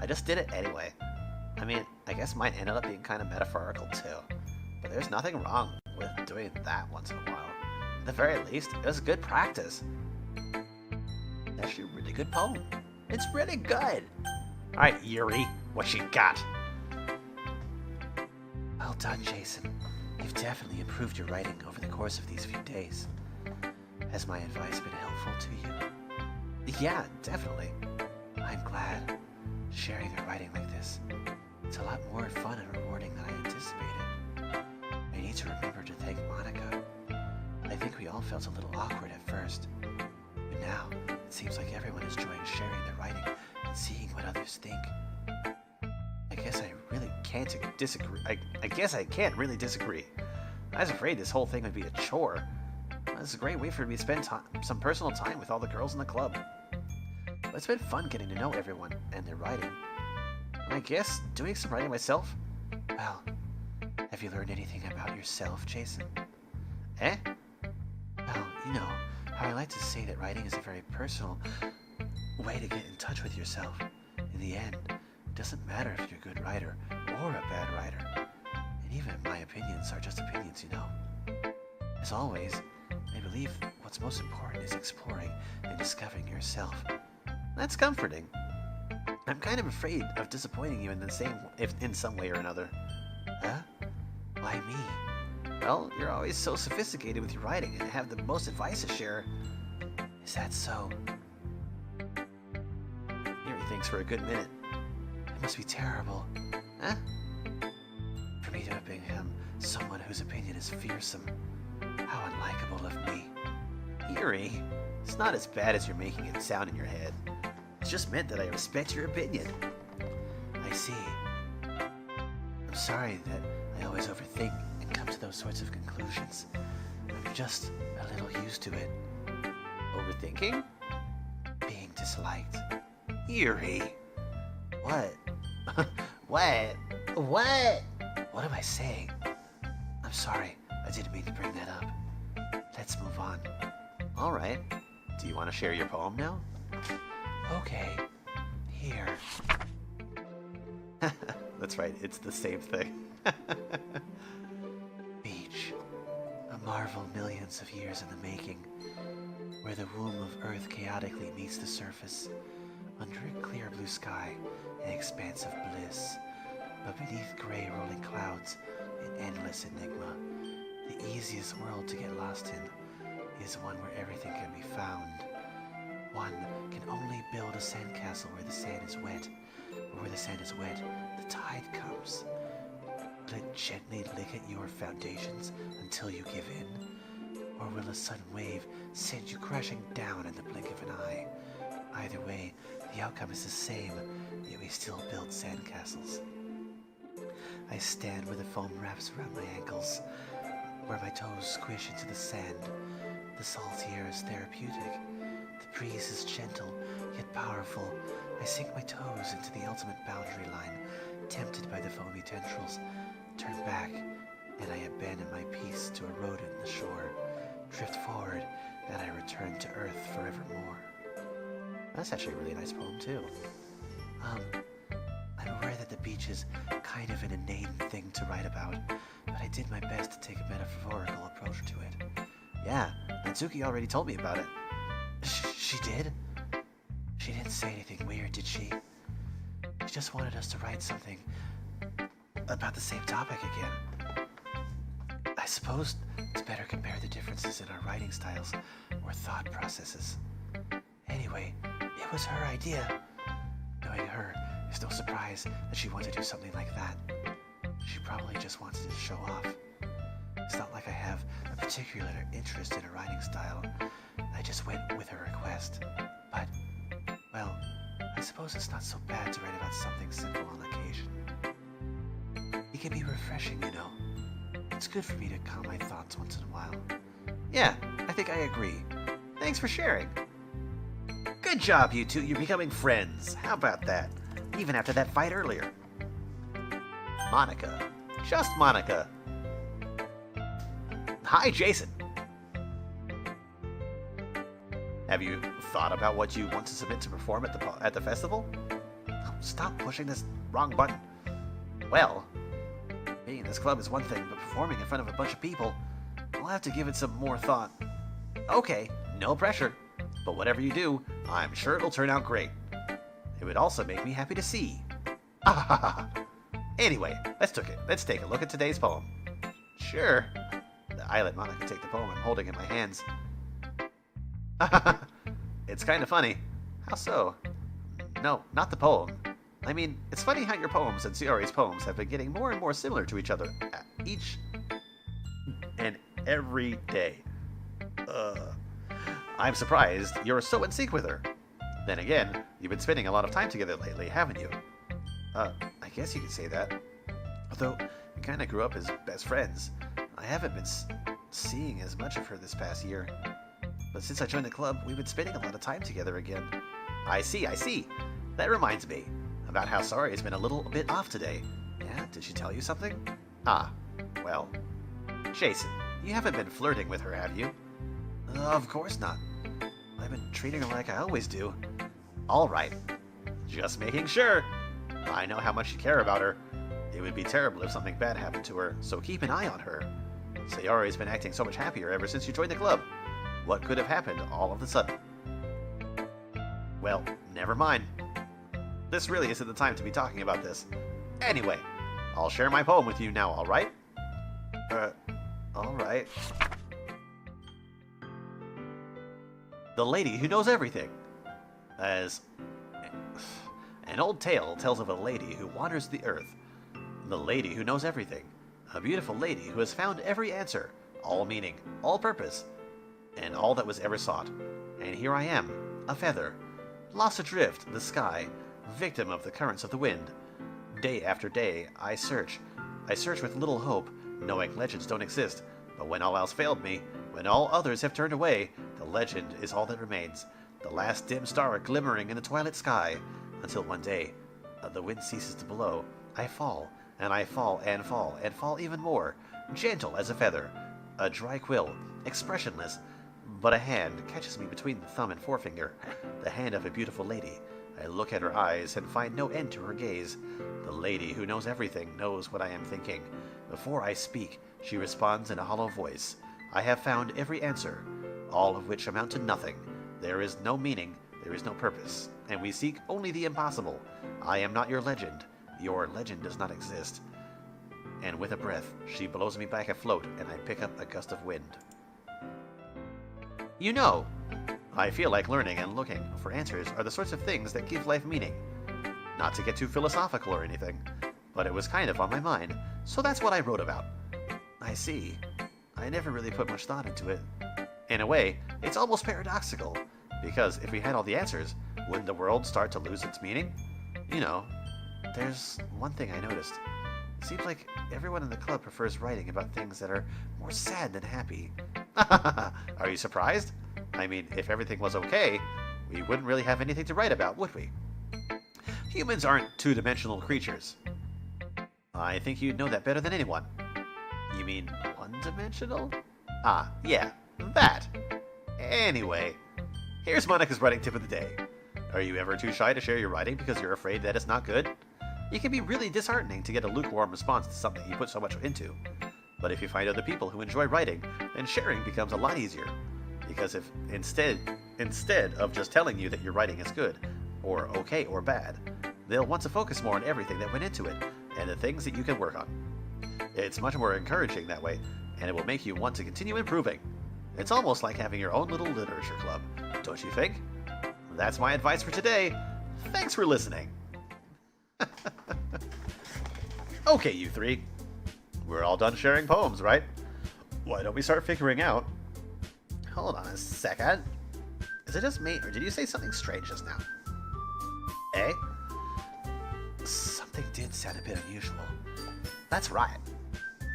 I just did it anyway. I mean, I guess mine ended up being kind of metaphorical too. But there's nothing wrong with doing that once in a while. At the very least, it was good practice. It's actually a really good poem. It's really good. Alright, Yuri, what you got? Well done, Jason. You've definitely improved your writing over the course of these few days. Has my advice been helpful to you? Yeah, definitely. I'm glad. Sharing a writing like this, it's a lot more fun and rewarding than I anticipated. I need to remember to thank Monica. I think we all felt a little awkward at first, but now it seems like everyone is enjoying sharing their writing and seeing what others think. I guess I really can't disagree. I guess I can't really disagree. I was afraid this whole thing would be a chore. This is a great way for me to spend some personal time with all the girls in the club. But it's been fun getting to know everyone and their writing. And I guess doing some writing myself. Well, have you learned anything about yourself, Jason? Eh? Well, you know how I like to say that writing is a very personal way to get in touch with yourself. In the end, it doesn't matter if you're a good writer or a bad writer. And even my opinions are just opinions, you know. As always, I believe what's most important is exploring and discovering yourself. That's comforting. I'm kind of afraid of disappointing you in some way or another. Huh? Why me? Well, you're always so sophisticated with your writing and have the most advice to share. Is that so? Yuri thinks for a good minute. It must be terrible. Huh? For me to have become someone whose opinion is fearsome. How unlikable of me. Yuri, it's not as bad as you're making it sound in your head. It's just meant that I respect your opinion. I see. I'm sorry that I always overthink and come to those sorts of conclusions. I'm just a little used to it. Overthinking? Being disliked. Yuri! What? What? What? What am I saying? I'm sorry, I didn't mean to bring that up. Let's move on. Alright. Do you want to share your poem now? Okay. Here. That's right, it's the same thing. Beach. A marvel millions of years in the making, where the womb of Earth chaotically meets the surface, under a clear blue sky, an expanse of bliss, but beneath gray rolling clouds, an endless enigma. The easiest world to get lost in is one where everything can be found. One can only build a sandcastle where the sand is wet, or where the sand is wet, the tide comes. Will it gently lick at your foundations until you give in? Or will a sudden wave send you crashing down in the blink of an eye? Either way, the outcome is the same, yet we still build sandcastles. I stand where the foam wraps around my ankles, where my toes squish into the sand. The salty air is therapeutic. The breeze is gentle, yet powerful. I sink my toes into the ultimate boundary line, tempted by the foamy tendrils. Turn back, and I abandon my peace to erode in the shore. Drift forward, and I return to Earth forevermore. That's actually a really nice poem, too. I'm aware that the beach is kind of an inane thing to write about, but I did my best to take a metaphorical approach to it. Yeah, Natsuki already told me about it. She did? She didn't say anything weird, did she? She just wanted us to write something about the same topic again. I suppose it's better compare the differences in our writing styles or thought processes. Anyway, it was her idea. Knowing her, it's no surprise that she wanted to do something like that. She probably just wanted to show off. It's not like I have a particular interest in her writing style. I just went with her request. But, well, I suppose it's not so bad to write about something simple on occasion. It can be refreshing, you know. It's good for me to calm my thoughts once in a while. Yeah, I think I agree. Thanks for sharing. Good job, you two. You're becoming friends. How about that? Even after that fight earlier. Monica. Just Monica. Hi, Jason. Have you thought about what you want to submit to perform at the festival? Oh, stop pushing this wrong button. Well, being in this club is one thing, but performing in front of a bunch of people, I'll have to give it some more thought. Okay, no pressure. But whatever you do, I'm sure it'll turn out great. It would also make me happy to see. Anyway, let's take a look at today's poem. Sure. I let Monica take the poem I'm holding in my hands. It's kind of funny. How so? No, not the poem. I mean, it's funny how your poems and Sayori's poems have been getting more and more similar to each other each and every day. I'm surprised you're so in sync with her. Then again, you've been spending a lot of time together lately, haven't you? I guess you could say that. Although, we kind of grew up as best friends. I haven't been seeing as much of her this past year. But since I joined the club, we've been spending a lot of time together again. I see. That reminds me about how Sayori has been a little bit off today. Yeah, did she tell you something? Ah, well. Jason, you haven't been flirting with her, have you? Of course not. I've been treating her like I always do. Alright. Just making sure. I know how much you care about her. It would be terrible if something bad happened to her, so keep an eye on her. Sayori's been acting so much happier ever since you joined the club. What could have happened all of a sudden? Well, never mind. This really isn't the time to be talking about this. Anyway, I'll share my poem with you now, alright? Alright. The Lady Who Knows Everything. As an old tale tells of a lady who wanders the earth. The lady who knows everything. A beautiful lady who has found every answer, all meaning, all purpose, and all that was ever sought. And here I am, a feather, lost adrift in the sky, victim of the currents of the wind. Day after day, I search with little hope, knowing legends don't exist. But when all else failed me, when all others have turned away, the legend is all that remains, the last dim star glimmering in the twilight sky, until one day, the wind ceases to blow. I fall, and I fall, and fall, and fall even more, gentle as a feather, a dry quill, expressionless, but a hand catches me between the thumb and forefinger, the hand of a beautiful lady. I look at her eyes and find no end to her gaze. The lady who knows everything knows what I am thinking. Before I speak, she responds in a hollow voice. I have found every answer, all of which amount to nothing. There is no meaning, there is no purpose, and we seek only the impossible. I am not your legend. Your legend does not exist. And with a breath, she blows me back afloat, and I pick up a gust of wind. You know, I feel like learning and looking for answers are the sorts of things that give life meaning. Not to get too philosophical or anything, but it was kind of on my mind, so that's what I wrote about. I see. I never really put much thought into it. In a way, it's almost paradoxical, because if we had all the answers, wouldn't the world start to lose its meaning? You know, there's one thing I noticed. It seems like everyone in the club prefers writing about things that are more sad than happy. Are you surprised? I mean, if everything was okay, we wouldn't really have anything to write about, would we? Humans aren't two-dimensional creatures. I think you'd know that better than anyone. You mean one-dimensional? Ah, yeah, that. Anyway, here's Monica's writing tip of the day. Are you ever too shy to share your writing because you're afraid that it's not good? It can be really disheartening to get a lukewarm response to something you put so much into. But if you find other people who enjoy writing, then sharing becomes a lot easier. Because if instead of just telling you that your writing is good, or okay or bad, they'll want to focus more on everything that went into it, and the things that you can work on. It's much more encouraging that way, and it will make you want to continue improving. It's almost like having your own little literature club, don't you think? That's my advice for today. Thanks for listening. Okay, you three. We're all done sharing poems, right? Why don't we start figuring out... Hold on a second. Is it just me, or did you say something strange just now? Eh? Something did sound a bit unusual. That's right.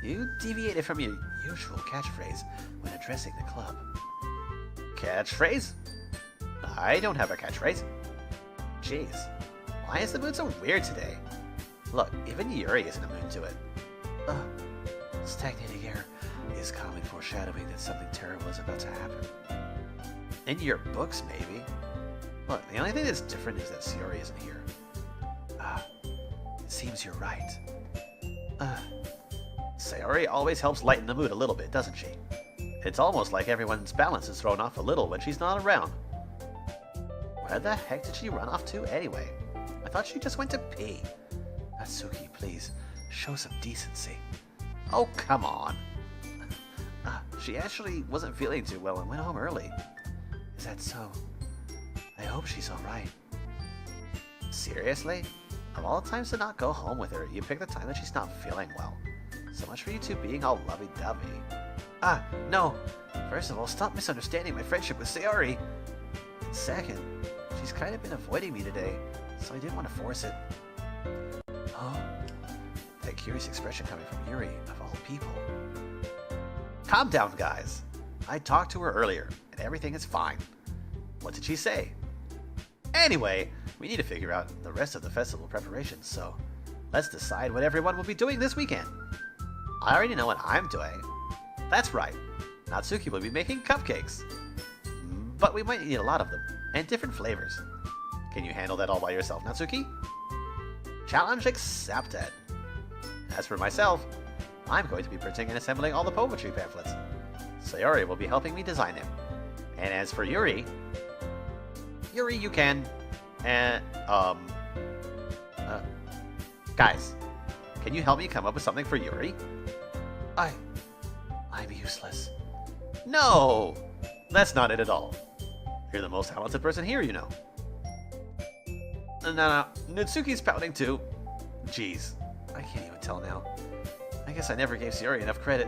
You deviated from your usual catchphrase when addressing the club. Catchphrase? I don't have a catchphrase. Jeez, why is the mood so weird today? Look, even Yuri is in a mood to it. Stagnating air is calmly foreshadowing that something terrible is about to happen. In your books, maybe. Look, the only thing that's different is that Sayori isn't here. It seems you're right. Sayori always helps lighten the mood a little bit, doesn't she? It's almost like everyone's balance is thrown off a little when she's not around. Where the heck did she run off to anyway? I thought she just went to pee. Natsuki, please, show some decency. Oh, come on. She actually wasn't feeling too well and went home early. Is that so? I hope she's alright. Seriously? Of all the times to not go home with her, you pick the time that she's not feeling well. So much for you two being all lovey-dovey. No. First of all, stop misunderstanding my friendship with Sayori. Second, she's kind of been avoiding me today, so I didn't want to force it. Oh, that curious expression coming from Yuri, of all people. Calm down, guys. I talked to her earlier, and everything is fine. What did she say? Anyway, we need to figure out the rest of the festival preparations, so let's decide what everyone will be doing this weekend. I already know what I'm doing. That's right. Natsuki will be making cupcakes. But we might need a lot of them, and different flavors. Can you handle that all by yourself, Natsuki? Challenge accepted. As for myself, I'm going to be printing and assembling all the poetry pamphlets. Sayori will be helping me design them. And as for Yuri, you can And, guys, can you help me come up with something for Yuri? I'm useless. No! That's not it at all. You're the most talented person here, you know. No, Nutsuki's pouting too. Jeez, I can't even tell now. I guess I never gave Sayori enough credit,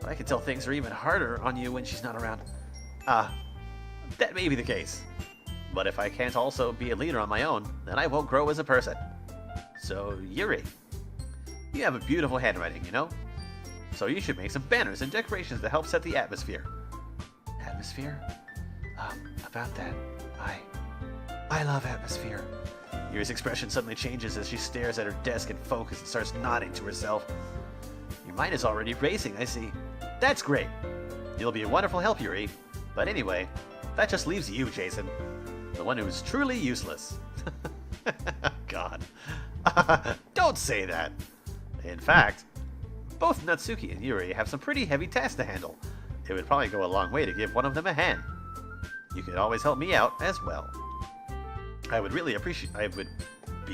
but I can tell things are even harder on you when she's not around. That may be the case. But if I can't also be a leader on my own, then I won't grow as a person. So, Yuri, you have a beautiful handwriting, you know? So you should make some banners and decorations to help set the atmosphere. Atmosphere? About that, I love atmosphere. Yuri's expression suddenly changes as she stares at her desk and focuses and starts nodding to herself. Your mind is already racing, I see. That's great. You'll be a wonderful help, Yuri. But anyway, that just leaves you, Jason. The one who's truly useless. God. Don't say that. In fact, both Natsuki and Yuri have some pretty heavy tasks to handle. It would probably go a long way to give one of them a hand. You could always help me out as well. I would be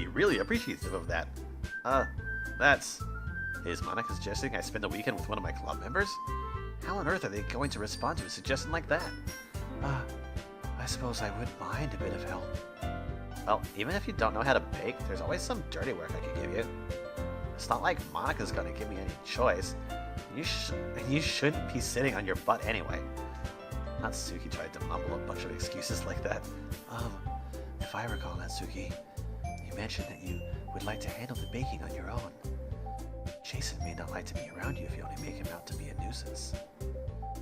really appreciative of that. Is Monica suggesting I spend the weekend with one of my club members? How on earth are they going to respond to a suggestion like that? I suppose I wouldn't mind a bit of help. Well, even if you don't know how to bake, there's always some dirty work I could give you. It's not like Monica's gonna give me any choice. You shouldn't be sitting on your butt anyway. Natsuki tried to mumble a bunch of excuses like that. If I recall, Natsuki, you mentioned that you would like to handle the baking on your own. Jason may not like to be around you if you only make him out to be a nuisance.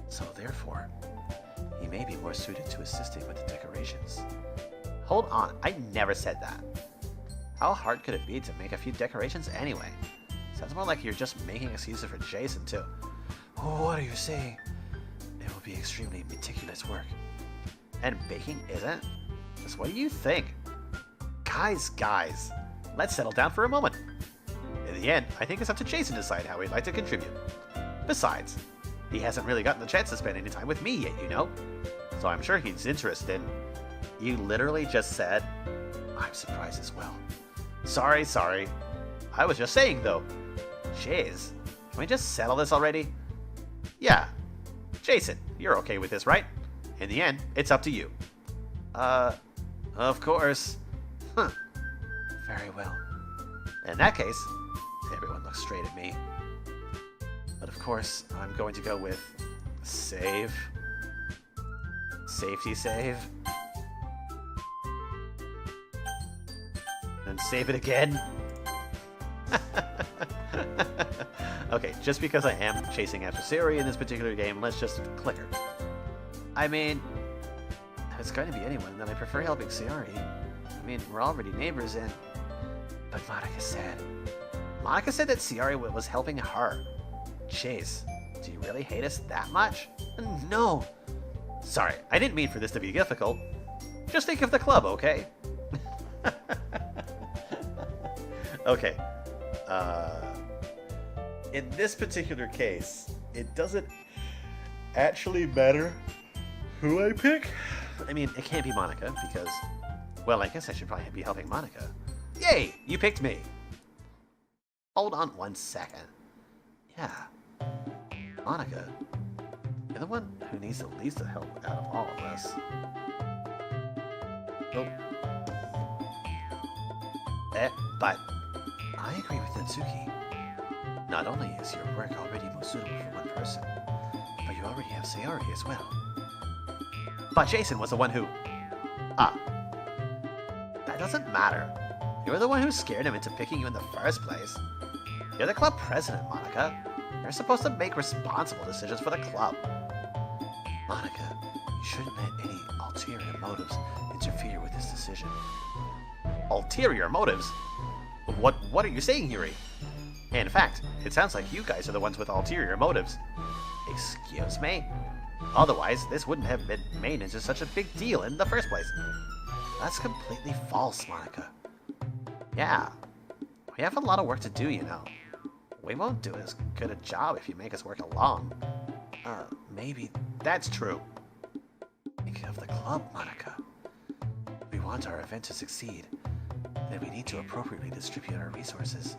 So therefore, he may be more suited to assisting with the decorations. Hold on, I never said that. How hard could it be to make a few decorations anyway? Sounds more like you're just making excuses for Jason too. Oh, what are you saying? It will be extremely meticulous work. And baking isn't? Just what do you think? Guys, let's settle down for a moment. In the end, I think it's up to Jason to decide how he'd like to contribute. Besides, he hasn't really gotten the chance to spend any time with me yet, you know? So I'm sure he's interested. You literally just said, I'm surprised as well. Sorry. I was just saying, though. Jeez, can we just settle this already? Yeah. Jason, you're okay with this, right? In the end, it's up to you. Of course. Huh. Very well. In that case, everyone looks straight at me. But of course, I'm going to go with save. Safety save. Then save it again. Okay, just because I am chasing after Sayori in this particular game, let's just click her. I mean, if it's going to be anyone, then I prefer helping Sayori. I mean, we're already neighbors and... But Monica said that Sayori was helping her. Jeez, do you really hate us that much? No. Sorry, I didn't mean for this to be difficult. Just think of the club, okay? Okay. In this particular case, it doesn't actually matter who I pick. I mean, it can't be Monica because, well, I guess I should probably be helping Monica. Yay! You picked me! Hold on 1 second. Yeah. Monica, you're the one who needs the least of help out of all of us. Nope. But I agree with Natsuki. Not only is your work already most suitable for one person, but you already have Sayori as well. But Jason was the one who... That doesn't matter. You were the one who scared him into picking you in the first place. You're the club president, Monica. You're supposed to make responsible decisions for the club. Monica, you shouldn't let any ulterior motives interfere with this decision. Ulterior motives? What are you saying, Yuri? In fact, it sounds like you guys are the ones with ulterior motives. Excuse me? Otherwise, this wouldn't have been made into such a big deal in the first place. That's completely false, Monica. Yeah, we have a lot of work to do, you know. We won't do as good a job if you make us work alone. Maybe that's true. Think of the club, Monica. We want our event to succeed, then we need to appropriately distribute our resources.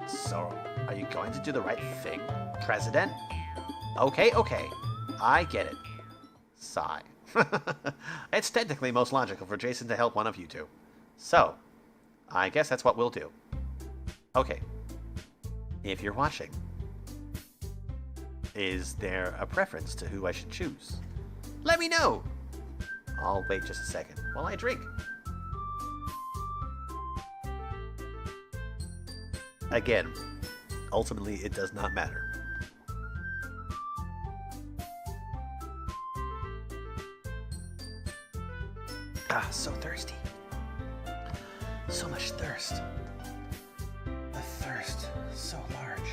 So, are you going to do the right thing, President? Okay. I get it. Sigh. It's technically most logical for Jason to help one of you two. So, I guess that's what we'll do. Okay. If you're watching, is there a preference to who I should choose? Let me know! I'll wait just a second while I drink. Again, ultimately it does not matter. So thirsty. So much thirst. A thirst so large.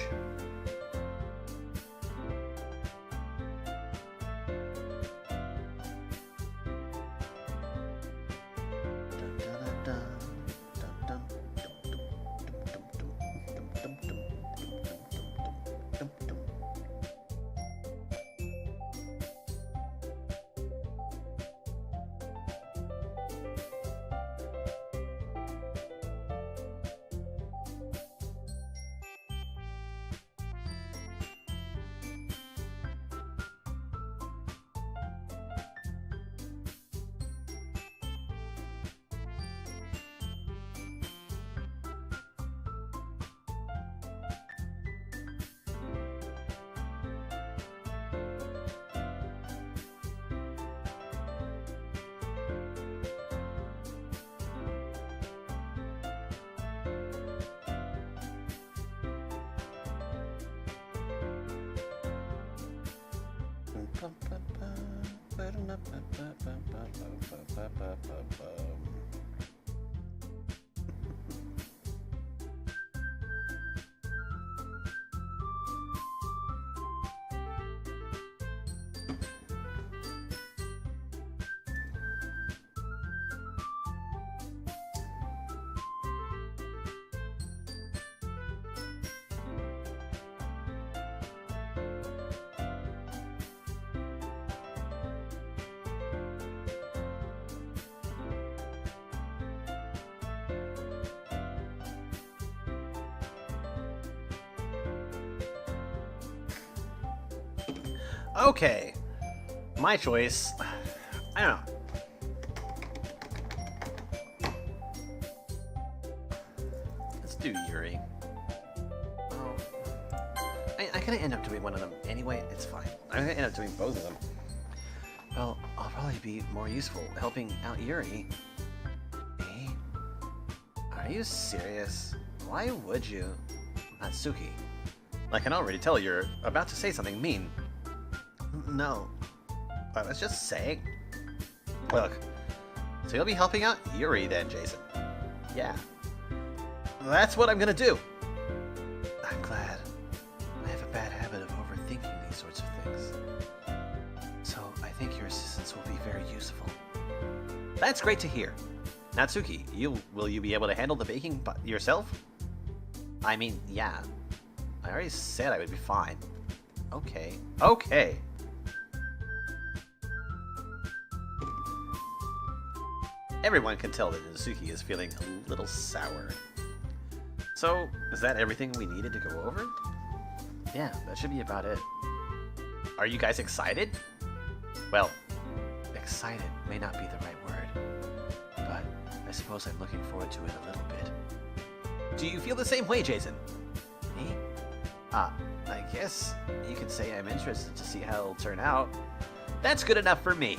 Okay. My choice. I don't know. Let's do Yuri. Oh. I could end up doing one of them anyway. It's fine. I'm gonna end up doing both of them. Well, I'll probably be more useful helping out Yuri. Me? Are you serious? Why would you? Natsuki. I can already tell you're about to say something mean. No. I was just saying. Look, so you'll be helping out Yuri then, Jason. Yeah. That's what I'm gonna do. I'm glad. I have a bad habit of overthinking these sorts of things. So I think your assistance will be very useful. That's great to hear. Natsuki, will you be able to handle the baking yourself? I mean, yeah. I already said I would be fine. Okay. Okay. Everyone can tell that Natsuki is feeling a little sour. So, is that everything we needed to go over? Yeah, that should be about it. Are you guys excited? Well, excited may not be the right word, but I suppose I'm looking forward to it a little bit. Do you feel the same way, Jason? Me? I guess you could say I'm interested to see how it'll turn out. That's good enough for me.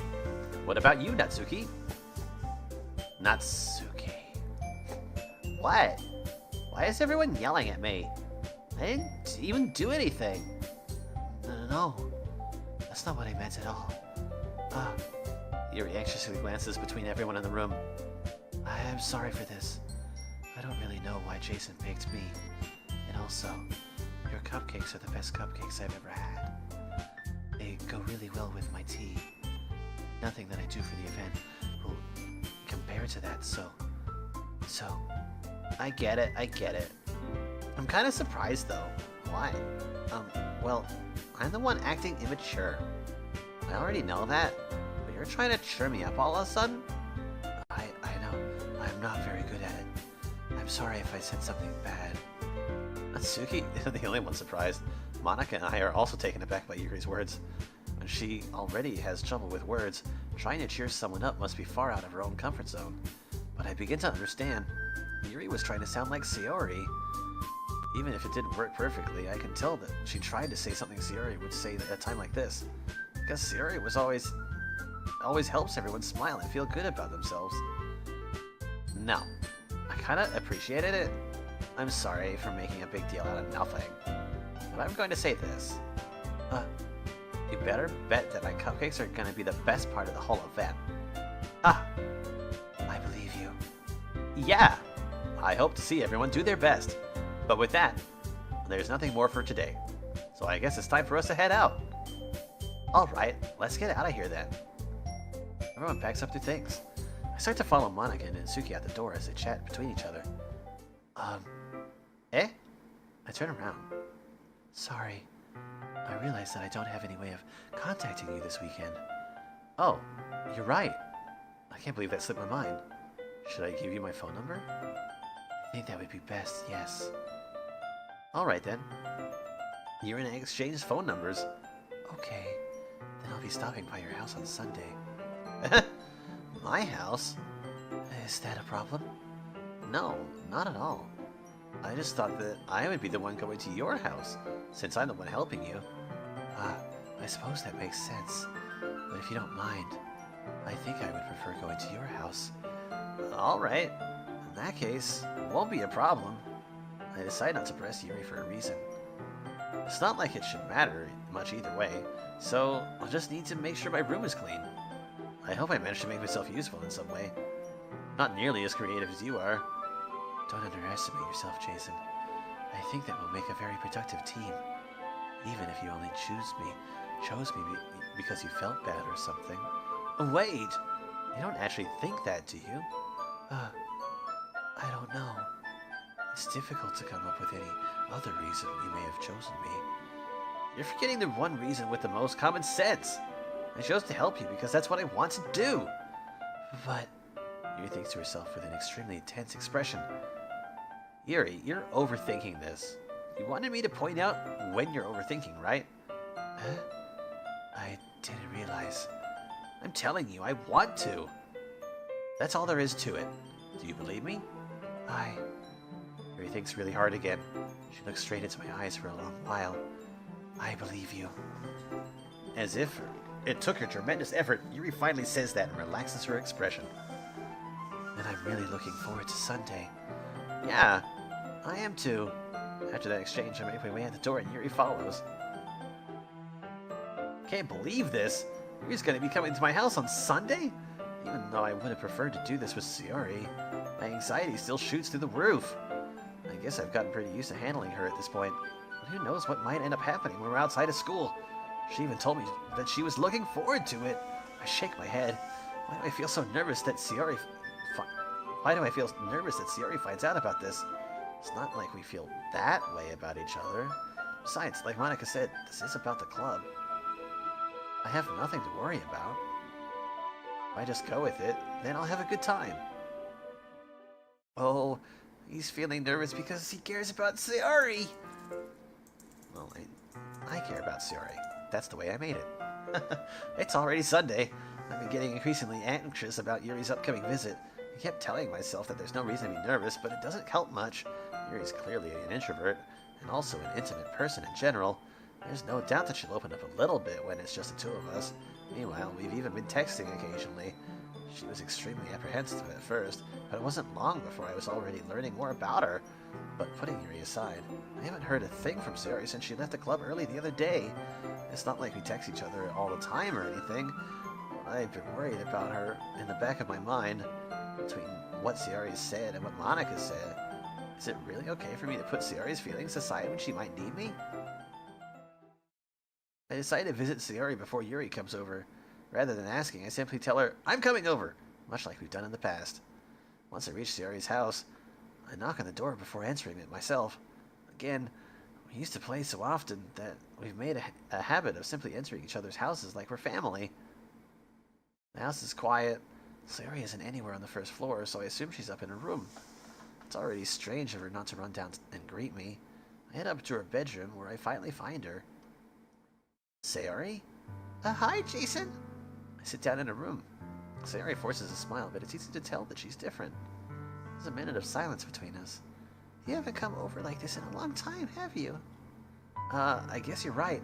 What about you, Natsuki? Natsuki. What? Why is everyone yelling at me? I didn't even do anything. No. That's not what I meant at all. Yuri anxiously glances between everyone in the room. I am sorry for this. I don't really know why Jason picked me. And also, your cupcakes are the best cupcakes I've ever had. They go really well with my tea. Nothing that I do for the event will compare to that, so I get it. I'm kind of surprised though. Why? Well, I'm the one acting immature. I already know that, but you're You're trying to cheer me up all of a sudden? I know. I'm not very good at it. I'm sorry if I said something bad. Natsuki isn't the only one surprised. Monika and I are also taken aback by Yuri's words. When she already has trouble with words, trying to cheer someone up must be far out of her own comfort zone. But I begin to understand. Yuri was trying to sound like Sayori. Even if it didn't work perfectly, I can tell that she tried to say something Sayori would say at a time like this. Because Sayori was always helps everyone smile and feel good about themselves. No. I kinda appreciated it. I'm sorry for making a big deal out of nothing. But I'm going to say this. You better bet that my cupcakes are going to be the best part of the whole event. Ah! I believe you. Yeah! I hope to see everyone do their best. But with that, there's nothing more for today. So I guess it's time for us to head out. Alright, let's get out of here then. Everyone packs up their things. I start to follow Monika and Natsuki out the door as they chat between each other. Eh? I turn around. Sorry. I realize that I don't have any way of contacting you this weekend. Oh, you're right. I can't believe that slipped my mind. Should I give you my phone number? I think that would be best, yes. Alright then. You and I exchanged phone numbers. Okay. Then I'll be stopping by your house on Sunday. My house? Is that a problem? No, not at all. I just thought that I would be the one going to your house, since I'm the one helping you. I suppose that makes sense. But if you don't mind, I think I would prefer going to your house. Alright. In that case, it won't be a problem. I decide not to press Yuri for a reason. It's not like it should matter much either way, so I'll just need to make sure my room is clean. I hope I managed to make myself useful in some way. Not nearly as creative as you are. Don't underestimate yourself, Jason. I think that we'll make a very productive team. Even if you only chose me because you felt bad or something. Wait! You don't actually think that, do you? I don't know. It's difficult to come up with any other reason you may have chosen me. You're forgetting the one reason with the most common sense. I chose to help you because that's what I want to do. But... Yuri thinks to herself with an extremely tense expression. Yuri, you're overthinking this. You wanted me to point out when you're overthinking, right? Huh? I didn't realize. I'm telling you, I want to. That's all there is to it. Do you believe me? Yuri thinks really hard again. She looks straight into my eyes for a long while. I believe you. As if it took her tremendous effort, Yuri finally says that and relaxes her expression. And I'm really looking forward to Sunday. Yeah, I am too. After that exchange, I make my way out the door and Yuri follows. Can't believe this! Yuri's gonna be coming to my house on Sunday? Even though I would have preferred to do this with Sayori, my anxiety still shoots through the roof. I guess I've gotten pretty used to handling her at this point, but who knows what might end up happening when we're outside of school. She even told me that she was looking forward to it. I shake my head. Why do I feel so nervous that Sayori... Why do I feel nervous that Sayori finds out about this? It's not like we feel that way about each other. Besides, like Monika said, this is about the club. I have nothing to worry about. If I just go with it, then I'll have a good time. Oh, he's feeling nervous because he cares about Sayori. Well, I care about Sayori. That's the way I made it. It's already Sunday. I've been getting increasingly anxious about Yuri's upcoming visit. I kept telling myself that there's no reason to be nervous, but it doesn't help much. Yuri's clearly an introvert, and also an intimate person in general. There's no doubt that she'll open up a little bit when it's just the two of us. Meanwhile, we've even been texting occasionally. She was extremely apprehensive at first, but it wasn't long before I was already learning more about her. But putting Yuri aside, I haven't heard a thing from Sayori since she left the club early the other day. It's not like we text each other all the time or anything. I've been worried about her in the back of my mind. Between what Sayori said and what Monika said, is it really okay for me to put Sayori's feelings aside when she might need me? I decide to visit Sayori before Yuri comes over. Rather than asking, I simply tell her, I'm coming over, much like we've done in the past. Once I reach Sayori's house, I knock on the door before answering it myself. Again, we used to play so often that we've made a habit of simply entering each other's houses like we're family. The house is quiet. Sayori isn't anywhere on the first floor, so I assume she's up in her room. It's already strange of her not to run down and greet me. I head up to her bedroom, where I finally find her. Sayori? Hi, Jason. I sit down in her room. Sayori forces a smile, but it's easy to tell that she's different. There's a minute of silence between us. You haven't come over like this in a long time, have you? I guess you're right.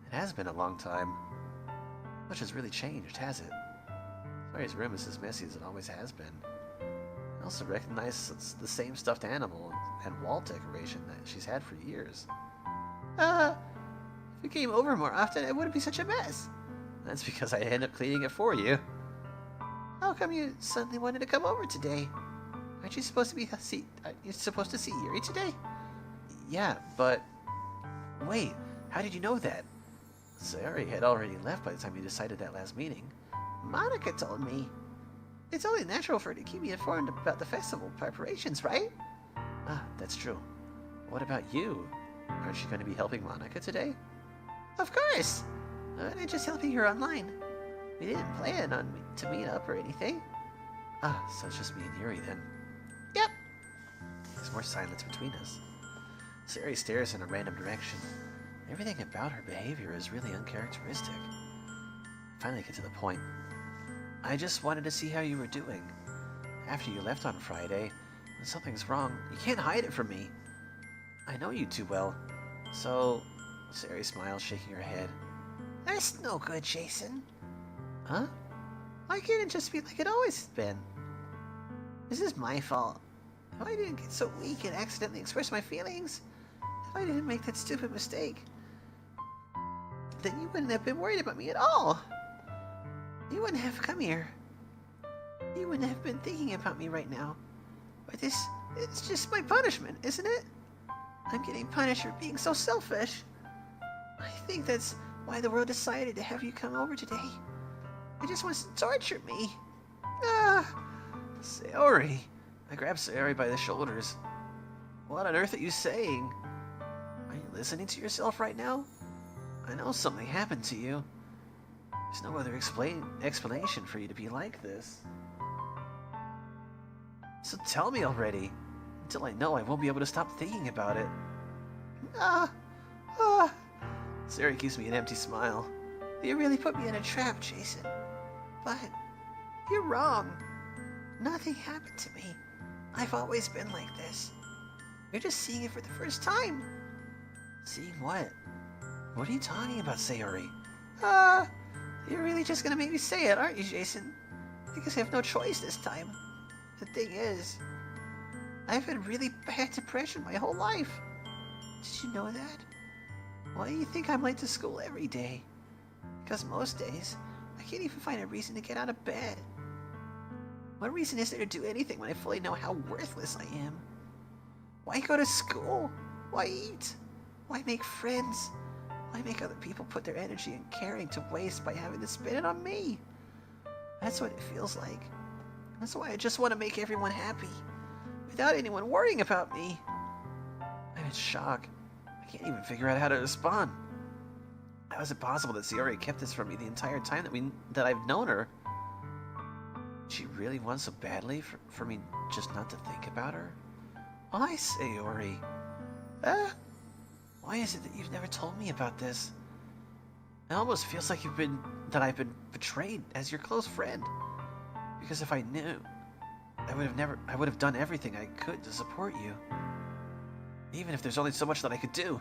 It has been a long time. Much has really changed, has it? Sayori's room is as messy as it always has been. I also recognize it's the same stuffed animal and wall decoration that she's had for years. If you came over more often, it wouldn't be such a mess. That's because I end up cleaning it for you. How come you suddenly wanted to come over today? Aren't you supposed to be you're supposed to see Yuri today? Yeah, but wait, how did you know that? Sayori had already left by the time you decided that last meeting. Monica told me. It's only natural for her to keep me informed about the festival preparations, right? Ah, that's true. What about you? Aren't you going to be helping Monica today? Of course! I'm just helping her online. We didn't plan on to meet up or anything. Ah, so it's just me and Yuri then. Yep. There's more silence between us. Sayori stares in a random direction. Everything about her behavior is really uncharacteristic. I finally get to the point. I just wanted to see how you were doing. After you left on Friday, when something's wrong, you can't hide it from me. I know you too well. So, Sayori smiles, shaking her head. That's no good, Jason. Huh? Why can't it just be like it always has been? This is my fault. If I didn't get so weak and accidentally express my feelings, if I didn't make that stupid mistake, then you wouldn't have been worried about me at all. You wouldn't have come here. You wouldn't have been thinking about me right now. But it's just my punishment, isn't it? I'm getting punished for being so selfish. I think that's why the world decided to have you come over today. It just wants to torture me. Ah, Sayori. I grab Sayori by the shoulders. What on earth are you saying? Are you listening to yourself right now? I know something happened to you. There's no other explanation for you to be like this. So tell me already. Until I know, I won't be able to stop thinking about it. Sayori gives me an empty smile. You really put me in a trap, Jason. But you're wrong. Nothing happened to me. I've always been like this. You're just seeing it for the first time. Seeing what? What are you talking about, Sayori? You're really just gonna make me say it, aren't you, Jason? I guess I have no choice this time. The thing is, I've had really bad depression my whole life. Did you know that? Why do you think I'm late to school every day? Because most days, I can't even find a reason to get out of bed. What reason is there to do anything when I fully know how worthless I am? Why go to school? Why eat? Why make friends? Why make other people put their energy and caring to waste by having to spend it on me? That's what it feels like. That's why I just want to make everyone happy, without anyone worrying about me. I'm in shock. I can't even figure out how to respond. How is it possible that Sayori kept this from me the entire time that I've known her? She really wants so badly for me just not to think about her? Why, Sayori? Why is it that you've never told me about this? It almost feels like I've been betrayed as your close friend. Because if I knew, I would have done everything I could to support you. Even if there's only so much that I could do.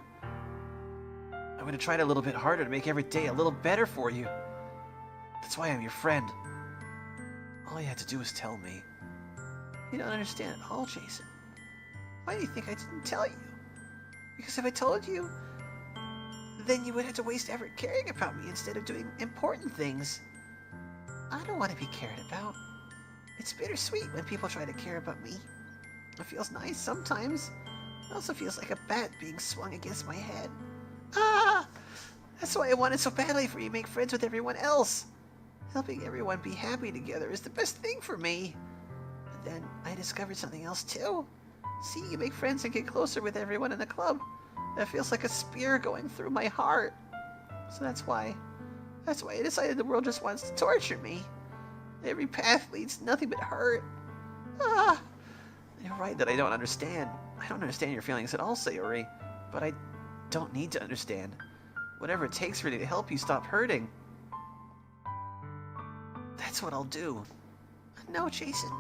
I would have tried a little bit harder to make every day a little better for you. That's why I'm your friend. All you had to do was tell me. You don't understand at all, Jason. Why do you think I didn't tell you? Because if I told you, then you would have to waste effort caring about me instead of doing important things. I don't want to be cared about. It's bittersweet when people try to care about me. It feels nice sometimes. It also feels like a bat being swung against my head. That's why I wanted so badly for you to make friends with everyone else. Helping everyone be happy together is the best thing for me. But then I discovered something else too. See, you make friends and get closer with everyone in the club. That feels like a spear going through my heart. So that's why I decided the world just wants to torture me. Every path leads nothing but hurt. Ah! You're right that I don't understand. I don't understand your feelings at all, Sayori. But I don't need to understand. Whatever it takes for me to help you stop hurting. That's what I'll do. No, Jason.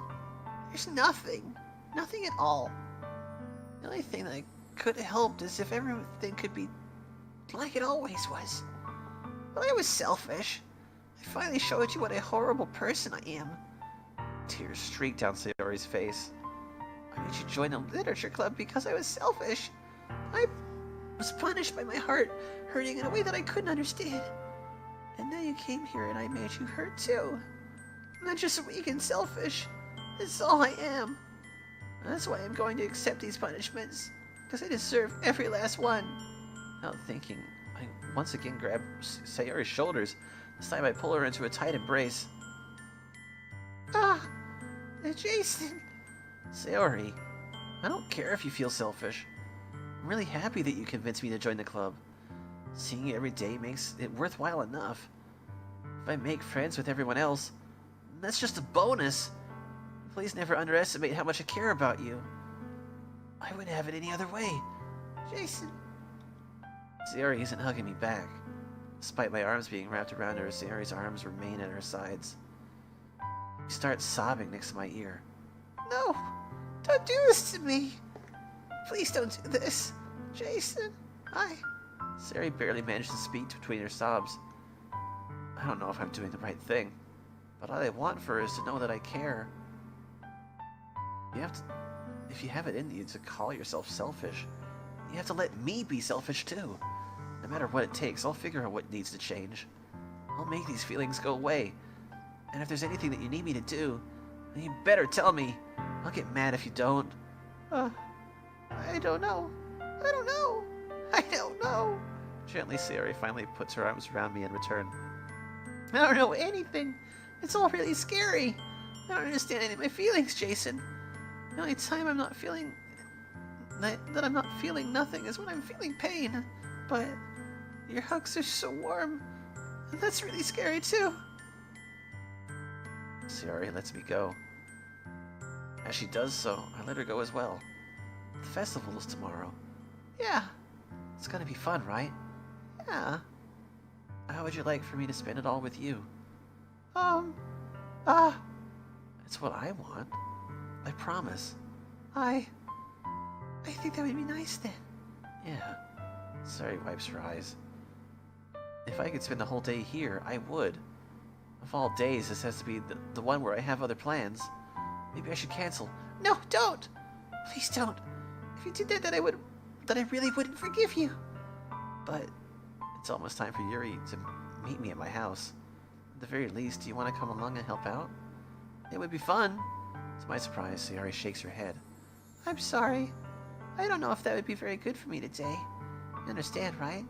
There's nothing. Nothing at all. The only thing that I could have helped is if everything could be like it always was. But I was selfish. I finally showed you what a horrible person I am. Tears streaked down Sayori's face. I made you join the literature club because I was selfish. I was punished by my heart hurting in a way that I couldn't understand. And then you came here and I made you hurt too. I'm not just weak and selfish. It's all I am. That's why I'm going to accept these punishments. Because I deserve every last one. Without thinking, I once again grabbed Sayori's shoulders. This time I pull her into a tight embrace. Ah! Jason! Sayori, I don't care if you feel selfish. I'm really happy that you convinced me to join the club. Seeing you every day makes it worthwhile enough. If I make friends with everyone else, that's just a bonus. Please never underestimate how much I care about you. I wouldn't have it any other way. Jason. Sayori isn't hugging me back. Despite my arms being wrapped around her, Sayori's arms remain at her sides. She starts sobbing next to my ear. No! Don't do this to me! Please don't do this! Jason, Sayori barely managed to speak between her sobs. I don't know if I'm doing the right thing, but all I want for her is to know that I care. If you have it in you to call yourself selfish, you have to let me be selfish too. No matter what it takes, I'll figure out what needs to change. I'll make these feelings go away. And if there's anything that you need me to do, then you better tell me. I'll get mad if you don't. I don't know. I don't know. I don't know. Gently, Sayori finally puts her arms around me in return. I don't know anything. It's all really scary. I don't understand any of my feelings, Jason. The only time I'm not feeling that I'm not feeling nothing is when I'm feeling pain. But your hugs are so warm. And that's really scary too. Sayori lets me go. As she does so, I let her go as well. The festival is tomorrow. Yeah. It's gonna be fun, right? Yeah. How would you like for me to spend it all with you? It's what I want. I promise. I think that would be nice then. Yeah. Sayori wipes her eyes. If I could spend the whole day here, I would. Of all days, this has to be the one where I have other plans. Maybe I should cancel. No, don't! Please don't. If you did that, then I really wouldn't forgive you. But it's almost time for Yuri to meet me at my house. At the very least, do you want to come along and help out? It would be fun. To my surprise, Sayori shakes her head. I'm sorry. I don't know if that would be very good for me today. You understand, right?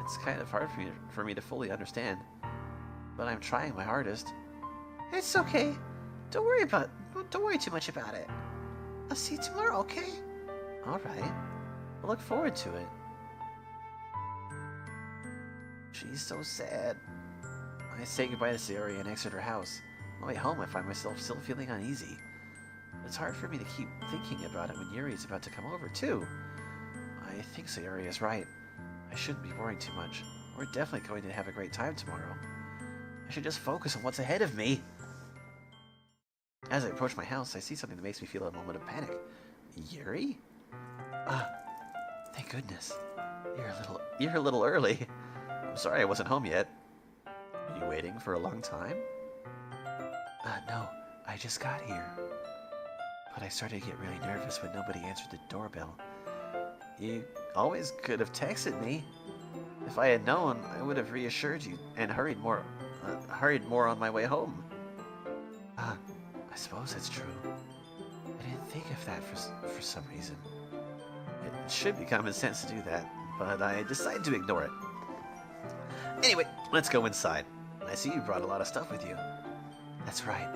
It's kind of hard for me to fully understand. But I'm trying my hardest. It's okay. Don't worry too much about it. I'll see you tomorrow, okay? Alright. We'll look forward to it. She's so sad. I say goodbye to Sayori and exit her house. On the way home, I find myself still feeling uneasy. It's hard for me to keep thinking about it when Yuri's about to come over, too. I think Sayori is right. I shouldn't be worrying too much. We're definitely going to have a great time tomorrow. I should just focus on what's ahead of me. As I approach my house, I see something that makes me feel a moment of panic. Yuri? Thank goodness. You're a little early. I'm sorry I wasn't home yet. Are you waiting for a long time? No. I just got here. But I started to get really nervous when nobody answered the doorbell. You always could have texted me. If I had known, I would have reassured you and hurried more on my way home. I suppose that's true. I didn't think of that for some reason. It should be common sense to do that, but I decided to ignore it. Anyway, let's go inside. I see you brought a lot of stuff with you. That's right.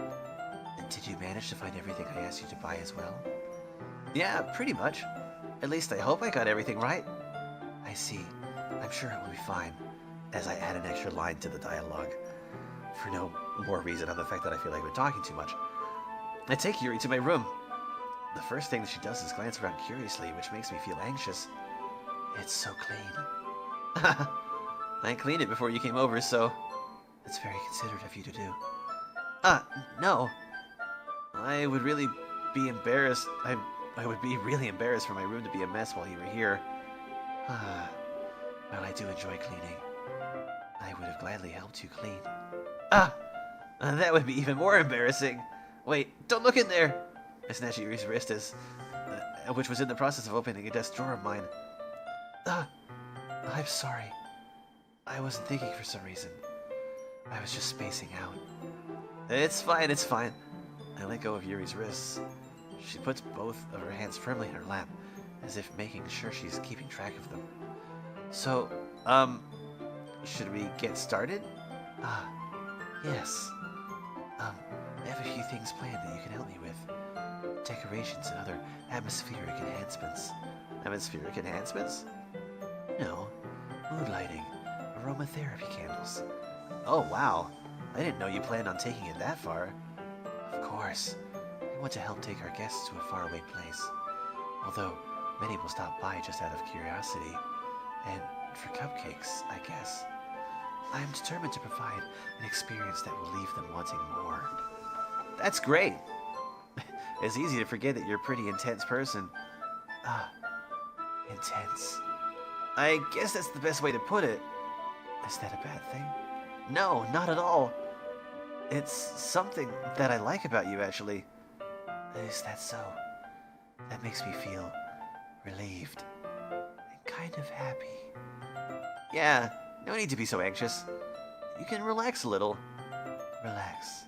And did you manage to find everything I asked you to buy as well? Yeah, pretty much. At least I hope I got everything right. I see. I'm sure it will be fine, as I add an extra line to the dialogue. For no more reason on the fact that I feel like I've been talking too much. I take Yuri to my room. The first thing that she does is glance around curiously, which makes me feel anxious. It's so clean. I cleaned it before you came over, so... It's very considerate of you to do. No. I would really be embarrassed. I would be really embarrassed for my room to be a mess while you were here. Well, I do enjoy cleaning. I would have gladly helped you clean. That would be even more embarrassing. Wait, don't look in there! I snatched Yuri's wrist which was in the process of opening a desk drawer of mine. I'm sorry. I wasn't thinking for some reason. I was just spacing out. It's fine, it's fine. I let go of Yuri's wrists. She puts both of her hands firmly in her lap, as if making sure she's keeping track of them. So, should we get started? Yes. I have a few things planned that you can help me with. Decorations and other atmospheric enhancements. Atmospheric enhancements? No. Mood lighting. Aromatherapy candles. Oh, wow. I didn't know you planned on taking it that far. Of course. We want to help take our guests to a faraway place. Although, many will stop by just out of curiosity. And for cupcakes, I guess. I am determined to provide an experience that will leave them wanting more. That's great! It's easy to forget that you're a pretty intense person. Intense. I guess that's the best way to put it. Is that a bad thing? No, not at all. It's something that I like about you, actually. Is that so? That makes me feel relieved and kind of happy. Yeah, no need to be so anxious. You can relax a little. Relax.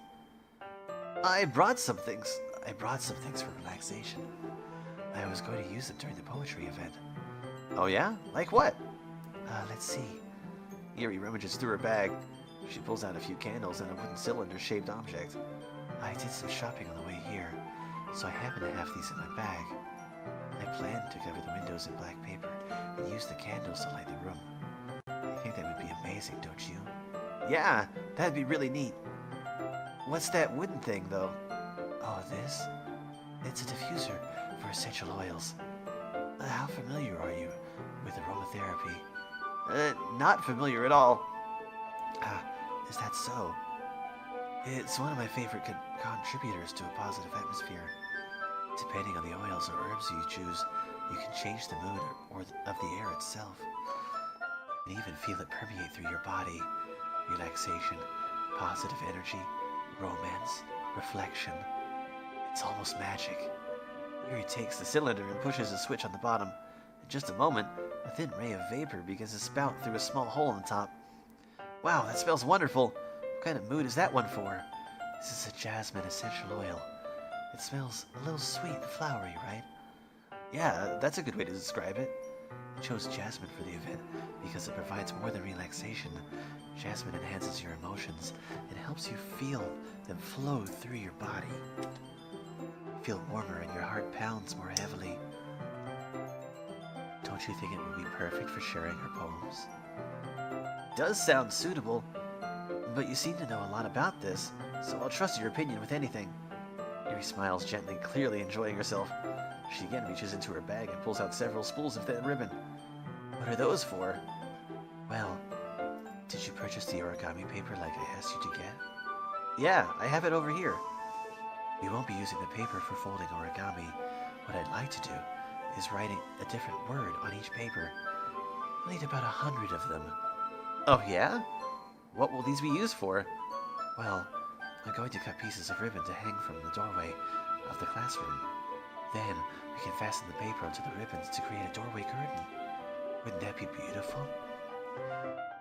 I brought some things for relaxation. I was going to use them during the poetry event. Oh yeah? Like what? Let's see. Yuri rummages through her bag. She pulls out a few candles and a wooden cylinder-shaped object. I did some shopping on the way here, so I happen to have these in my bag. I plan to cover the windows in black paper and use the candles to light the room. I think that would be amazing, don't you? Yeah, that'd be really neat. What's that wooden thing, though? Oh, this? It's a diffuser for essential oils. How familiar are you with aromatherapy? Not familiar at all. Is that so? It's one of my favorite contributors to a positive atmosphere. Depending on the oils or herbs you choose, you can change the mood of the air itself. You can even feel it permeate through your body. Relaxation, positive energy, romance, reflection. It's almost magic. Yuri takes the cylinder and pushes a switch on the bottom. In just a moment, a thin ray of vapor begins to spout through a small hole on the top. Wow, that smells wonderful. What kind of mood is that one for? This is a jasmine essential oil. It smells a little sweet and flowery, right? Yeah, that's a good way to describe it. I chose jasmine for the event because it provides more than relaxation. Jasmine enhances your emotions and helps you feel them flow through your body. You feel warmer and your heart pounds more heavily. Don't you think it would be perfect for sharing her poems? Does sound suitable, but you seem to know a lot about this, so I'll trust your opinion with anything. Yuri smiles gently, clearly enjoying herself. She again reaches into her bag and pulls out several spools of thin ribbon. What are those for? Well, did you purchase the origami paper like I asked you to get? Yeah, I have it over here. We won't be using the paper for folding origami. What I'd like to do is writing a different word on each paper. We'll need about 100 of them. Oh yeah? What will these be used for? Well, I'm going to cut pieces of ribbon to hang from the doorway of the classroom. Then, we can fasten the paper onto the ribbons to create a doorway curtain. Wouldn't that be beautiful?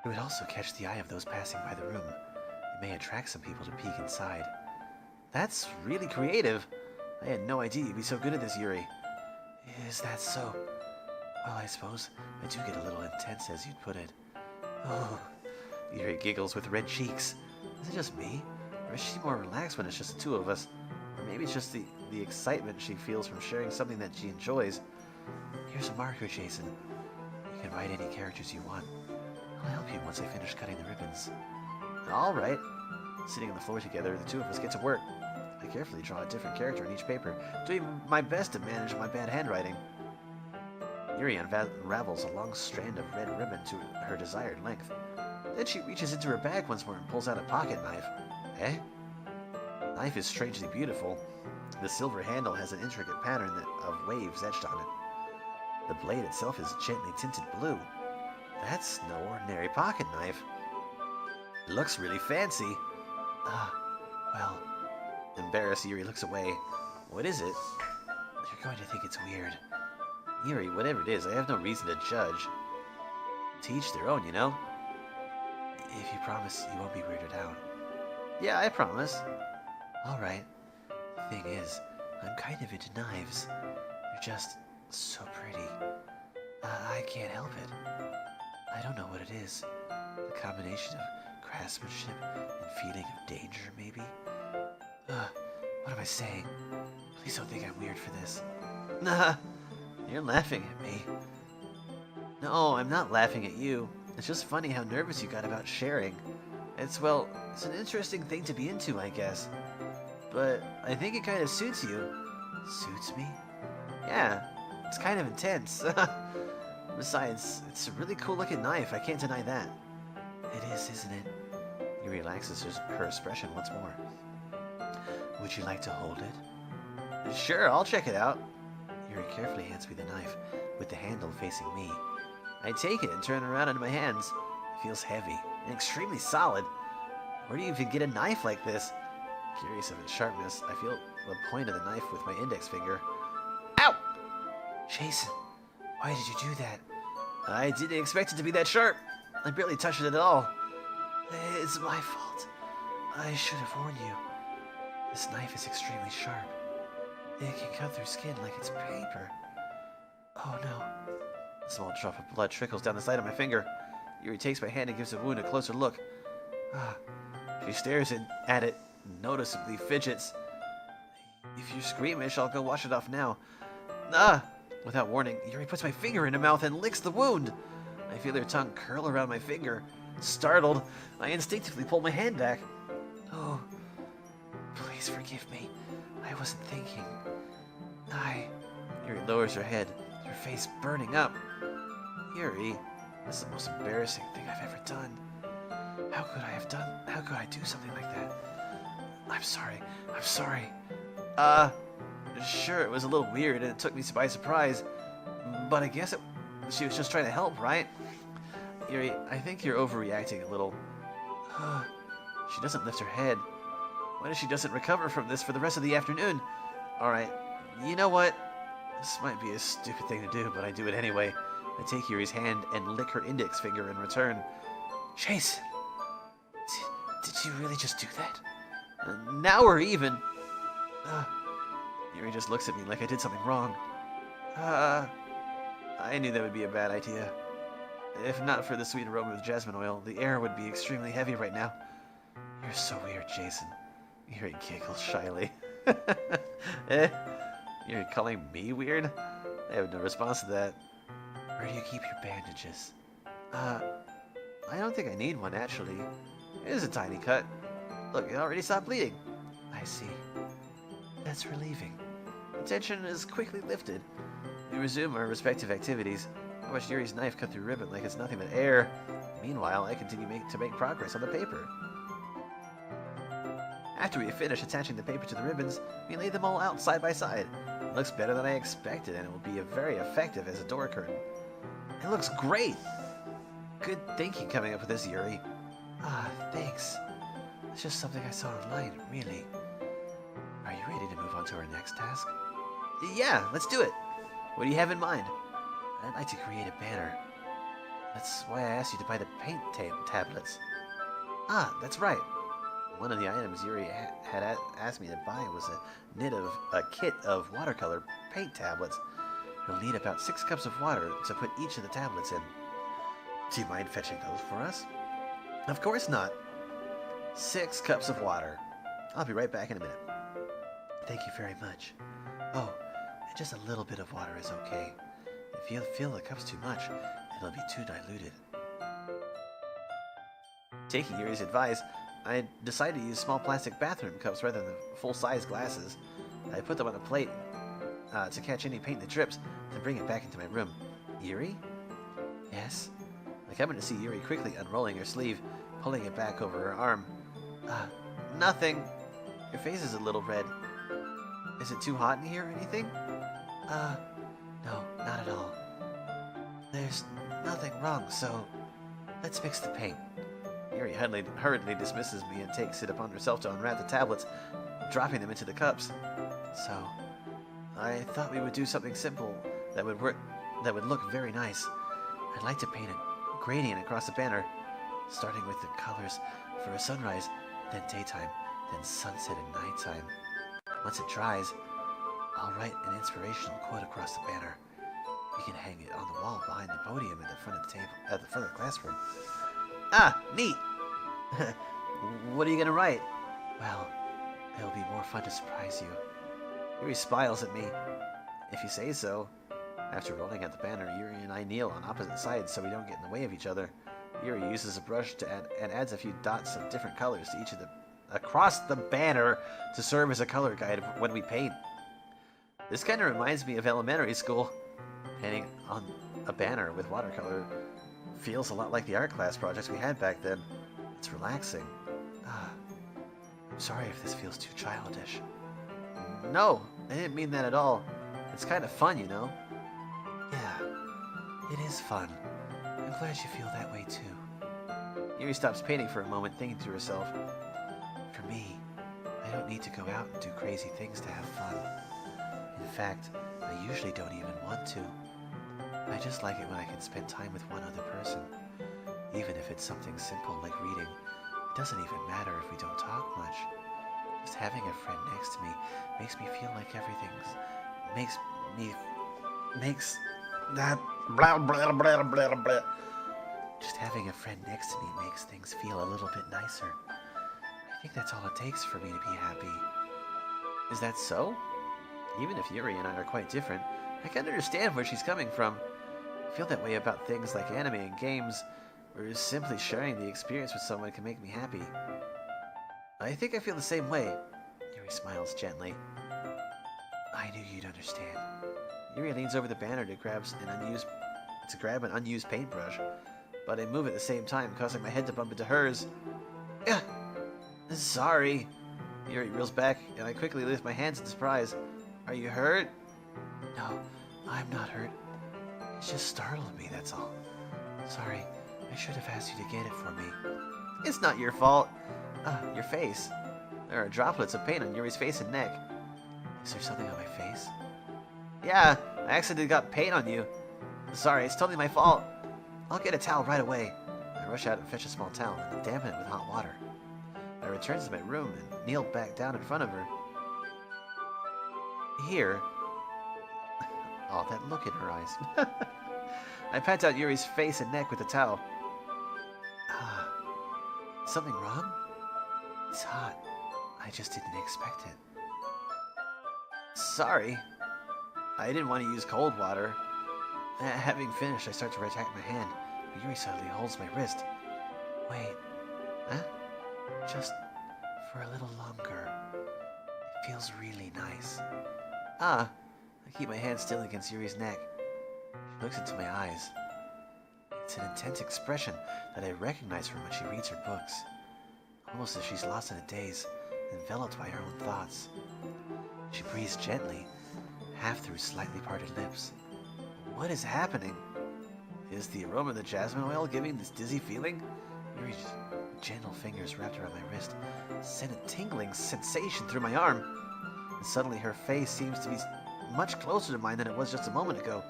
It would also catch the eye of those passing by the room. It may attract some people to peek inside. That's really creative. I had no idea you'd be so good at this, Yuri. Is that so? Well, I suppose I do get a little intense, as you'd put it. Oh, Yuri giggles with red cheeks. Is it just me? Or is she more relaxed when it's just the two of us? Or maybe it's just the excitement she feels from sharing something that she enjoys. Here's a marker, Jason. You can write any characters you want. I'll help you once I finish cutting the ribbons. All right. Sitting on the floor together, the two of us get to work. I carefully draw a different character on each paper, doing my best to manage my bad handwriting. Yuri unravels a long strand of red ribbon to her desired length. Then she reaches into her bag once more and pulls out a pocket knife. Eh? The knife is strangely beautiful. The silver handle has an intricate pattern of waves etched on it. The blade itself is gently tinted blue. That's no ordinary pocket knife. It looks really fancy. Well, embarrassed, Yuri looks away. What is it? You're going to think it's weird. Yuri, whatever it is, I have no reason to judge. To each their own, you know? If you promise you won't be weirded out. Yeah, I promise. Alright. The thing is, I'm kind of into knives. They're just so pretty. I can't help it. I don't know what it is. The combination of craftsmanship and feeling of danger, maybe? What am I saying? Please don't think I'm weird for this. Nah, you're laughing at me. No, I'm not laughing at you. It's just funny how nervous you got about sharing. It's an interesting thing to be into, I guess. But I think it kind of suits you. Suits me? Yeah, it's kind of intense. Besides, it's a really cool looking knife, I can't deny that. It is, isn't it? He relaxes her expression once more. Would you like to hold it? Sure, I'll check it out. Yuri carefully hands me the knife, with the handle facing me. I take it and turn it around into my hands. It feels heavy and extremely solid. Where do you even get a knife like this? Curious of its sharpness, I feel the point of the knife with my index finger. Ow! Jason, why did you do that? I didn't expect it to be that sharp. I barely touched it at all. It's my fault. I should have warned you. This knife is extremely sharp. It can cut through skin like it's paper. Oh no. A small drop of blood trickles down the side of my finger. Yuri takes my hand and gives the wound a closer look. She stares at it, noticeably fidgets. If you're squeamish, I'll go wash it off now. Without warning, Yuri puts my finger in her mouth and licks the wound. I feel her tongue curl around my finger. Startled, I instinctively pull my hand back. Oh, please forgive me. I wasn't thinking. Yuri lowers her head, her face burning up. Yuri, this is the most embarrassing thing I've ever done. How could I do something like that? I'm sorry. Sure, it was a little weird and it took me by surprise, but I guess she was just trying to help, right? Yuri, I think you're overreacting a little. She doesn't lift her head. What if she doesn't recover from this for the rest of the afternoon? Alright, you know what? This might be a stupid thing to do, but I do it anyway. I take Yuri's hand and lick her index finger in return. Jason! Did you really just do that? Now we're even. Yuri just looks at me like I did something wrong. I knew that would be a bad idea. If not for the sweet aroma of jasmine oil, the air would be extremely heavy right now. You're so weird, Jason. Yuri giggles shyly. You're calling me weird? I have no response to that. Where do you keep your bandages? I don't think I need one, actually. It is a tiny cut. Look, it already stopped bleeding. I see. That's relieving. The tension is quickly lifted. We resume our respective activities. I watch Yuri's knife cut through ribbon like it's nothing but air. Meanwhile, I continue to make progress on the paper. After we finish attaching the paper to the ribbons, we lay them all out side by side. It looks better than I expected, and it will be very effective as a door curtain. It looks great! Good thinking coming up with this, Yuri. Thanks. It's just something I saw online, really. Are you ready to move on to our next task? Yeah, let's do it. What do you have in mind? I'd like to create a banner. That's why I asked you to buy the paint tablets. That's right. One of the items Yuri had asked me to buy was a kit of watercolor paint tablets. You'll need about 6 cups of water to put each of the tablets in. Do you mind fetching those for us? Of course not. 6 cups of water. I'll be right back in a minute. Thank you very much. Oh, and just a little bit of water is okay. If you feel the cup's too much, it'll be too diluted. Taking Yuri's advice, I decided to use small plastic bathroom cups rather than full-size glasses. I put them on a plate to catch any paint that drips, then bring it back into my room. Yuri? Yes? I come in to see Yuri quickly unrolling her sleeve, pulling it back over her arm. Nothing. Your face is a little red. Is it too hot in here or anything? No, not at all. There's nothing wrong, so let's mix the paint. Yuri hurriedly dismisses me and takes it upon herself to unwrap the tablets, dropping them into the cups. So, I thought we would do something simple that would look very nice. I'd like to paint a gradient across the banner, starting with the colors for a sunrise, then daytime, then sunset and nighttime. Once it dries, I'll write an inspirational quote across the banner. We can hang it on the wall behind the podium at the front of the table, at the front of the classroom. Ah, neat! What are you gonna write? Well, it'll be more fun to surprise you. Yuri smiles at me. If you say so. After rolling out the banner, Yuri and I kneel on opposite sides so we don't get in the way of each other. Yuri uses a brush to adds a few dots of different colors to each of the across the banner to serve as a color guide when we paint. This kind of reminds me of elementary school. Painting on a banner with watercolor feels a lot like the art class projects we had back then. It's relaxing. I'm sorry if this feels too childish. No, I didn't mean that at all. It's kind of fun, you know? Yeah, it is fun. I'm glad you feel that way too. Yuri stops painting for a moment, thinking to herself. For me, I don't need to go out and do crazy things to have fun. In fact, I usually don't even want to. I just like it when I can spend time with one other person. Even if it's something simple like reading, it doesn't even matter if we don't talk much. Just having a friend next to me makes me feel like everything's... makes that... blah, blah, blah, blah, blah. Just having a friend next to me makes things feel a little bit nicer. I think that's all it takes for me to be happy. Is that so? Even if Yuri and I are quite different, I can understand where she's coming from. I feel that way about things like anime and games, where simply sharing the experience with someone can make me happy. I think I feel the same way. Yuri smiles gently. I knew you'd understand. Yuri leans over the banner to grab an unused paintbrush, but I move at the same time, causing my head to bump into hers. Ugh! Sorry. Yuri reels back, and I quickly lift my hands in surprise. Are you hurt? No, I'm not hurt. It just startled me, that's all. Sorry, I should have asked you to get it for me. It's not your fault. Your face. There are droplets of paint on Yuri's face and neck. Is there something on my face? Yeah, I accidentally got paint on you. Sorry, it's totally my fault. I'll get a towel right away. I rush out and fetch a small towel and dampen it with hot water. I return to my room and kneel back down in front of her. Here. Oh, that look in her eyes. I pat out Yuri's face and neck with the towel. Something wrong? It's hot. I just didn't expect it. Sorry. I didn't want to use cold water. Having finished, I start to retract my hand, but Yuri suddenly holds my wrist. Wait. Huh? Just for a little longer. It feels really nice. I keep my hand still against Yuri's neck. She looks into my eyes. It's an intense expression that I recognize from when she reads her books. Almost as she's lost in a daze, enveloped by her own thoughts. She breathes gently, half through slightly parted lips. What is happening? Is the aroma of the jasmine oil giving this dizzy feeling? Yuri's gentle fingers wrapped around my wrist sent a tingling sensation through my arm. And suddenly her face seems to be much closer to mine than it was just a moment ago.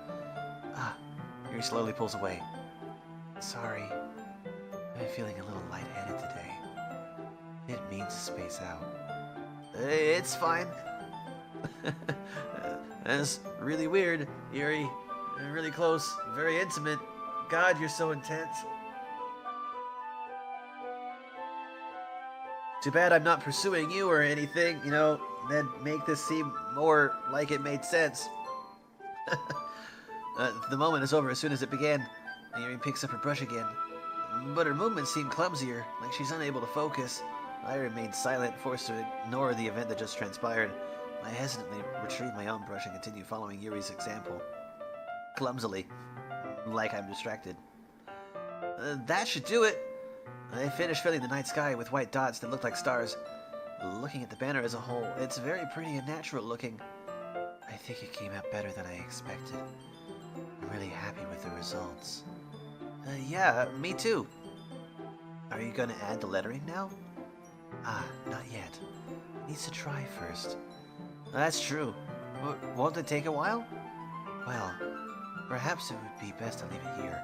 Yuri slowly pulls away. Sorry, I'm feeling a little lightheaded today. Didn't mean to space out. It's fine. That's really weird, Yuri. Really close, very intimate. God, you're so intense. Too bad I'm not pursuing you or anything, you know, that'd make this seem more like it made sense. The moment is over as soon as it began. Yuri picks up her brush again, but her movements seem clumsier, like she's unable to focus. I remained silent, forced to ignore the event that just transpired. I hesitantly retrieved my own brush and continued following Yuri's example. Clumsily, like I'm distracted. That should do it! I finished filling the night sky with white dots that looked like stars. Looking at the banner as a whole, it's very pretty and natural looking. I think it came out better than I expected. I'm really happy with the results. Yeah, me too. Are you gonna add the lettering now? Not yet. Needs to try first. That's true. Won't it take a while? Well, perhaps it would be best to leave it here,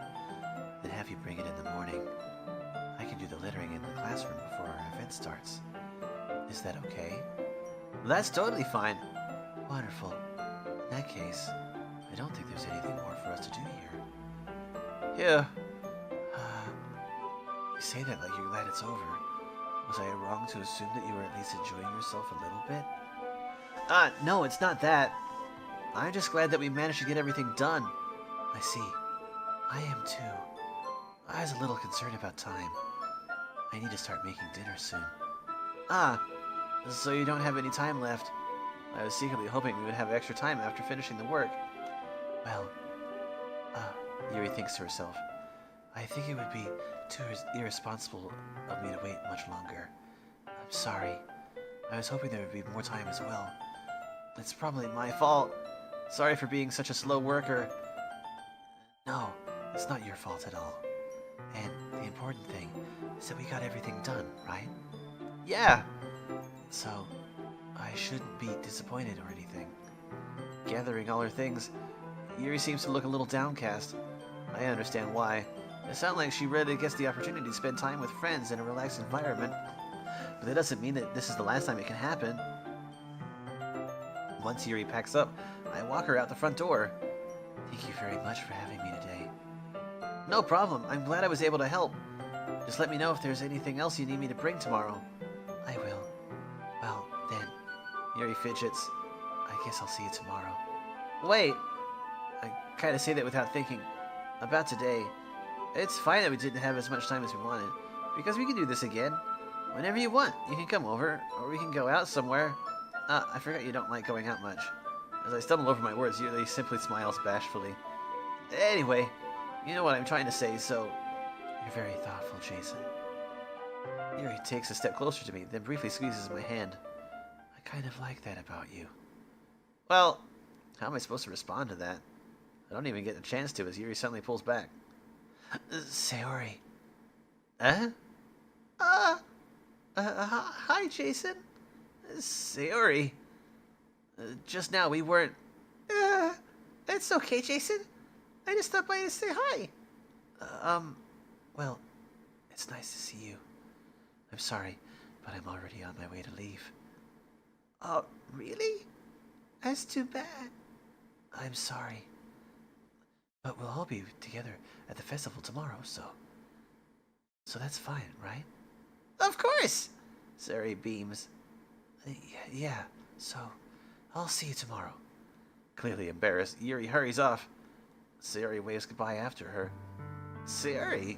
then have you bring it in the morning. I can do the lettering in the classroom before our event starts. Is that okay? That's totally fine. Wonderful. In that case, I don't think there's anything more for us to do here. Yeah. You say that like you're glad it's over. Was I wrong to assume that you were at least enjoying yourself a little bit? No, it's not that. I'm just glad that we managed to get everything done. I see. I am too. I was a little concerned about time. I need to start making dinner soon. So you don't have any time left. I was secretly hoping we would have extra time after finishing the work. Well, Yuri thinks to herself. I think it would be too irresponsible of me to wait much longer. I'm sorry. I was hoping there would be more time as well. It's probably my fault. Sorry for being such a slow worker. No, it's not your fault at all. And the important thing is that we got everything done, right? Yeah! So, I shouldn't be disappointed or anything. Gathering all her things, Yuri seems to look a little downcast. I understand why. It sounds like she really gets the opportunity to spend time with friends in a relaxed environment. But that doesn't mean that this is the last time it can happen. Once Yuri packs up, I walk her out the front door. Thank you very much for having me today. No problem. I'm glad I was able to help. Just let me know if there's anything else you need me to bring tomorrow. I will. Well, then. Yuri fidgets. I guess I'll see you tomorrow. Wait! I kind of say that without thinking. About today. It's fine that we didn't have as much time as we wanted, because we can do this again. Whenever you want, you can come over, or we can go out somewhere. I forgot you don't like going out much. As I stumble over my words, Yuri simply smiles bashfully. Anyway, you know what I'm trying to say, so... You're very thoughtful, Jason. Yuri takes a step closer to me, then briefly squeezes my hand. I kind of like that about you. Well, how am I supposed to respond to that? I don't even get a chance to as Yuri suddenly pulls back. Sayori. Hi, Jason. Sayori. Just now we weren't... It's okay, Jason. I just stopped by to say hi. Well, it's nice to see you. I'm sorry, but I'm already on my way to leave. Oh, really? That's too bad. I'm sorry. But we'll all be together at the festival tomorrow, so that's fine, right? Of course! Sayori beams. Yeah, so I'll see you tomorrow. Clearly embarrassed, Yuri hurries off. Sayori waves goodbye after her. Sayori,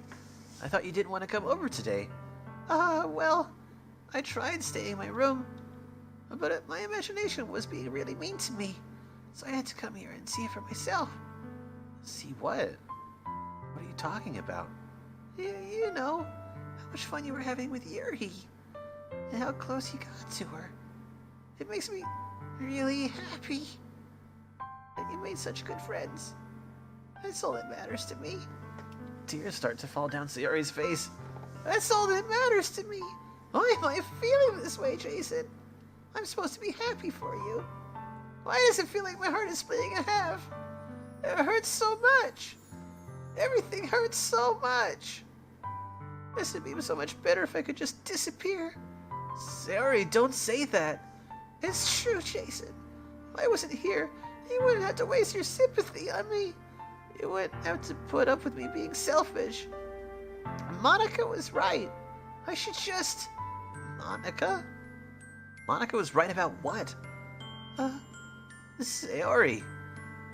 I thought you didn't want to come over today. Well, I tried staying in my room, but my imagination was being really mean to me, so I had to come here and see it for myself. See what? What are you talking about? You know, how much fun you were having with Yuri, and how close you got to her. It makes me really happy that you made such good friends. That's all that matters to me. Tears start to fall down Sayori's face. That's all that matters to me. Why am I feeling this way, Jason? I'm supposed to be happy for you. Why does it feel like my heart is splitting in half? It hurts so much. Everything hurts so much. This would be so much better if I could just disappear. Sayori, don't say that. It's true, Jason. If I wasn't here, you wouldn't have to waste your sympathy on me. You wouldn't have to put up with me being selfish. Monica was right. I should just... Monica? Monica was right about what? Sayori.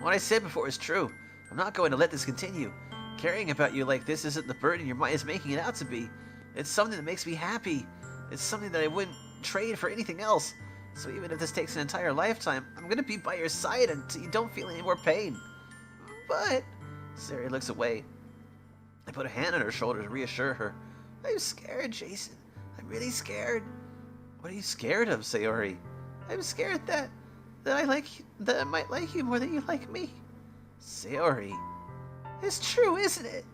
What I said before is true. I'm not going to let this continue. Caring about you like this isn't the burden your mind is making it out to be. It's something that makes me happy. It's something that I wouldn't trade for anything else. So even if this takes an entire lifetime, I'm gonna be by your side until you don't feel any more pain. But... Sayori looks away. I put a hand on her shoulder to reassure her. I'm scared, Jason. I'm really scared. What are you scared of, Sayori? I'm scared that I might like you more than you like me. Sayori. It's true, isn't it?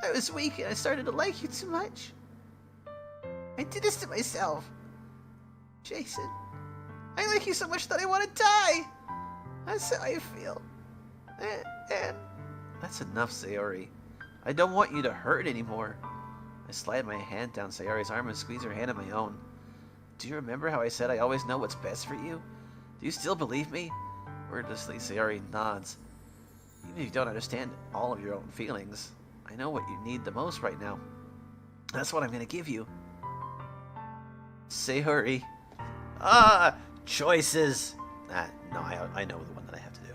I was weak and I started to like you too much. I did this to myself. Jason, I like you so much that I want to die. That's how I feel. And that's enough, Sayori. I don't want you to hurt anymore. I slide my hand down Sayori's arm and squeeze her hand in my own. Do you remember how I said I always know what's best for you? Do you still believe me? Wordlessly, Sayori nods. Even if you don't understand all of your own feelings, I know what you need the most right now. That's what I'm gonna give you. Sayori. Choices. No, I know the one that I have to do.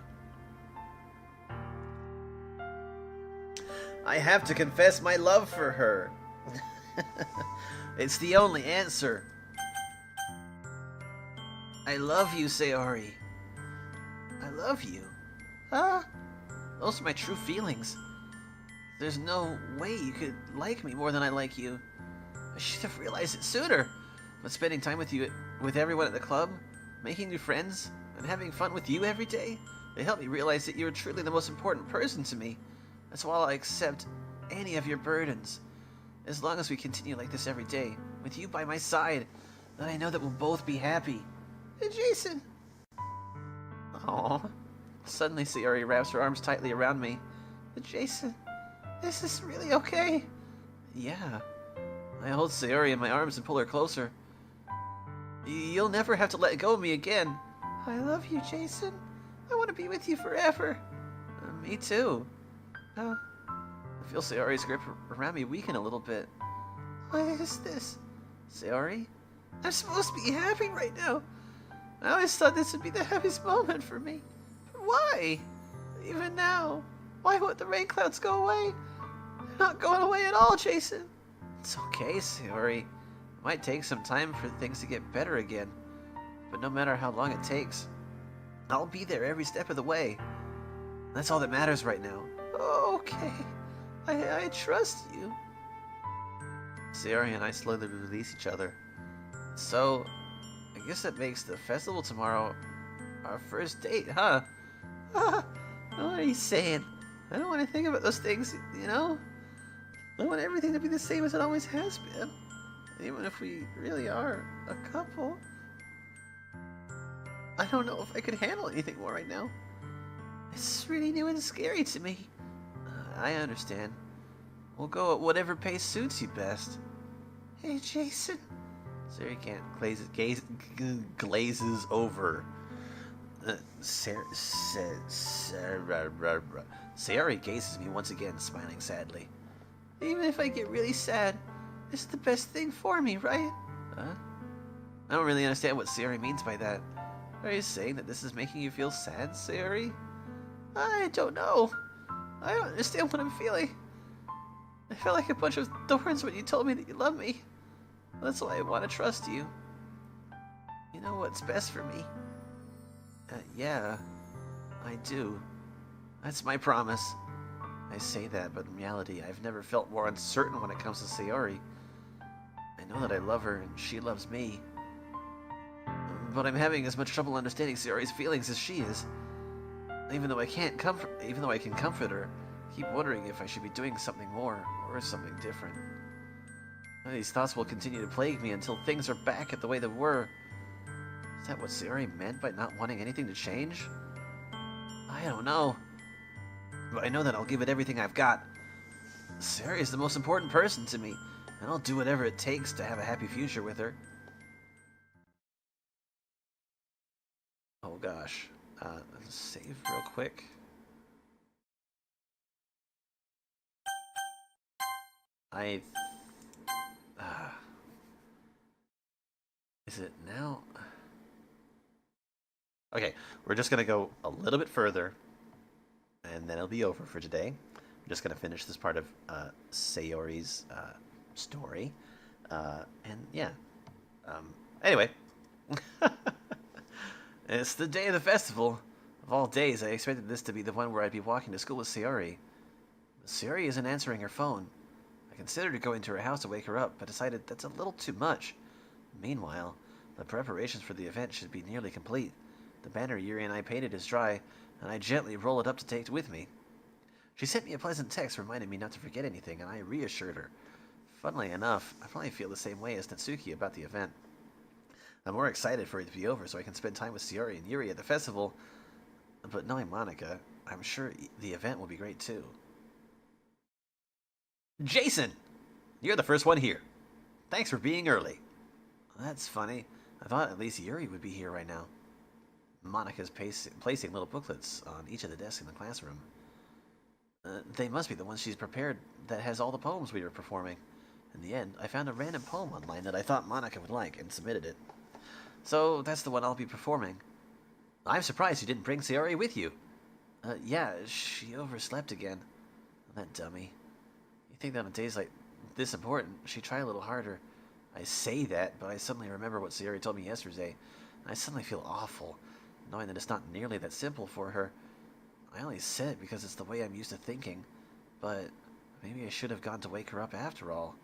I have to confess my love for her. It's the only answer. I love you, Sayori. I love you. Those are my true feelings. There's no way you could like me more than I like you. I should have realized it sooner. But spending time with you, with everyone at the club, making new friends, and having fun with you every day, they helped me realize that you're truly the most important person to me. That's why I'll accept any of your burdens. As long as we continue like this every day, with you by my side, then I know that we'll both be happy. Jason! Aww. Suddenly Sayori wraps her arms tightly around me. Jason, is this really okay? Yeah. I hold Sayori in my arms and pull her closer. You'll never have to let go of me again. I love you, Jason. I want to be with you forever. Me too. I feel Sayori's grip around me weaken a little bit. What is this? Sayori? I'm supposed to be happy right now. I always thought this would be the happiest moment for me. But why? Even now, why won't the rain clouds go away? They're not going away at all, Jason. It's okay, Sayori. It might take some time for things to get better again. But no matter how long it takes, I'll be there every step of the way. That's all that matters right now. Okay. I trust you. Sayori and I slowly release each other. So, I guess that makes the festival tomorrow our first date, huh? What are you saying? I don't want to think about those things, you know? I want everything to be the same as it always has been. Even if we really are a couple. I don't know if I could handle anything more right now. It's really new and scary to me. I understand. We'll go at whatever pace suits you best. Hey, Jason. Sayori can't glazes over. Sayori gazes at me once again, smiling sadly. Even if I get really sad, it's the best thing for me, right? Huh? I don't really understand what Sayori means by that. Are you saying that this is making you feel sad, Sayori? I don't know. I don't understand what I'm feeling. I felt like a bunch of thorns when you told me that you love me. That's why I want to trust you. You know what's best for me? Yeah, I do. That's my promise. I say that, but in reality, I've never felt more uncertain when it comes to Sayori. I know that I love her, and she loves me. But I'm having as much trouble understanding Sayori's feelings as she is. Even though I can comfort her, I keep wondering if I should be doing something more, or something different. These thoughts will continue to plague me until things are back at the way they were. Is that what Sayori meant by not wanting anything to change? I don't know. But I know that I'll give it everything I've got. Sayori is the most important person to me, and I'll do whatever it takes to have a happy future with her. Oh gosh. Save real quick. Is it now? Okay, we're just gonna go a little bit further, and then it'll be over for today. I'm just gonna finish this part of Sayori's story, and yeah, Anyway. It's the day of the festival. Of all days, I expected this to be the one where I'd be walking to school with Sayori. But Sayori isn't answering her phone. I considered going to her house to wake her up, but decided that's a little too much. Meanwhile, the preparations for the event should be nearly complete. The banner Yuri and I painted is dry, and I gently roll it up to take it with me. She sent me a pleasant text reminding me not to forget anything, and I reassured her. Funnily enough, I probably feel the same way as Natsuki about the event. I'm more excited for it to be over so I can spend time with Sayori and Yuri at the festival, but knowing Monica, I'm sure the event will be great too. Jason! You're the first one here. Thanks for being early. That's funny. I thought at least Yuri would be here right now. Monica's placing little booklets on each of the desks in the classroom. They must be the ones she's prepared that has all the poems we were performing. In the end, I found a random poem online that I thought Monica would like and submitted it. So that's the one I'll be performing. I'm surprised you didn't bring Sayori with you. Yeah, she overslept again. That dummy. You think that on days like this important, she'd try a little harder. I say that, but I suddenly remember what Sayori told me yesterday, and I suddenly feel awful, knowing that it's not nearly that simple for her. I only said it because it's the way I'm used to thinking, but maybe I should have gone to wake her up after all.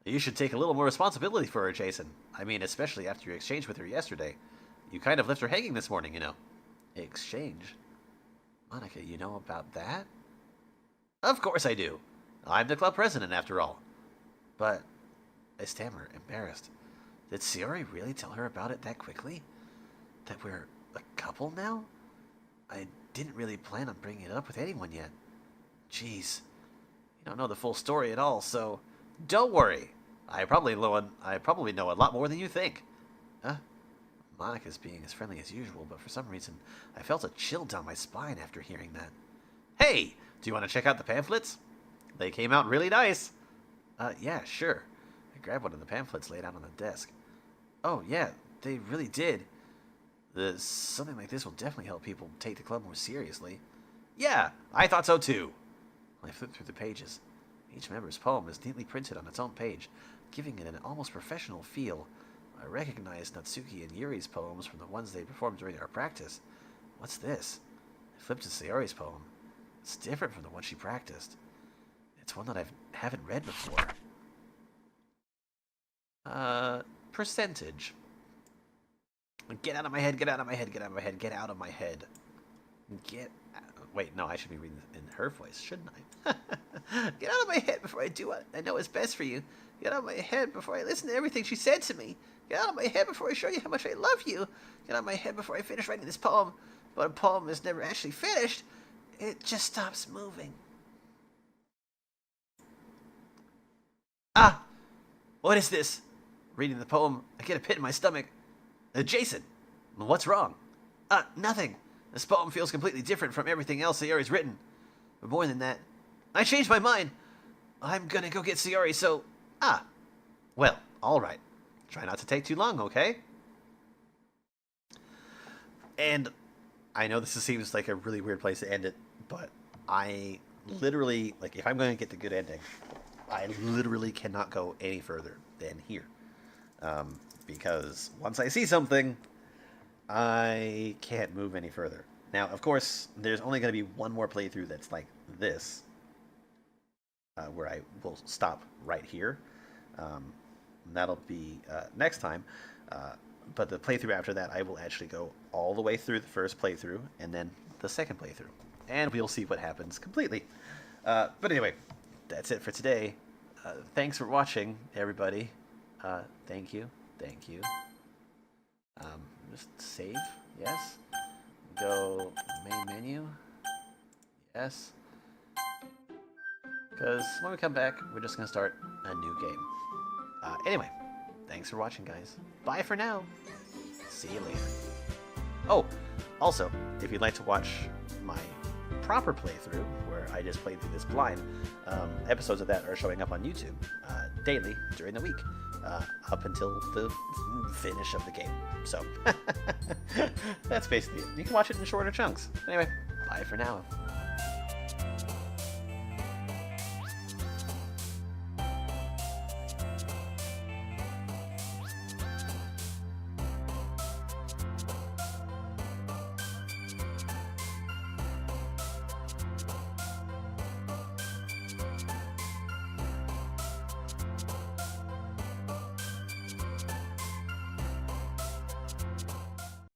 You should take a little more responsibility for her, Jason. I mean, especially after your exchange with her yesterday. You kind of left her hanging this morning, you know. Exchange? Monica, you know about that? Of course I do. I'm the club president, after all. But, I stammer, embarrassed. Did Sayori really tell her about it that quickly? That we're a couple now? I didn't really plan on bringing it up with anyone yet. Jeez. You don't know the full story at all, so don't worry. I probably know a lot more than you think. Monica's being as friendly as usual, but for some reason, I felt a chill down my spine after hearing that. Hey, do you want to check out the pamphlets? They came out really nice. Yeah, sure. I grabbed one of the pamphlets laid out on the desk. Oh, yeah, they really did. Something like this will definitely help people take the club more seriously. Yeah, I thought so too. I flipped through the pages. Each member's poem is neatly printed on its own page, giving it an almost professional feel. I recognized Natsuki and Yuri's poems from the ones they performed during our practice. What's this? I flipped to Sayori's poem. It's different from the one she practiced. It's one that I haven't read before. Percentage. Get out of my head, get out of my head, get out of my head, get out of my head. Wait, no, I should be reading in her voice, shouldn't I? Get out of my head before I do what I know is best for you. Get out of my head before I listen to everything she said to me. Get out of my head before I show you how much I love you. Get out of my head before I finish writing this poem. But a poem is never actually finished. It just stops moving. Ah! What is this? Reading the poem, I get a pit in my stomach. Jason, what's wrong? Nothing. This poem feels completely different from everything else Sayori's written. But more than that, I changed my mind. I'm gonna go get Sayori, so... Well, alright. Try not to take too long, okay? And I know this seems like a really weird place to end it, but I literally, like, if I'm going to get the good ending, I literally cannot go any further than here. Because once I see something, I can't move any further. Now, of course, there's only going to be one more playthrough that's like this, where I will stop right here. That'll be next time. But the playthrough after that, I will actually go all the way through the first playthrough and then the second playthrough. And we'll see what happens completely. But anyway, that's it for today. Thanks for watching, everybody. Thank you. Thank you. Just save. Yes. Go main menu. Yes. Because when we come back, we're just going to start a new game. Anyway, thanks for watching, guys. Bye for now. See you later. Oh, also, if you'd like to watch my proper playthrough, where I just played through this blind, episodes of that are showing up on YouTube daily during the week, up until the finish of the game. So, that's basically it. You can watch it in shorter chunks. Anyway, bye for now.